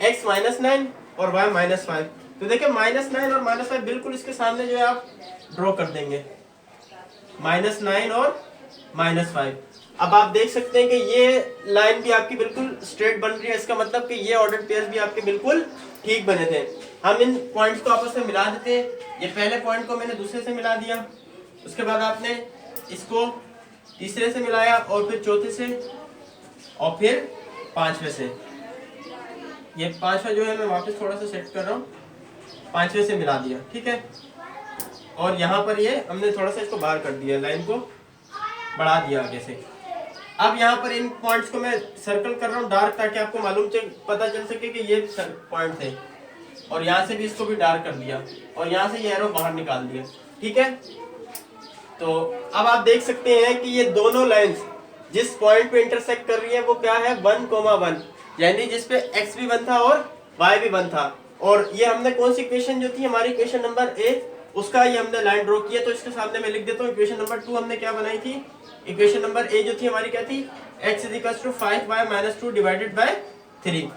x -9 और y -5, तो देखिए -9 और -5 बिल्कुल इसके सामने जो है आप ड्रॉ कर देंगे, -9 और -5। अब आप देख सकते हैं कि ये लाइन भी आपकी बिल्कुल स्ट्रेट बन रही है, इसका मतलब कि ये ऑर्डर्ड पेयर्स भी आपके बिल्कुल ठीक बने थे। हम इन पॉइंट्स को आपस में मिला देते हैं। ये पहले पॉइंट को मैंने दूसरे से मिला दिया, उसके बाद आपने इसको तीसरे से मिलाया और फिर चौथे से और फिर पांचवे से। ये पांचवा जो है मैं वापस थोड़ा सा सेट कर रहा हूँ, पांचवे से मिला दिया, ठीक है। और यहाँ पर ये हमने थोड़ा सा इसको बाहर कर दिया, लाइन को बढ़ा दिया आगे से। अब यहाँ पर इन पॉइंट्स को मैं सर्कल कर रहा हूँ डार्क, ताकि आपको मालूम पता चल सके कि ये पॉइंट थे। और यहाँ से भी इसको भी डार्क कर दिया और यहाँ से ये एरो बाहर निकाल दिया, ठीक है। तो अब आप देख सकते हैं कि ये दोनों लाइंस जिस पॉइंट पे इंटरसेक्ट कर रही है वो क्या है, 1,1, यानी जिसपे x भी 1 था और y भी 1 था। और ये हमने कौन सी इक्वेशन जो थी हमारी इक्वेशन नंबर ए उसका ये हमने लाइन ड्रॉ किया, तो इसके सामने मैं लिख देता हूँ इक्वेशन नंबर 2 हमने क्या बनाई थी, इक्वेशन नंबर ए जो थी हमारी क्या थी, x = 5y - 2 डिवाइडेड बाय 3।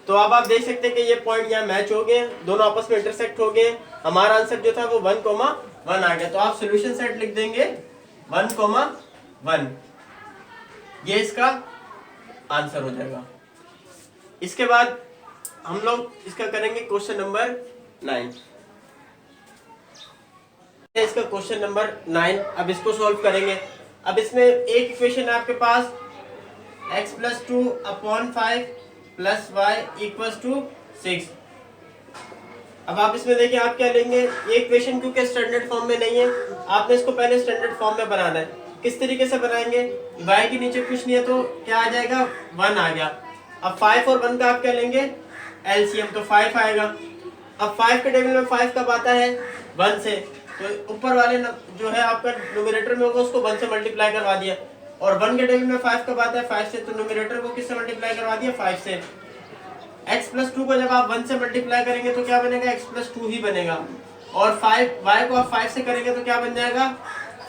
तो अब आप देख सकते हैं कि ये पॉइंट यहाँ मैच हो गए, दोनों आपस में इंटरसेक्ट हो गए, हमारा आंसर जो था वो 1,1 आ गया। तो आप सोल्यूशन सेट लिख देंगे 1,1, ये इसका आंसर हो जाएगा। इसके बाद हम लोग इसका करेंगे क्वेश्चन नंबर 9। इसका क्वेश्चन नंबर 9, अब इसको सॉल्व करेंगे। अब इसमें एक इक्वेशन है आपके पास x + 2/5 + y = 6। अब आप इसमें देखिए आप क्या लेंगे, ये इक्वेशन क्योंकि स्टैंडर्ड फॉर्म में नहीं है, आपने इसको पहले स्टैंडर्ड फॉर्म में बनाना है। किस तरीके से बनाएंगे, y के नीचे कुछ नहीं है तो क्या आ जाएगा, 1 आ गया। अब 5 और 1 का आप क्या लेंगे, एलसीएम, तो 5 आएगा। अब 5 के टेबल में 5 कब आता है, 1 से, तो ऊपर वाले जो है आपका न्यूमरेटर में होगा उसको 1 से मल्टीप्लाई करवा दिया, और 1 के टेबल में 5 कब आता है, 5 से, तो न्यूमरेटर को किससे मल्टीप्लाई करवा दिया, 5 से। x + 2 को जब आप 1 से मल्टीप्लाई करेंगे तो क्या बनेगा, x + 2 ही बनेगा, और 5y को आप 5 से करेंगे तो क्या बन जाएगा,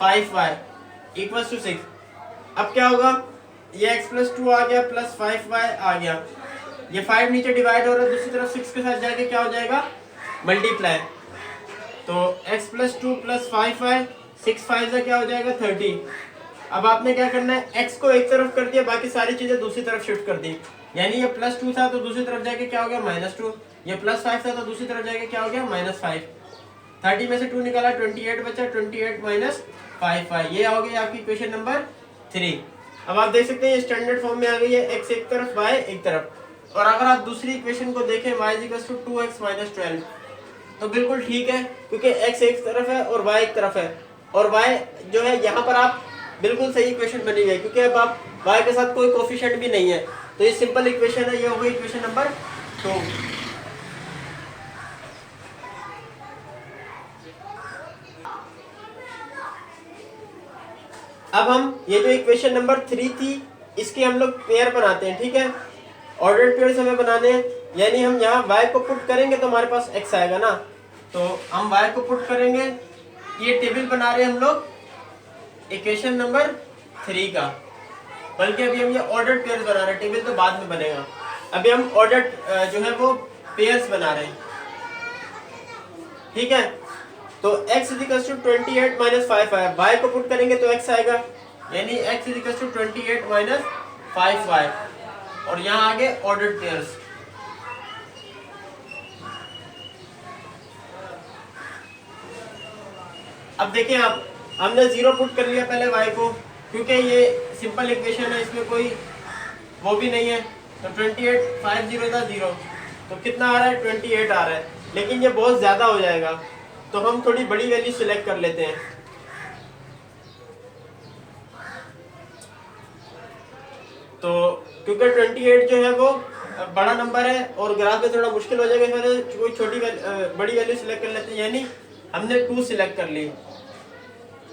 5y = 6। अब क्या होगा, ये x + 2 आ गया प्लस 5y आ गया, ये 5 नीचे डिवाइड हो रहा है, दूसरी तरफ 6 के साथ जाके क्या हो जाएगा, मल्टीप्लाई, तो x + 2 + 5y, 6 5 से क्या हो जाएगा, 30। अब आपने क्या करना है, x को एक तरफ कर दिया, बाकी सारी चीजें दूसरी तरफ शिफ्ट कर दी, यानी ये +2 था तो दूसरी तरफ जाके क्या हो गया, -2, ये +5 था तो दूसरी तरफ जाके क्या हो गया, -5। 30 में से 2 निकाला, 28 बचा, 28 - 5y, ये हो गई आपकी इक्वेशन नंबर 3। अब आप देख सकते हैं ये स्टैंडर्ड फॉर्म में आ गई है, x एक तरफ y एक तरफ। और अगर आप दूसरी इक्वेशन को देखें y = 2x - 12, तो बिल्कुल ठीक है, क्योंकि x एक तरफ है और y एक तरफ है, और y जो है यहाँ पर आप बिल्कुल सही इक्वेशन बनी है, क्योंकि अब आप y के साथ कोई कोफिशिएंट भी नहीं है, तो ये सिंपल इक्वेशन है, ये हो गई इक्वेशन नंबर 2। अब हम ये जो इक्वेशन नंबर 3 थी इसकी हम लोग पेयर बनाते हैं, ठीक है, ऑर्डर्ड पेयर्स हमें बनाने हैं, यानी हम यहाँ y को पुट करेंगे तो हमारे पास x आएगा ना, तो हम y को पुट करेंगे। ये टेबल बना रहे हैं हम लोग इक्वेशन नंबर 3 का, बल्कि अभी हम ये ऑर्डर्ड पेयर्स बना रहे हैं, टेबल तो बाद में बनेगा, अभी हम ऑर्डर्ड जो है वो पेयर्स बना रहे हैं, ठीक है। तो x = 28 - 5 आया, y को पुट करेंगे तो x आएगा, यानी x = 28 - 5y, और यहाँ आगे ऑर्डर्ड पेयर्स। अब देखिए आप, हमने 0 पुट कर लिया पहले y को, क्योंकि ये सिंपल इक्वेशन है, इसमें कोई वो भी नहीं है, तो 28 5 0 था 0, तो कितना आ रहा है, 28 आ रहा है, लेकिन ये बहुत ज्यादा हो जाएगा, तो हम थोड़ी बड़ी वैल्यू सिलेक्ट कर लेते हैं। तो क्योंकि 28 जो है वो बड़ा नंबर है और ग्राफ में थोड़ा मुश्किल हो जाएगा, इसमें कोई बड़ी वैल्यू सिलेक्ट कर लेते हैं, यानी हमने 2 सिलेक्ट कर ली,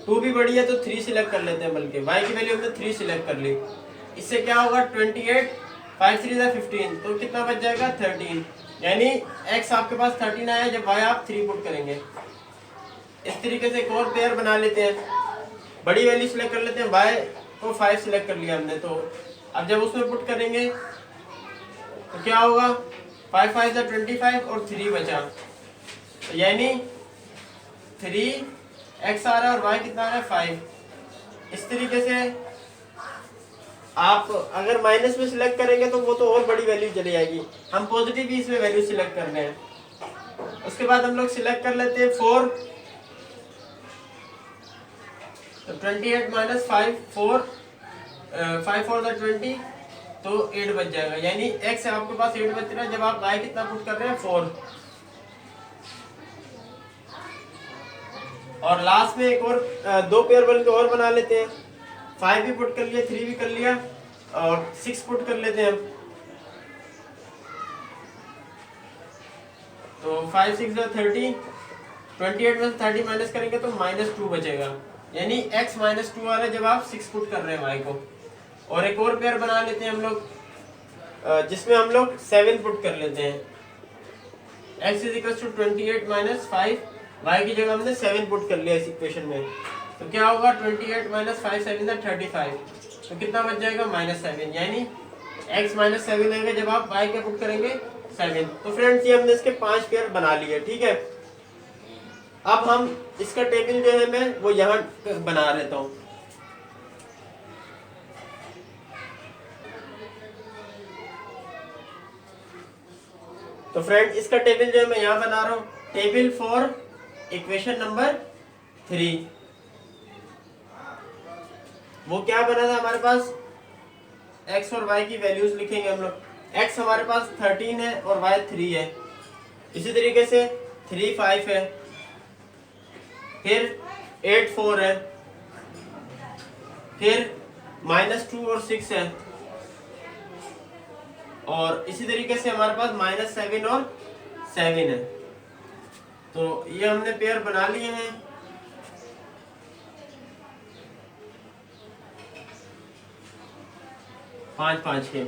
2 भी बड़ी है तो 3 सिलेक्ट कर लेते हैं, बल्कि y की वैल्यू हमने 3 सिलेक्ट कर ली। इससे क्या होगा, 28 5 3 = 15, तो कितना बच जाएगा, 13, यानी x आपके पास 13 आया जब y आप 3 पुट करेंगे। इस तरीके से एक और पेयर बना लेते हैं, बड़ी वैल्यू सिलेक्ट कर लेते हैं, y को 5 सिलेक्ट कर लिया हमने, तो अब जब उसमें पुट करेंगे तो क्या होगा, 5 5 = 25 और 3 बचा, तो यानी 3x आ रहा है और y कितना आ रहा है, 5। इस तरीके से आप अगर माइनस में सिलेक्ट करेंगे तो वो तो और बड़ी वैल्यू चली जाएगी, हम पॉजिटिव भी इसमें वैल्यू सिलेक्ट कर रहे हैं। उसके बाद हम लोग सिलेक्ट कर लेते हैं 4, तो 28 - 5 4 5 4 = 20, तो 8 बच जाएगा, यानी x आपके पास 8 बच रहा है जब आप y कितना पुट कर रहे हैं, 4। और लास्ट में एक और 2 पेयर बल्कि और बना लेते हैं, 5 भी पुट कर लिया, 3 भी कर लिया, और 6 पुट कर लेते हैं हम, तो 5 6 = 30, 28 में से 30 माइनस करेंगे तो -2 बचेगा, यानी x -2 आ रहा है जब आप 6 पुट कर रहे हैं y को। और एक और पेयर बना लेते हैं हम लोग, जिसमें हम लोग 7 पुट कर लेते हैं, x = 28 - 5 y की जगह हमने 7 पुट कर लिया इस इक्वेशन में, तो क्या होगा 28 माइनस 5 7 35, तो कितना बच जाएगा -7, यानी x -7 आएगा जब आप y क्या पुट करेंगे 7। तो फ्रेंड्स ये हमने इसके 5 पेयर बना लिए, ठीक है। अब हम इसका टेबल जो है मैं वो यहाँ बना लेता हूँ। तो फ्रेंड इसका टेबल जो है मैं यहाँ बना रहा हूँ, टेबल फॉर इक्वेशन नंबर 3। वो क्या बना था हमारे पास, x और y की वैल्यूज लिखेंगे हम लोग। x हमारे पास 13 है और y 3 है, इसी तरीके से 3 5 है, फिर 8 4 है, फिर -2 और 6 है, और इसी तरीके से हमारे पास -7 और 7 है। तो ये हमने पेयर बना लिए हैं। पाँच पाँच के।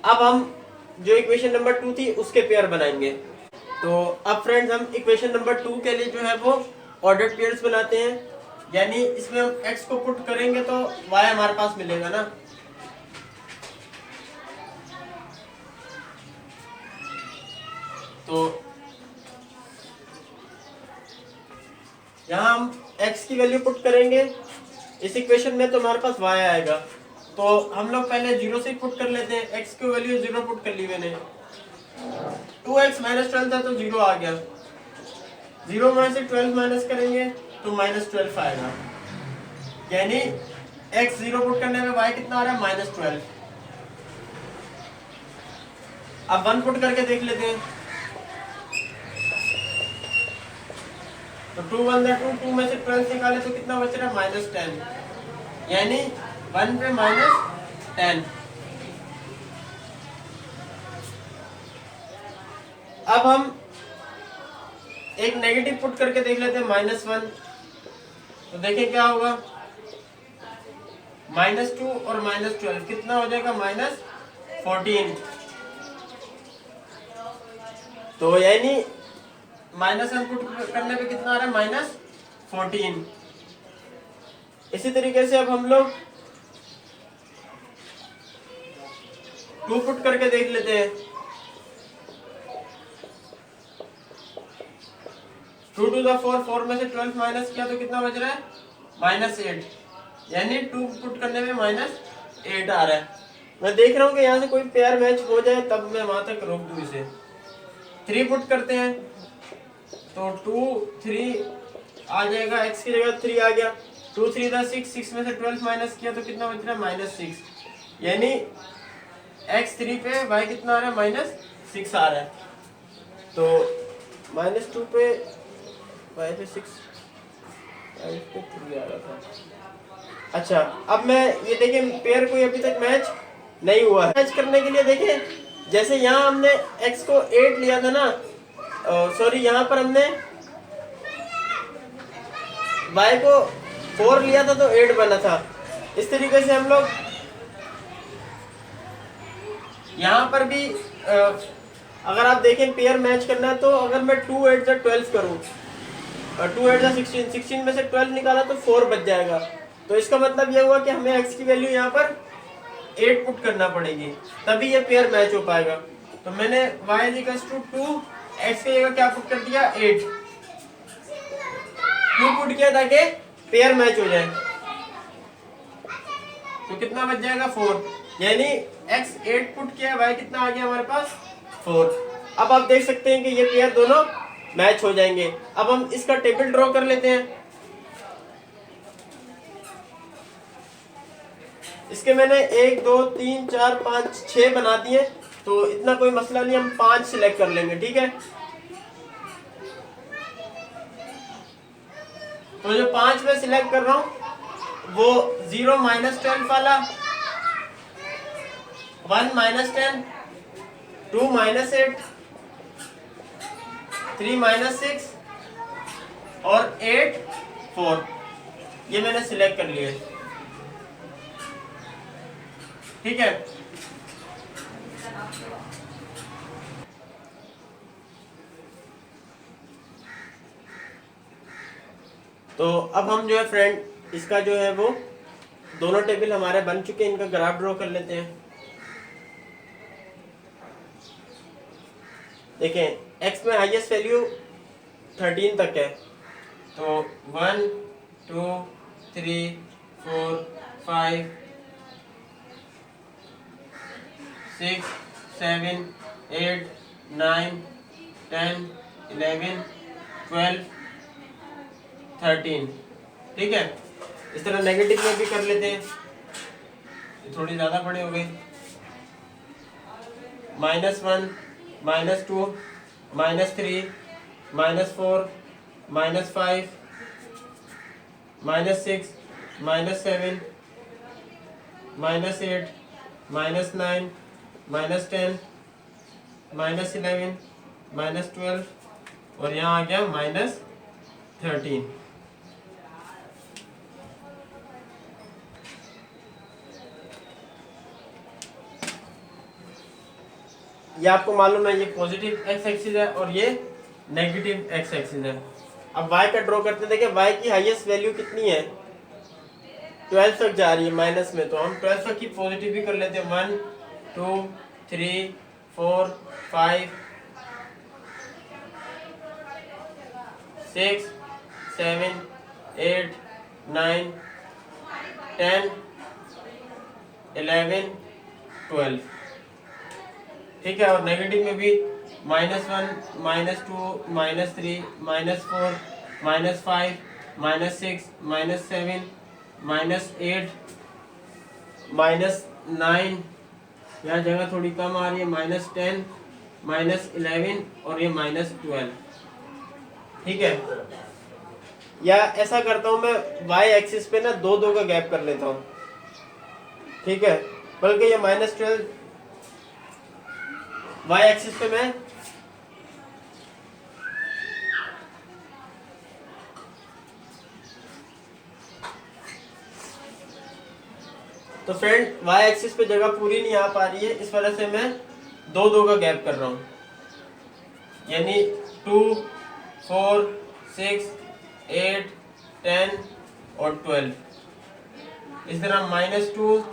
अब हम जो इक्वेशन नंबर 2 थी उसके पेयर बनाएंगे। तो अब फ्रेंड्स हम इक्वेशन नंबर 2 के लिए जो है वो ऑर्डर्ड पेयर्स बनाते हैं, यानी इसमें हम x को पुट करेंगे तो y हमारे पास मिलेगा ना। तो यहाँ हम x की वैल्यू पुट करेंगे इस इक्वेशन में, तो हमारे पास y आएगा। तो हम लोग पहले 0 से पुट कर लेते हैं, x की वैल्यू 0 पुट कर ली मैंने, 2x -12 था तो 0 आ गया, 0 में से 12 माइनस करेंगे तो -12 आएगा, यानी x 0 पुट करने में y कितना आ रहा है -12। अब 1 पुट करके देख लेते हैं, तो 2 1 2, 2 में से 12 निकाले तो कितना बच रहा है -10, यानी 1 पे -10। अब हम एक नेगेटिव पुट करके देख लेते हैं -1, तो देखें क्या होगा, -2 और -12 कितना हो जाएगा -14। तो यानी -1 पुट करने पे कितना आ रहा है -14। इसी तरीके से अब हम लोग 2 पुट करके देख लेते हैं, 2 to the 4, 4 में से 12 माइनस किया तो कितना बच रहा है -8, यानी 2 पुट करने में -8 आ रहा है। मैं देख रहा हूँ कि यहाँ से कोई पेयर मैच हो जाए तब मैं वहां तक रोक दूँ इसे। 3 पुट करते हैं तो 2 3 आ जाएगा, x की जगह 3 आ गया, 2 3 था 6, 6 में से 12 माइनस किया तो कितना बच रहा है -6, यानी x 3 पे y कितना आ रहा है -6 आ रहा है। तो -2 पे y पे 6 y पे 3 आ रहा था। अच्छा अब मैं ये देखें पेयर कोई अभी तक मैच नहीं हुआ है। मैच करने के लिए देखें, जैसे यहाँ हमने x को 8 लिया था ना, सॉरी यहाँ पर हमने y को 4 लिया था तो 8 बना था। इस तरीके से हम लोग यहाँ पर भी अगर आप देखें पेयर मैच करना है तो अगर मैं 2 8 जा 12 करूँ, 2 8 जा 16, 16 में से 12 निकाला तो 4 बच जाएगा। तो इसका मतलब यह हुआ कि हमें x की वैल्यू यहाँ पर 8 पुट करना पड़ेगी, तभी ये पेयर मैच हो पाएगा। तो मैंने y = 2, x की जगह क्या पुट कर दिया 8, 2 पुट किया ताकि पेयर मैच हो जाए। तो कितना बच जाएगा 4, यानी x 8 पुट किया, y कितना आ गया हमारे पास 4। अब आप देख सकते हैं कि ये पेयर दोनों मैच हो जाएंगे। अब हम इसका टेबल ड्रॉ कर लेते हैं। इसके मैंने 1 2 3 4 5 6 बना दिए, तो इतना कोई मसला नहीं, हम 5 सिलेक्ट कर लेंगे, ठीक है। तो जो 5 में सिलेक्ट कर रहा हूं वो 0 -12 वाला, 1 -10, 2 -8, 3 -6 और 8 4, ये मैंने सिलेक्ट कर लिए, ठीक है। तो अब हम जो है फ्रेंड इसका जो है वो दोनों टेबल हमारे बन चुके हैं, इनका ग्राफ ड्रॉ कर लेते हैं। देखें x में हाईएस्ट वैल्यू 13 तक है, तो 1 2 3 4 5 6 7 8 9 10 11 12 13। ठीक है, इस तरह नेगेटिव में भी कर लेते हैं, ये थोड़ी ज़्यादा बड़े हो गए। -1 -2 -3 -4 -5 -6 -7 -8 -9 -10 -11 -12 और यहाँ आ गया -13। ये आपको मालूम है ये पॉजिटिव एक्स एक्सिस है और ये नेगेटिव एक्स एक्सिस है। अब y का ड्रॉ करते हैं। देखिए y की हाईएस्ट वैल्यू कितनी है, 12 तक जा रही है माइनस में, तो हम 12 तक की पॉजिटिव भी कर लेते हैं। 1 2 3 4 5 6 7 8 9 10 11 12। ठीक है, और नेगेटिव में भी -1 -2 -3 -4 -5 -6 -7 -8 -9, यहाँ जगह थोड़ी कम आ रही है, -10 -11 और ये -12। ठीक है, या ऐसा करता हूँ मैं y एक्सिस पे ना दो का गैप कर लेता हूँ। ठीक है, बल्कि ये -12 y एक्सिस पे मैं तो फ्रेंड y एक्सिस पे जगह पूरी नहीं आ पा रही है, इस वजह से मैं दो का गैप कर रहा हूँ, यानी 2 4 6 8 10 और 12। इस तरह -2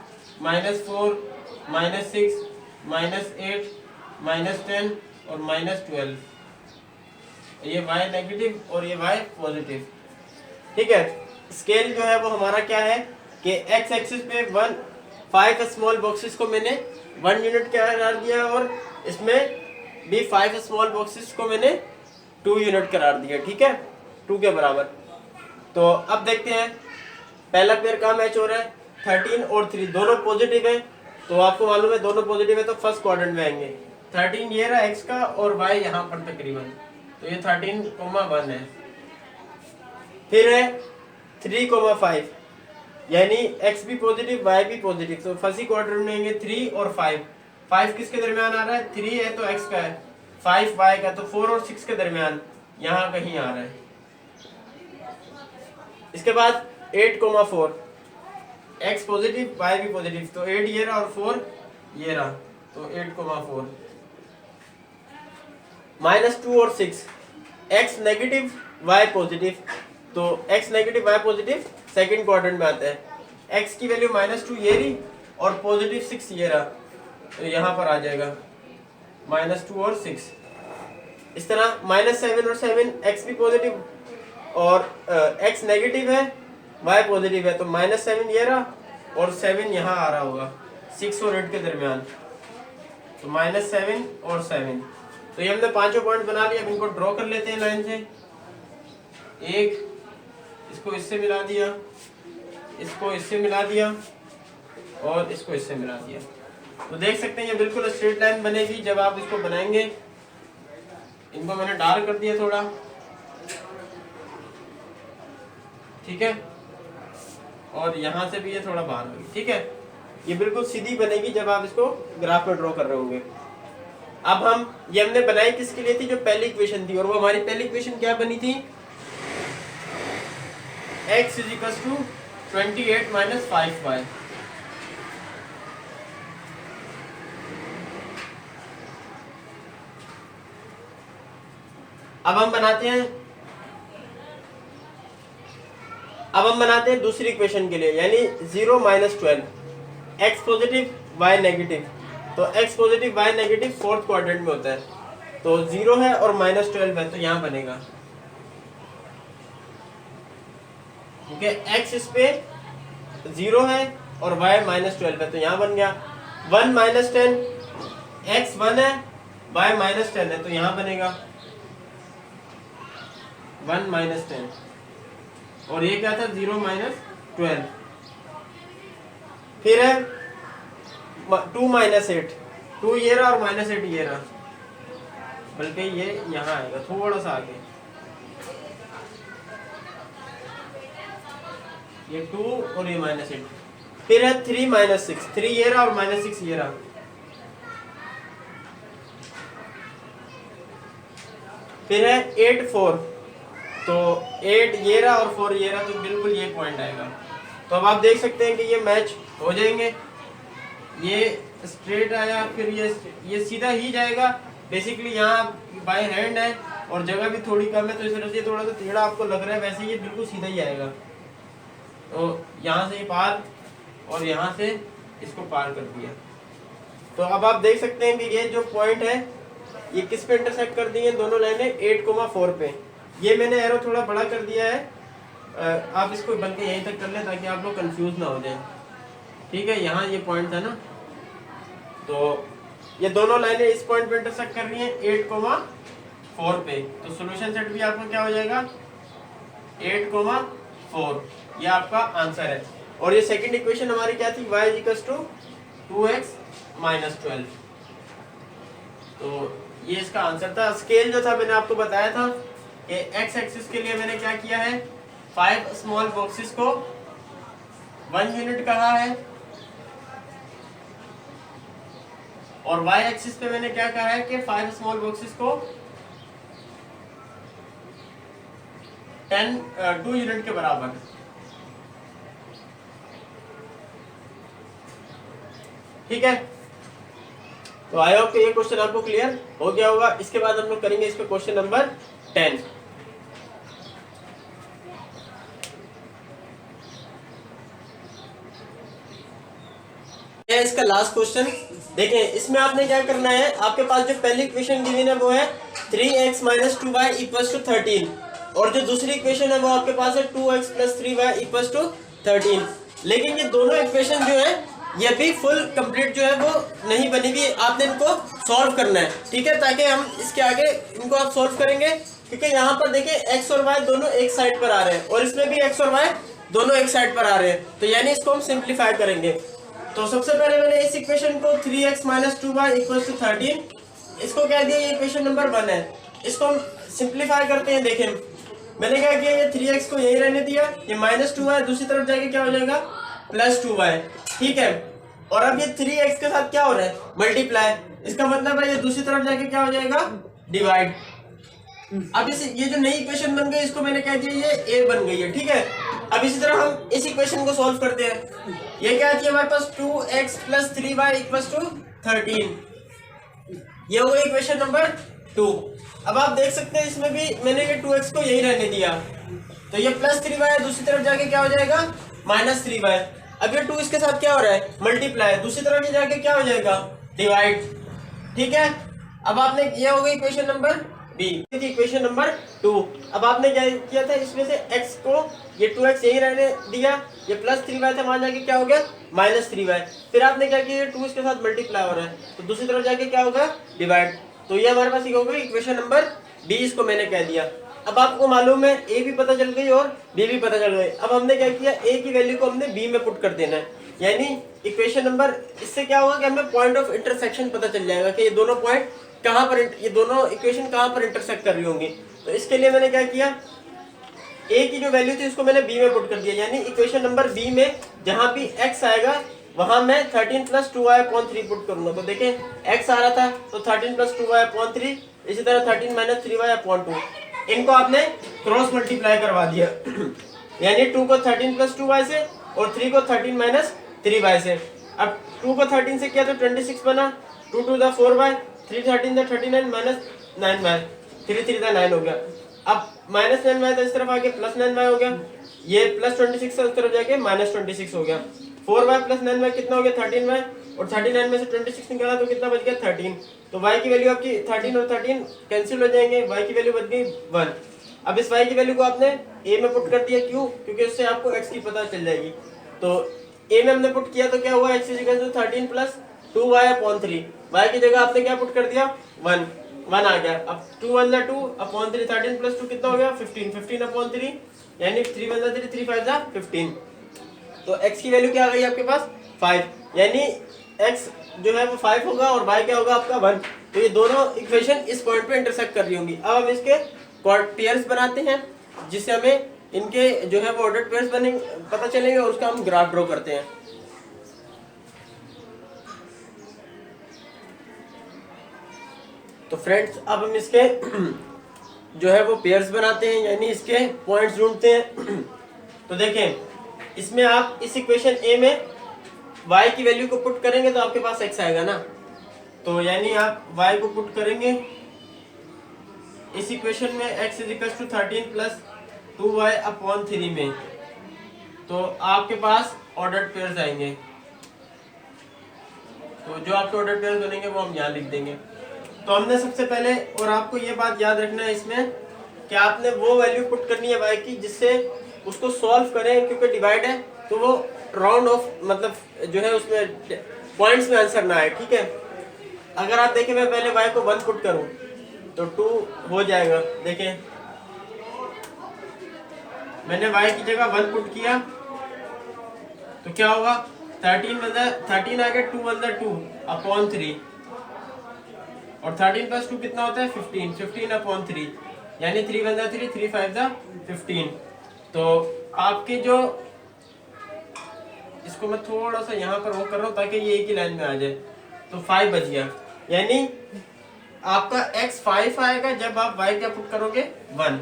-4 -6 -8 -10 और -12। ये y नेगेटिव और ये y पॉजिटिव। ठीक है, स्केल जो है वो हमारा क्या है कि x एक्सिस पे 5 स्मॉल बॉक्सेस को मैंने 1 यूनिट करार दिया और इसमें भी 5 स्मॉल बॉक्सेस को मैंने 2 यूनिट करार दिया। ठीक है, 2 के बराबर। तो अब देखते हैं पहला पेयर कहाँ मैच हो रहा है। 13 और 3 दोनों पॉजिटिव है, तो आपको मालूम है दोनों पॉजिटिव है तो फर्स्ट क्वाड्रेंट में आएंगे। 13 ये रहा x का और y यहाँ पर तकरीबन, तो ये 13,1 है। फिर है 3,5, यानी x भी पॉजिटिव y भी पॉजिटिव, तो फर्स्ट क्वाड्रेंट में आएंगे 3 और 5। 5 किसके दरमियान आ रहा है, 3 है तो x का है, 5 y का, तो 4 और 6 के दरमियान यहाँ कहीं आ रहा है। इसके बाद 8,4, x पॉजिटिव y भी पॉजिटिव, तो 8 ये रहा और 4 ये रहा, तो 8,4। -2 और 6, x नेगेटिव y पॉजिटिव, तो x negative y positive second quadrant में आता है। x की वैल्यू -2 ये रही और पॉजिटिव 6 ये रहा, तो यहाँ पर आ जाएगा -2 और 6। इस तरह -7 और 7, x भी पॉजिटिव और x नेगेटिव है y पॉजिटिव है, तो -7 ये रहा और 7 यहाँ आ रहा होगा 6 और 8 के दरमियान, तो -7 और 7। तो ये हमने पांचों पॉइंट बना लिया। अब इनको ड्रॉ कर लेते हैं लाइन से। एक इसको इससे मिला दिया, इसको इससे मिला दिया और इसको इससे मिला दिया, तो देख सकते हैं ये बिल्कुल स्ट्रेट लाइन बनेगी जब आप इसको बनाएंगे। इनको मैंने डार्क कर दिया थोड़ा, ठीक है, और यहाँ से भी ये थोड़ा बाहर होगी। ठीक है, ये बिल्कुल सीधी बनेगी जब आप इसको ग्राफ में ड्रॉ कर रहे होंगे। अब हम ये हमने बनाई किसके लिए थी, जो पहली इक्वेशन थी, और वो हमारी पहली इक्वेशन क्या बनी थी, x = 28 - 5y। अब हम बनाते हैं अब हम बनाते हैं दूसरी इक्वेशन के लिए, यानी 0 minus 12, X positive Y negative. तो X positive Y negative fourth quadrant में होता है, तो 0 है और माइनस 12 है, तो यहाँ बनेगा, क्योंकि एक्स इस पे 0 है और वाई माइनस 12 है, तो यहाँ बन गया 1 माइनस 10, एक्स 1 है वाई माइनस 10 है, तो यहाँ बनेगा 1 माइनस 10, और ये क्या था 0 माइनस 12। फिर है 2 माइनस 8, 2 ये रहा और माइनस 8 ये रहा, बल्कि ये यहाँ आएगा थोड़ा सा आगे, ये 2 और ये माइनस 8। फिर है 3 माइनस 6, 3 ये रहा और माइनस 6 ये रहा। फिर है 8 4, तो 8 ये रहा और 4 ये रहा, तो बिल्कुल ये पॉइंट आएगा। तो अब आप देख सकते हैं कि ये मैच हो जाएंगे, ये स्ट्रेट आया, फिर ये सीधा ही जाएगा। बेसिकली यहाँ बाय हैंड है और जगह भी थोड़ी कम है, तो इस तरह से थोड़ा सा टेढ़ा आपको लग रहा है, वैसे ये बिल्कुल सीधा ही आएगा। तो यहाँ से पार और यहाँ से इसको पार कर दिया। तो अब आप देख सकते हैं कि ये जो पॉइंट है ये किस पे इंटरसेक्ट कर दी है, दोनों लाइनें 8,4 पे। ये मैंने एरो थोड़ा बड़ा कर दिया है, आप इसको बल्कि यहीं तक कर लें ताकि आप लोग कंफ्यूज ना हो जाए। ठीक है, यहाँ ये पॉइंट था ना, तो ये दोनों लाइनें इस पॉइंट पे इंटरसेक्ट कर रही हैं 8,4 पे। तो सॉल्यूशन सेट भी आपका क्या हो जाएगा 8,4, ये आपका आंसर है। और ये सेकंड इक्वेशन हमारी क्या थी, y = 2x माइनस 12। तो ये इसका आंसर था। स्केल जो था मैंने आपको बताया था कि x एक्सिस के लिए मैंने क्या किया है, 5 स्मॉल बॉक्सेस को 1 यूनिट कहा है, और y एक्सिस पे मैंने क्या कहा है कि 5 स्मॉल बॉक्सेस को 2 यूनिट के बराबर। ठीक है, तो आई होप कि ये क्वेश्चन आपको क्लियर हो गया होगा। इसके बाद हम लोग करेंगे इस पे क्वेश्चन नंबर 10। इसका लास्ट क्वेश्चन देखें, इसमें आपने क्या करना है, आपके पास जो पहली इक्वेशन गिवन है वो है 3x - 2y = 13, और जो दूसरी इक्वेशन है वो आपके पास है 2x + 3y = 13। लेकिन ये दोनों इक्वेशन जो है ये भी फुल कंप्लीट जो है वो नहीं बनी हुई, आपने इनको सॉल्व करना है। ठीक है, ताकि हम इसके आगे इनको आप सॉल्व करेंगे, क्योंकि यहाँ पर देखिए x और y दोनों एक साइड पर आ रहे हैं और इसमें भी x और y दोनों एक साइड पर आ रहे हैं, तो यानी इसको हम सिंप्लीफाई करेंगे। तो सबसे पहले मैंने इस इक्वेशन को 3x - 2y = 13, इसको कह दिया ये इक्वेशन नंबर 1 है। इसको हम सिंप्लीफाई करते हैं। देखें मैंने क्या किया, ये 3x को यही रहने दिया, ये -2y दूसरी तरफ जाके क्या हो जाएगा +2y। ठीक है, और अब ये 3x के साथ क्या हो रहा है मल्टीप्लाई, इसका मतलब है ये दूसरी तरफ जाके क्या हो जाएगा डिवाइड। अब ये जो नई इक्वेशन बन गई इसको मैंने कह दिया ये a बन गई है। ठीक है, अब इसी तरह हम इस इक्वेशन को सॉल्व करते हैं। ये क्या आती है हमारे पास 2x + 3y = 13, ये हो गई इक्वेशन नंबर 2। अब आप देख सकते हैं इसमें भी मैंने ये 2x को यही रहने दिया, तो ये +3y दूसरी तरफ जाके क्या हो जाएगा -3y। अब ये 2 इसके साथ क्या हो रहा है मल्टीप्लाई, दूसरी तरफ ये जाके क्या हो जाएगा डिवाइड। ठीक है, अब आपने ये हो गई equation number B, equation number 2। अब आपने क्या किया था, इसमें से x को ये 2x यही रहने दिया, ये +3y था, वहां जाके क्या हो गया -3y। फिर आपने क्या किया, 2 इसके साथ मल्टीप्लाई हो रहा है, तो दूसरी तरफ जाके क्या होगा डिवाइड। तो ये हमारे पास हो गई इक्वेशन नंबर बी, इसको मैंने कह दिया। अब आपको मालूम है ए भी पता चल गई और बी भी पता चल गई। अब हमने क्या किया, ए की वैल्यू को हमने बी में पुट कर देना है, यानी इक्वेशन नंबर, इससे क्या होगा कि हमें पॉइंट ऑफ इंटरसेक्शन पता चल जाएगा कि ये दोनों पॉइंट कहाँ पर, ये दोनों इक्वेशन कहाँ पर इंटरसेक्ट कर रही होंगी। तो इसके लिए मैंने क्या किया, ए की जो वैल्यू थी उसको मैंने बी में पुट कर दिया, यानी इक्वेशन नंबर बी में जहाँ भी x आएगा वहां मैं 13 + 2y/3 पुट करूंगा। तो देखें x आ रहा था तो 13 + 2y/3, इसी तरह 13 - 3y/2, इनको आपने क्रॉस मल्टीप्लाई करवा दिया यानी 2 को 13 + 2y से और 3 को 13 - 3y से। अब 2 को 13 से किया तो 26 बना, 2 × 2 = 4y, 3 × 13 = 39 - 9y, 3 × 3 = 9 हो गया। अब माइनस 9y तो इस तरफ आ गया, प्लस 9y हो गया, ये प्लस 26 से उस तरफ जाके माइनस 26 हो गया। 4y प्लस 9y कितना हो गया 13y, और 39 में से 26 निकाला तो कितना बच गया 13। तो y की वैल्यू आपकी 13 और 13 कैंसिल हो जाएंगे, y की वैल्यू बच गई 1। अब इस y की वैल्यू को आपने a में पुट कर दिया, क्यों? क्योंकि उससे आपको x की पता चल जाएगी। तो a में हमने पुट किया तो क्या हुआ, x equal to 13 plus 2y upon 3, y की जगह आपने क्या पुट कर दिया 1, 1 आ गया। अब 2 1 2 अपॉन 3, 13 प्लस 2 कितना हो गया 15, 15 अपॉन 3 यानी 3 1 3, 3 5 15। तो x की वैल्यू क्या आ गई आपके पास 5, यानी x जो है वो 5 होगा और y क्या होगा आपका 1। तो ये दोनों इक्वेशन इस पॉइंट पे इंटरसेक्ट कर रही होंगी। अब हम इसके पेयर्स बनाते हैं जिससे हमें इनके जो है वो ऑर्डर्ड पेयर्स बनेंगे, पता चलेंगे, और उसका हम ग्राफ ड्रॉ करते हैं। तो फ्रेंड्स अब हम इसके जो है वो पेयर्स बनाते हैं, यानी इसके पॉइंट्स ढूंढते हैं। तो देखें इसमें आप इस इक्वेशन ए में y की वैल्यू को पुट करेंगे तो आपके पास x आएगा ना, तो यानी आप y को पुट करेंगे इस इक्वेशन में x is equal to 13 plus 2y upon 3 में, तो आपके पास ऑर्डर्ड पेयर्स आएंगे। तो जो आपके ऑर्डर्ड पेयर्स बनेंगे वो हम यहाँ लिख देंगे। तो हमने सबसे पहले, और आपको ये बात याद रखना है इसमें कि आपने वो वैल्यू पुट करनी है y की जिससे उसको सॉल्व करें, क्योंकि डिवाइड है तो वो राउंड ऑफ मतलब जो है उसमें पॉइंट्स में आंसर ना आए, ठीक है। अगर आप देखें मैं पहले y को 1 पुट करूं तो 2 हो जाएगा। देखें मैंने y की जगह 1 पुट किया तो क्या होगा 13 आ गया, 2 1 2 अपॉन 3, और 13 प्लस 2 कितना होता है 15, 15 अपॉन 3 यानी 3 1 3, 3 5 15। तो आपके जो इसको मैं थोड़ा सा यहाँ पर वो कर रहा हूँ ताकि ये एक ही लाइन में आ जाए, तो 5 बच गया, यानी आपका x 5 आएगा जब आप y क्या पुट करोगे 1।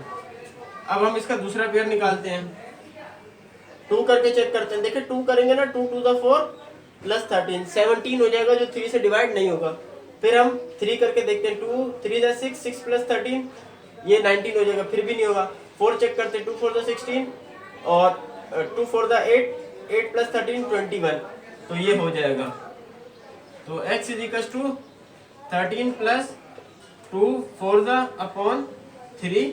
अब हम इसका दूसरा पेयर निकालते हैं, 2 करके चेक करते हैं। देखिए 2 करेंगे ना, 2 टू द 4 प्लस 13 17 हो जाएगा जो 3 से डिवाइड नहीं होगा। फिर हम 3 करके देखते हैं, 2 3 जा 6, 6 प्लस 13 ये 19 हो जाएगा, फिर भी नहीं होगा। 4 चेक करते हैं, 2 4 जा 16 और 2 4 जा 8, 8 प्लस 13 21, तो ये हो जाएगा। तो x is equal to 13 plus 2 4 जा अपॉन 3,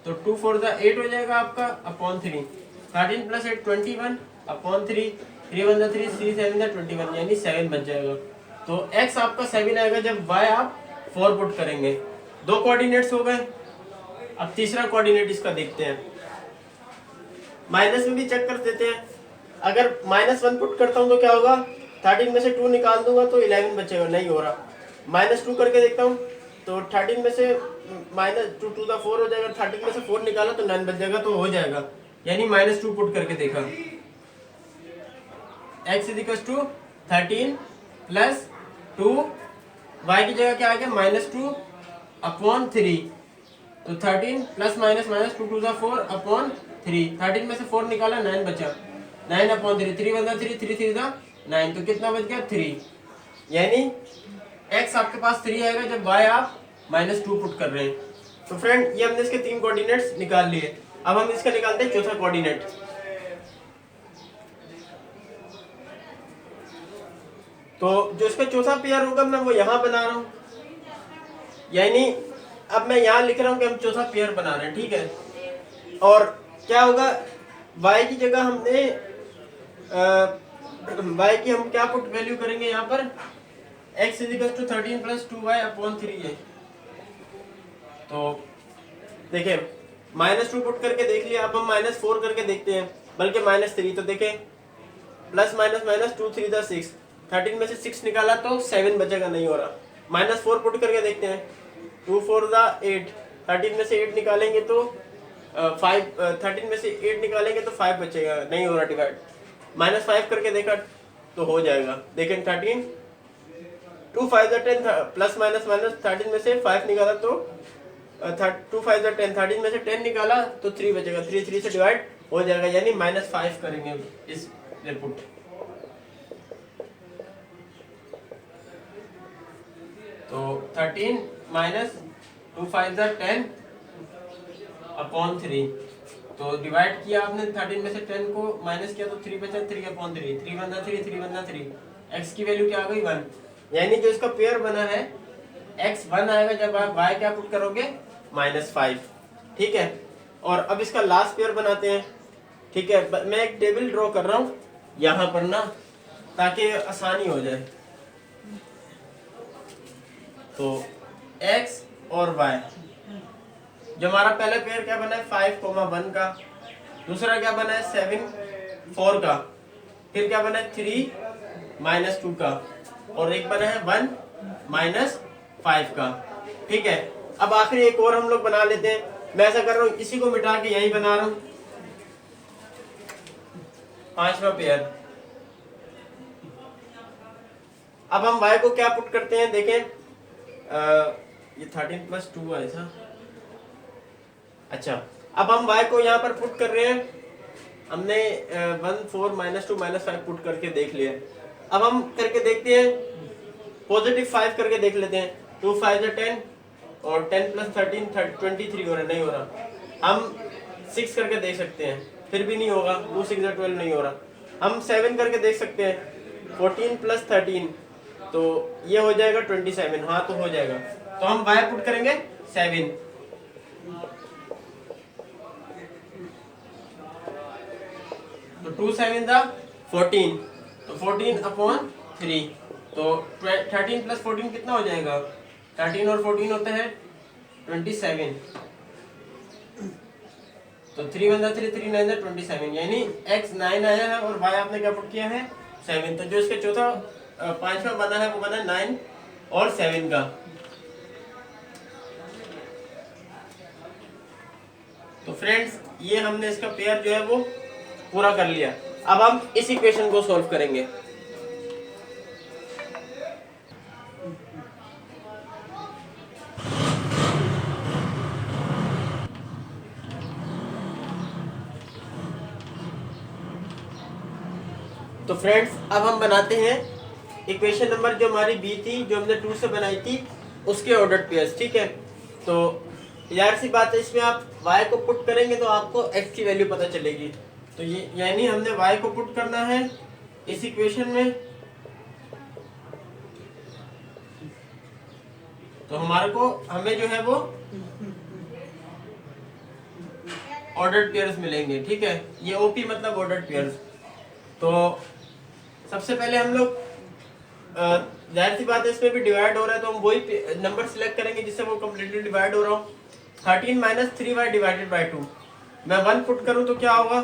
तो 2 4 जा 8 हो जाएगा आपका अपॉन 3, 13 प्लस 8 21 अपॉन 3, 3 1 जा 3, 3 7 जा 21 यानी 7 बच जाएगा। तो x आपका 7 आएगा जब y आप 4 पुट करेंगे। 2 कोऑर्डिनेट्स हो गए। अब तीसरा कोऑर्डिनेट इसका देखते हैं, माइनस में भी चेक कर देते हैं। अगर -1 पुट करता हूं तो क्या होगा, 13 में से 2 निकाल दूंगा तो 11 बचेगा, नहीं हो रहा। -2 करके देखता हूं तो 13 में से -2 टू द 4 हो जाएगा, 13 में से 4 निकाला तो 9 बच जाएगा, तो हो जाएगा, यानी -2 पुट करके देखा। x is equal to 13 plus 2, y की जगह क्या आ गया -2 अपॉन 3, तो 13 plus minus minus 2 to the 4 upon 3, 13 में से 4 निकाला 9 बचा, 9 अपॉन 3, 3 1 3, 3 3 9, तो कितना बच गया 3, यानी x आपके पास 3 आएगा जब y आप -2 पुट कर रहे हैं। तो फ्रेंड ये हमने इसके 3 कोऑर्डिनेट्स निकाल लिए। अब हम इसका निकालते हैं चौथा कोऑर्डिनेट। तो जो इसका चौथा पेयर होगा मैं वो यहाँ बना रहा हूँ, यानी अब मैं यहाँ लिख रहा हूँ कि हम चौथा पेयर बना रहे हैं, ठीक है। और क्या होगा, y की जगह हमने y की हम क्या पुट वैल्यू करेंगे यहाँ पर, x is equal to 13 plus 2y upon 3 है। तो देखिए -2 पुट करके देख लिया, अब हम -4 करके देखते हैं, बल्कि -3। तो देखें प्लस माइनस माइनस 2 3 द 6, 13 में से 6 निकाला तो 7 बचेगा, नहीं हो रहा। -4 पुट करके देखते हैं, 2 4 द 8, 13 में से 8 निकालेंगे तो 5, 13 में से 8 निकालेंगे तो 5 बचेगा, नहीं हो रहा डिवाइड। -5 करके देखा तो हो जाएगा। देखें 13 2 5 द 10, प्लस माइनस माइनस 13 में से 5 निकाला तो 2 5 द 10, 13 में से 10 निकाला तो 3 बचेगा, 3 3 से डिवाइड हो जाएगा, यानी -5 करेंगे इस पुट। तो 13 माइनस 2 5 द 10 अपॉन 3। तो डिवाइड किया आपने 13 में से 10 को माइनस किया तो 3 बचा, 3 अपॉन 3, 3 बना 3, 3 बना 3, x की वैल्यू क्या आ गई 1। यानी जो इसका पेयर बना है x 1 आएगा जब आप y क्या पुट करोगे -5। ठीक है, और अब इसका लास्ट पेयर बनाते हैं। ठीक है, मैं एक टेबल ड्रॉ कर रहा हूँ यहाँ पर ना, ताकि आसानी हो जाए। तो x और y, जो हमारा पहला पेयर क्या बना है 5, 1 का, दूसरा क्या बना है 7, 4 का, फिर क्या बना है 3, -2 का, और एक बना है 1, -5 का। ठीक है, अब आखिरी एक और हम लोग बना लेते हैं। मैं ऐसा कर रहा हूँ, इसी को मिटा के यही बना रहा हूँ 5वां पेयर। अब हम y को क्या पुट करते हैं, देखें ये 13 + 2 है था। अच्छा, अब हम y को यहाँ पर पुट कर रहे हैं। हमने 1, 4, -2, -5 पुट करके देख लिया। अब हम करके देखते हैं, पॉजिटिव 5 करके देख लेते हैं। 2 5 10, और 10 + 13 23 हो रहा, नहीं हो रहा। हम 6 करके देख सकते हैं, फिर भी नहीं होगा। 2 6 12 नहीं हो रहा। हम 7 करके देख सकते हैं, 14 + 13, तो ये हो जाएगा 27। हाँ, तो हो जाएगा। तो हम y पुट करेंगे 7। तो 2 7 था 14, तो 14/3। तो 13 + 14 कितना हो जाएगा, 13 और 14 होता है 27। तो 3 1 3, 3 9 27, यानी x 9 आया है और y आपने क्या पुट किया है 7। तो जो इसका चौथा 5वां बना है वो बना 9 और 7 का। तो फ्रेंड्स, ये हमने इसका पेयर जो है वो पूरा कर लिया। अब हम इस इक्वेशन को सॉल्व करेंगे। तो फ्रेंड्स, अब हम बनाते हैं इक्वेशन नंबर जो हमारी बी थी, जो हमने 2 से बनाई थी, उसके ऑर्डर्ड पेयर्स। ठीक है, तो यार सी बात है, इसमें आप y को पुट करेंगे तो आपको x की वैल्यू पता चलेगी। तो ये यानी हमने y को पुट करना है इस इक्वेशन में। तो हमें जो है वो ऑर्डर्ड पेयर्स मिलेंगे। ठीक है, ये ओपी मतलब ऑर्डर्ड पेयर्स। तो सबसे पहले हम लोग, जाहिर सी बात है इसमें भी डिवाइड हो रहा है, तो हम वही नंबर सिलेक्ट करेंगे जिससे वो कम्प्लीटली डिवाइड हो रहा हो। 13 - 3y / 2। मैं 1 पुट करूं तो क्या होगा,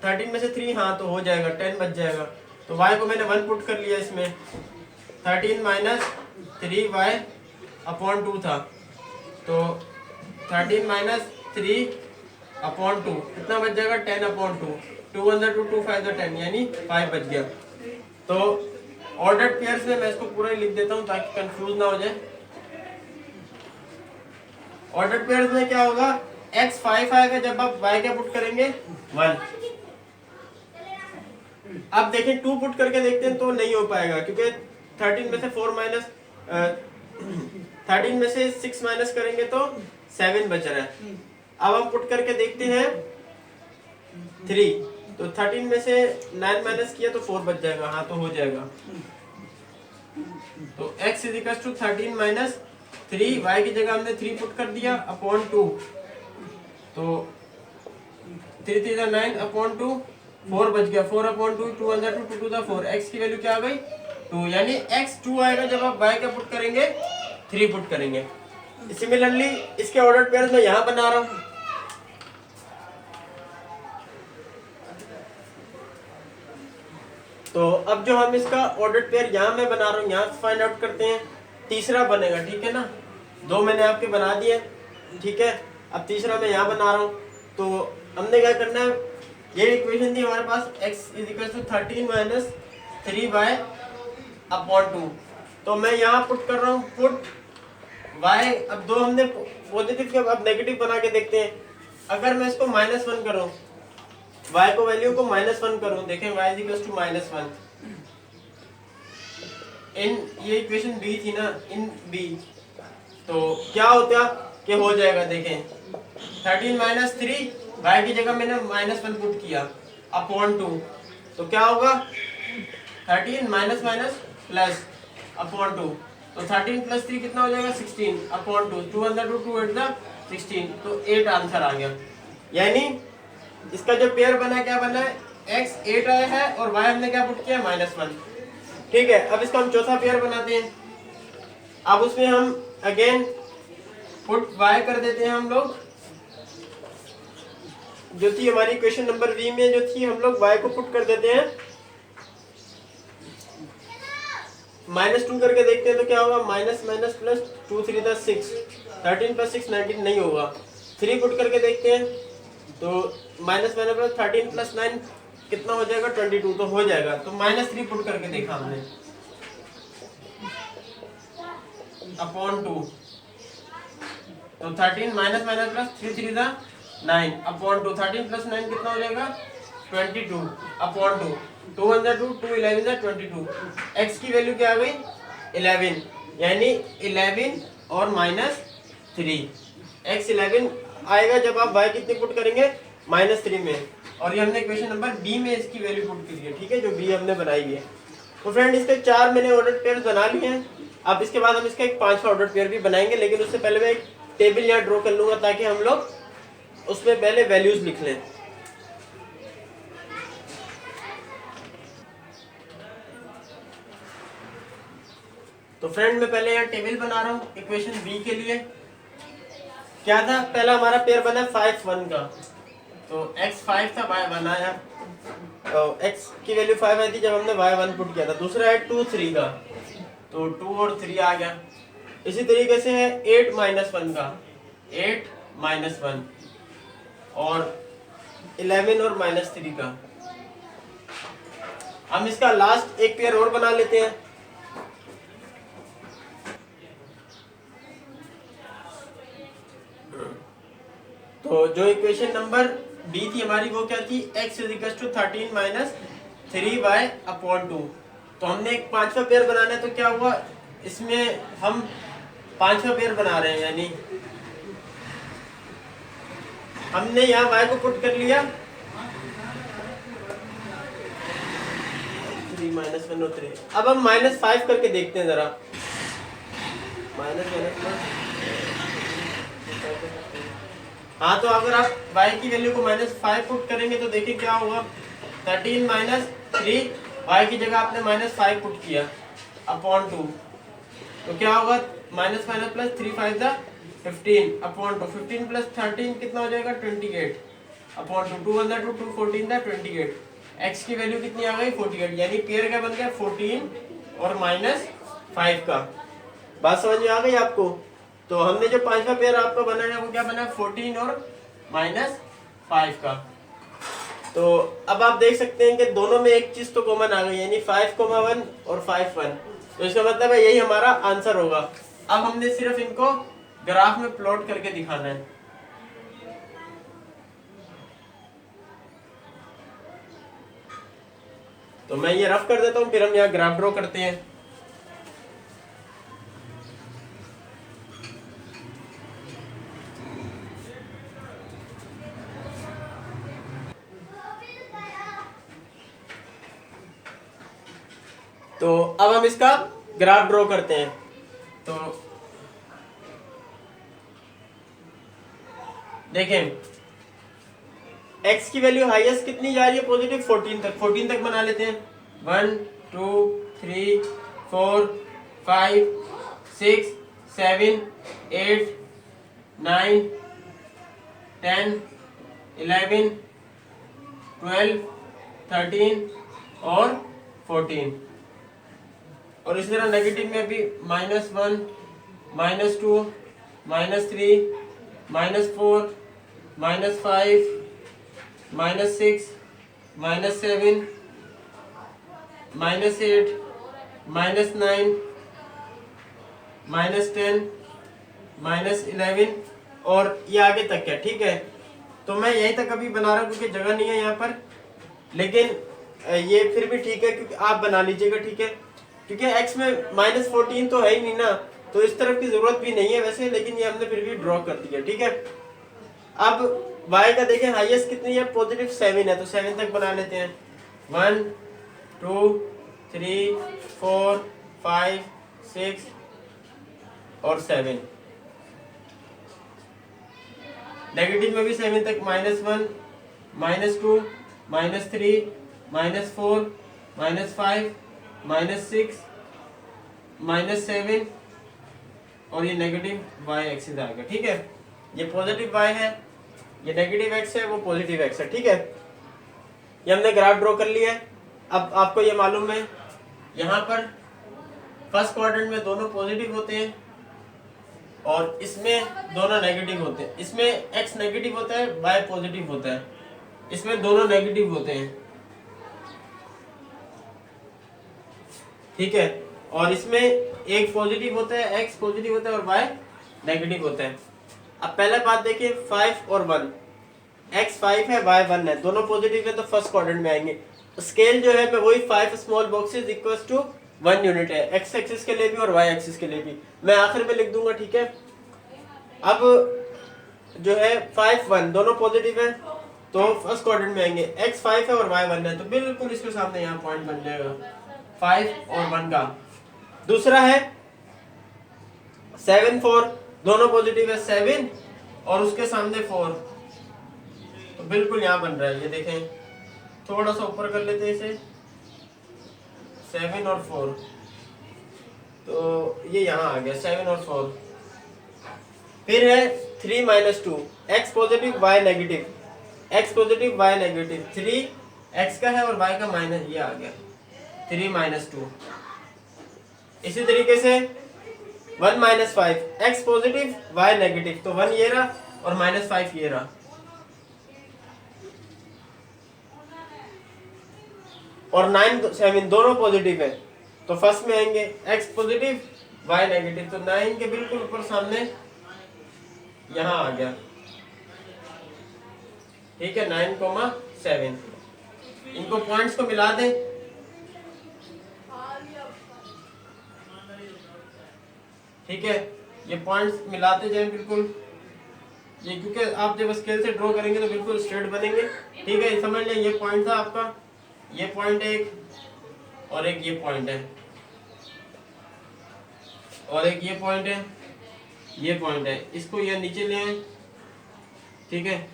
13 में से 3, हाँ तो हो जाएगा, 10 बच जाएगा। तो y को मैंने 1 पुट कर लिया इसमें। 13 - 3y/2 था, तो 13 - 3/2 कितना बच जाएगा 10/2। 2 1 2, 2 5 10, यानी 5 बच गया। तो ऑर्डर्ड पेयर्स में मैं इसको पूरा ही लिख देता हूं ताकि कंफ्यूज ना हो जाए। ऑर्डर्ड पेयर्स में क्या होगा, x 5 आएगा जब आप y क्या पुट करेंगे 1। अब देखें 2 पुट करके देखते हैं तो नहीं हो पाएगा, क्योंकि 13 में से 13 में से 6 माइनस करेंगे तो 7 बच रहा है। अब हम पुट करके देखते हैं 3, तो 13 में से 9 माइनस किया तो 4 बच जाएगा। हाँ, तो हो जाएगा। तो x = 13 - 3, y की जगह हमने 3 पुट कर दिया अपॉन 2, तो 3 3 9/2, 4 बच गया। 4/2, 2 1 2, 2 2 4, x की वैल्यू क्या आ गई 2, यानी x 2 आएगा जब आप y का पुट करेंगे 3 पुट करेंगे। सिमिलरली इसके ऑर्डर पेयर्स मैं यहाँ बना रहा हूँ। तो अब जो हम इसका ऑर्डर पेयर यहाँ मैं बना रहा हूँ, यहाँ फाइंड आउट करते हैं। तीसरा बनेगा, ठीक है ना, 2 मैंने आपके बना दिए। ठीक है, अब तीसरा मैं यहाँ बना रहा हूँ। तो हमने क्या करना है, ये इक्वेशन थी हमारे पास, x = 13 - 3y/2। तो मैं यहाँ पुट कर रहा हूँ, पुट y। अब 2 हमने पॉजिटिव के, अब नेगेटिव बना के देखते हैं। अगर मैं इसको -1 करूँ, y को वैल्यू को -1 करूँ, देखें y = -1 इन, ये इक्वेशन b थी ना, इन b, तो क्या होता कि हो जाएगा, देखें 13 माइनस 3, वाई की जगह मैंने -1 पुट किया अपॉन 2, तो क्या होगा 13 माइनस माइनस प्लस अपॉन 2, तो 13 प्लस 3 कितना हो जाएगा 16 अपॉन 2, 2 अंदर 2, 2 8 16, तो 8 आंसर आ गया। यानी इसका जो पेयर बना क्या बना है, x 8 आया है और y हमने क्या पुट किया -1। ठीक है, अब इसका हम चौथा पेयर बनाते हैं। अब उसमें हम अगेन पुट y कर देते हैं हम लोग, जो थी हमारी क्वेश्चन नंबर बी में जो थी, हम लोग y को पुट कर देते हैं -2 करके देखते हैं तो क्या होगा, माइनस माइनस प्लस 2 3 6, 13 प्लस 6 19 नहीं होगा। 3 पुट करके देखते हैं तो माइनस माइनस प्लस 13 प्लस 9 कितना हो जाएगा 22, तो हो जाएगा। तो -3 पुट करके देखा हमने अपॉन 2, तो 13 minus minus plus 3 3 9 upon 2, 13 plus 9 कितना हो जाएगा 22 अपॉन 2, 2 अंदर 2, 2 11 22, x की वैल्यू क्या आ गई 11, यानी 11 और -3, x 11 आएगा जब आप y कितनी पुट करेंगे -3 में, और ये हमने क्वेश्चन नंबर बी में इसकी वैल्यू पुट की है। ठीक है, जो बी हमने बनाई है। तो फ्रेंड इसके 4 मैंने ऑर्डर पेयर बना लिए हैं। अब इसके बाद हम इसका एक 5वां ऑर्डर पेयर भी बनाएंगे, लेकिन उससे पहले मैं एक टेबल यहाँ ड्रॉ कर लूंगा ताकि हम लोग उसमें पहले वैल्यूज लिख लें। तो फ्रेंड मैं पहले यहाँ टेबल बना रहा हूँ इक्वेशन बी के लिए। क्या था, पहला हमारा पेयर बना 5 1 का, तो x 5 था y 1 आया, तो x की वैल्यू 5 आई थी जब हमने y 1 पुट किया था। दूसरा है 2 3 का, तो 2 और 3 आ गया। इसी तरीके से है 8 1 का, 8 1, और 11 और -3 का। हम इसका लास्ट एक पेयर और बना लेते हैं। तो जो इक्वेशन नंबर बी थी हमारी वो क्या थी, x = 13 - 3y अपॉन 2। तो हमने एक 5वां पेयर बनाना है, तो क्या हुआ इसमें हम 5वां पेयर बना रहे हैं, यानी हमने यहाँ y को पुट कर लिया 3 -1 और 3। अब हम -5 करके देखते हैं जरा, हाँ, तो अगर आप y की वैल्यू को -5 पुट करेंगे तो देखिए क्या होगा, 13 - 3, y की जगह आपने -5 पुट किया अपॉन 2, तो क्या होगा minus minus plus 3 5 15 upon 2, 15 plus 13 कितना हो जाएगा 28 अपॉन 2, 2 अंदर 2, 2 14 28, x की वैल्यू कितनी आ गई 48, यानी पेयर क्या बन गया 14 और -5 का। बात समझ में आ गई आपको? तो हमने जो 5वां पेयर आपका बना है वो क्या बना, 14 और -5 का। तो अब आप देख सकते हैं कि दोनों में एक चीज तो कॉमन आ गई, यानी 5,1 और 5 1, तो इसका मतलब है यही हमारा आंसर होगा। अब हमने सिर्फ इनको ग्राफ में प्लॉट करके दिखाना है। तो मैं ये रफ कर देता हूं, फिर हम यहाँ ग्राफ ड्रॉ करते हैं। तो अब हम इसका ग्राफ ड्रॉ करते हैं। तो देखें x की वैल्यू हाईएस्ट कितनी जा रही है, पॉजिटिव 14 तक बना लेते हैं। 1 2 3 4 5 6 7 8 9 10 11 12 13 और 14, और इस तरह नेगेटिव में भी -1 -2 -3 -4 -5 -6 -7 -8 -9 -10 -11 और ये आगे तक है। ठीक है, तो मैं यहीं तक अभी बना रहा हूँ क्योंकि जगह नहीं है यहाँ पर, लेकिन ये फिर भी ठीक है क्योंकि आप बना लीजिएगा। ठीक है, क्योंकि x में -14 तो है ही नहीं ना, तो इस तरफ की जरूरत भी नहीं है वैसे, लेकिन ये हमने फिर भी ड्रॉ कर दिया। ठीक है, अब y का देखें हाईएस्ट कितनी है, पॉजिटिव 7 है, तो 7 तक बना लेते हैं। 1 2 3 4 5 6 और 7। नेगेटिव में भी 7 तक, -1 -2 -3 -4 -5 -6 -7 और ये नेगेटिव y एक्सिस आएगा। ठीक है, ये पॉजिटिव y है, ये नेगेटिव x है, वो पॉजिटिव x है। ठीक है, ये हमने ग्राफ ड्रॉ कर लिया है। अब आपको ये मालूम है यहाँ पर फर्स्ट क्वाड्रेंट में दोनों पॉजिटिव होते हैं और इसमें दोनों नेगेटिव होते हैं। इसमें x नेगेटिव होता है, y पॉजिटिव होता है, इसमें दोनों नेगेटिव होते हैं। ठीक है, और इसमें एक पॉजिटिव होता है, x पॉजिटिव होता है और y नेगेटिव होता है। अब पहला बात देखिए 5 और 1, x 5 है, y 1 है, दोनों पॉजिटिव है तो फर्स्ट क्वाड्रेंट में आएंगे। स्केल जो है मैं वही 5 small boxes equals to 1 unit है, x एक्सिस के लिए भी और y एक्सिस के लिए भी, मैं आखिर में लिख दूंगा। ठीक है, अब जो है 5 1 दोनों पॉजिटिव है तो फर्स्ट क्वाड्रेंट में आएंगे, x 5 है और y 1 है, तो बिल्कुल इसके सामने यहाँ पॉइंट बन जाएगा 5 और 1 का। दूसरा है 7 4 दोनों पॉजिटिव है, 7 और उसके सामने 4, तो बिल्कुल यहाँ बन रहा है। ये देखें, थोड़ा सा ऊपर कर लेते हैं इसे, 7 और 4, तो ये यहाँ आ गया 7 और 4। फिर है 3 -2, x positive y negative, x positive y negative, 3 x का है और y का माइनस, ये आ गया 3 -2। इसी तरीके से 1 -5, x पॉजिटिव y नेगेटिव, तो 1 ये रहा और -5 ये रहा, और 9 7 दोनों पॉजिटिव है तो फर्स्ट में आएंगे, x पॉजिटिव y नेगेटिव, तो 9 के बिल्कुल ऊपर सामने यहाँ आ गया। ठीक है, 9,7, इनको पॉइंट्स को मिला दें। ठीक है, ये पॉइंट्स मिलाते जाएं बिल्कुल, ये क्योंकि आप जब स्केल से ड्रॉ करेंगे तो बिल्कुल स्ट्रेट बनेंगे। ठीक है, समझ लें, ये पॉइंट था आपका, ये पॉइंट है एक, और एक ये पॉइंट है, और एक ये पॉइंट है, ये पॉइंट है, इसको ये नीचे ले आए। ठीक है,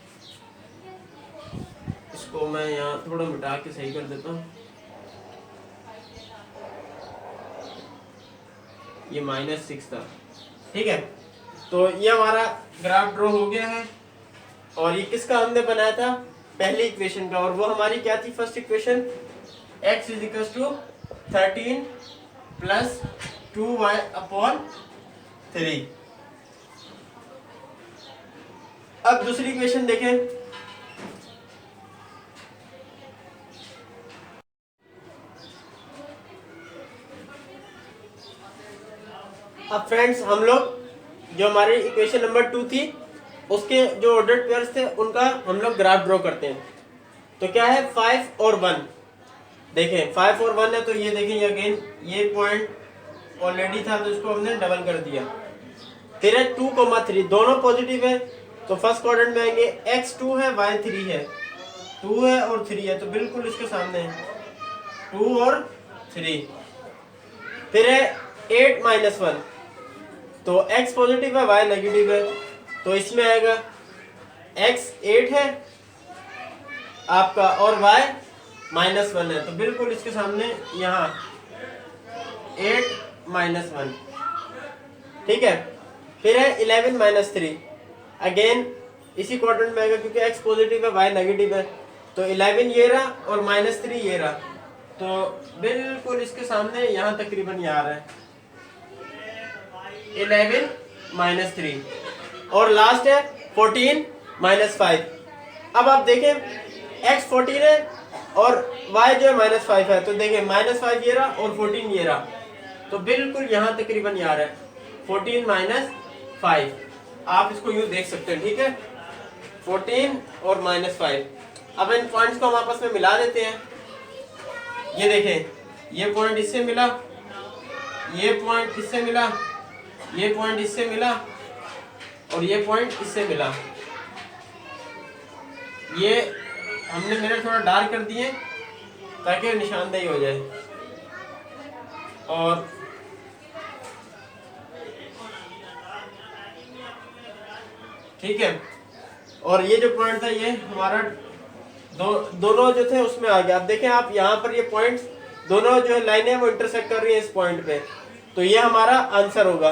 इसको मैं यहाँ थोड़ा मिटा के सही कर देता हूँ, ये -6 था। ठीक है, तो ये हमारा ग्राफ ड्रॉ हो गया है, और ये किसका हमने बनाया था, पहली इक्वेशन का, और वो हमारी क्या थी, फर्स्ट इक्वेशन, x = 13 + 2y/3। अब दूसरी इक्वेशन देखें, अब फ्रेंड्स हम लोग जो हमारी इक्वेशन नंबर 2 थी उसके जो ऑर्डर्ड पेयर्स थे उनका हम लोग ग्राफ ड्रॉ करते हैं। तो क्या है, 5 और 1, देखें 5 और 1 है, तो ये देखें अगेन ये पॉइंट ऑलरेडी था तो इसको हमने डबल कर दिया। फिर है 2,3 दोनों पॉजिटिव है तो फर्स्ट क्वाड्रेंट में आएंगे, x 2 है y 3 है, 2 है और 3 है, तो बिल्कुल इसके सामने है 2 और 3। फिर है 8 -1, तो x पॉजिटिव है y नेगेटिव है, तो इसमें आएगा x 8 है आपका और y -1 है, तो बिल्कुल इसके सामने यहाँ 8 -1। ठीक है, फिर है 11 -3, अगेन इसी क्वाड्रेंट में आएगा क्योंकि x पॉजिटिव है y नेगेटिव है, तो 11 ये रहा और -3 ये रहा, तो बिल्कुल इसके सामने यहाँ तकरीबन ये आ रहा है 11 -3, और लास्ट है 14 -5। अब आप देखें x 14 है और y जो है -5 है, तो देखें -5 ये रहा और 14 ये रहा, तो बिल्कुल यहाँ तकरीबन ये आ रहा है 14 -5। आप इसको यूँ देख सकते हैं। ठीक है, 14 और -5। अब इन पॉइंट्स को हम आपस में मिला देते हैं। ये देखें, ये पॉइंट इससे मिला, ये पॉइंट इससे मिला, ये पॉइंट इससे मिला और ये पॉइंट इससे मिला। ये हमने मिरर थोड़ा डार्क कर दिए ताकि निशानदेही हो जाए। और ठीक है, और ये जो पॉइंट था ये हमारा दोनों जो थे उसमें आ गया। अब देखें आप यहाँ पर ये पॉइंट्स दोनों जो है लाइनें वो इंटरसेक्ट कर रही है इस पॉइंट पे, तो ये हमारा आंसर होगा।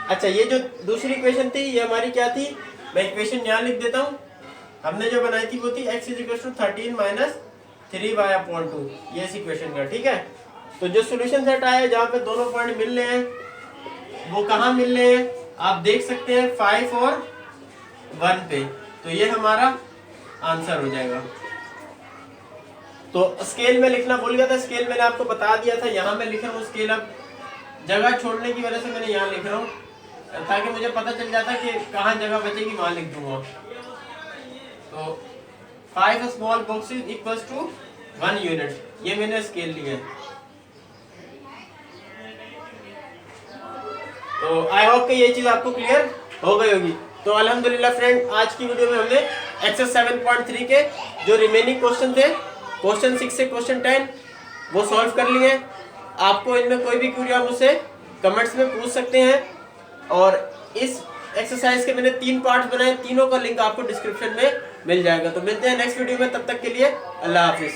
अच्छा, ये जो दूसरी इक्वेशन थी ये हमारी क्या थी, मैं इक्वेशन यहाँ लिख देता हूँ। हमने जो बनाई थी वो थी x = 13 - 3y/2, ये इस इक्वेशन का। ठीक है, तो जो सोल्यूशन सेट आया जहाँ पे दोनों पॉइंट मिल रहे हैं वो कहाँ मिल रहे हैं आप देख सकते हैं 5 और 1 पे, तो ये हमारा आंसर हो जाएगा। तो स्केल में लिखना भूल गया था, स्केल मैंने आपको बता दिया था, यहाँ मैं लिख रहा हूँ स्केल। अब जगह छोड़ने की वजह से मैंने यहाँ लिख रहा हूँ ताकि मुझे पता चल जाता कि कहाँ जगह बचेगी वहां लिख दूंगा। तो 5 small boxes equals to 1 unit, ये मैंने स्केल लिया है। तो आई होप कि ये चीज आपको क्लियर हो गई होगी। तो अल्हम्दुलिल्लाह फ्रेंड, आज की वीडियो में हमने एक्सरसाइज 7.3 के जो रिमेनिंग क्वेश्चन थे, क्वेश्चन 6 से क्वेश्चन 10 वो सॉल्व कर लिए। आपको इनमें कोई भी क्वेरी आप मुझसे कमेंट्स में पूछ सकते हैं। और इस एक्सरसाइज के मैंने 3 पार्ट्स बनाए, तीनों का लिंक आपको डिस्क्रिप्शन में मिल जाएगा। तो मिलते हैं नेक्स्ट वीडियो में, तब तक के लिए अल्लाह हाफिज।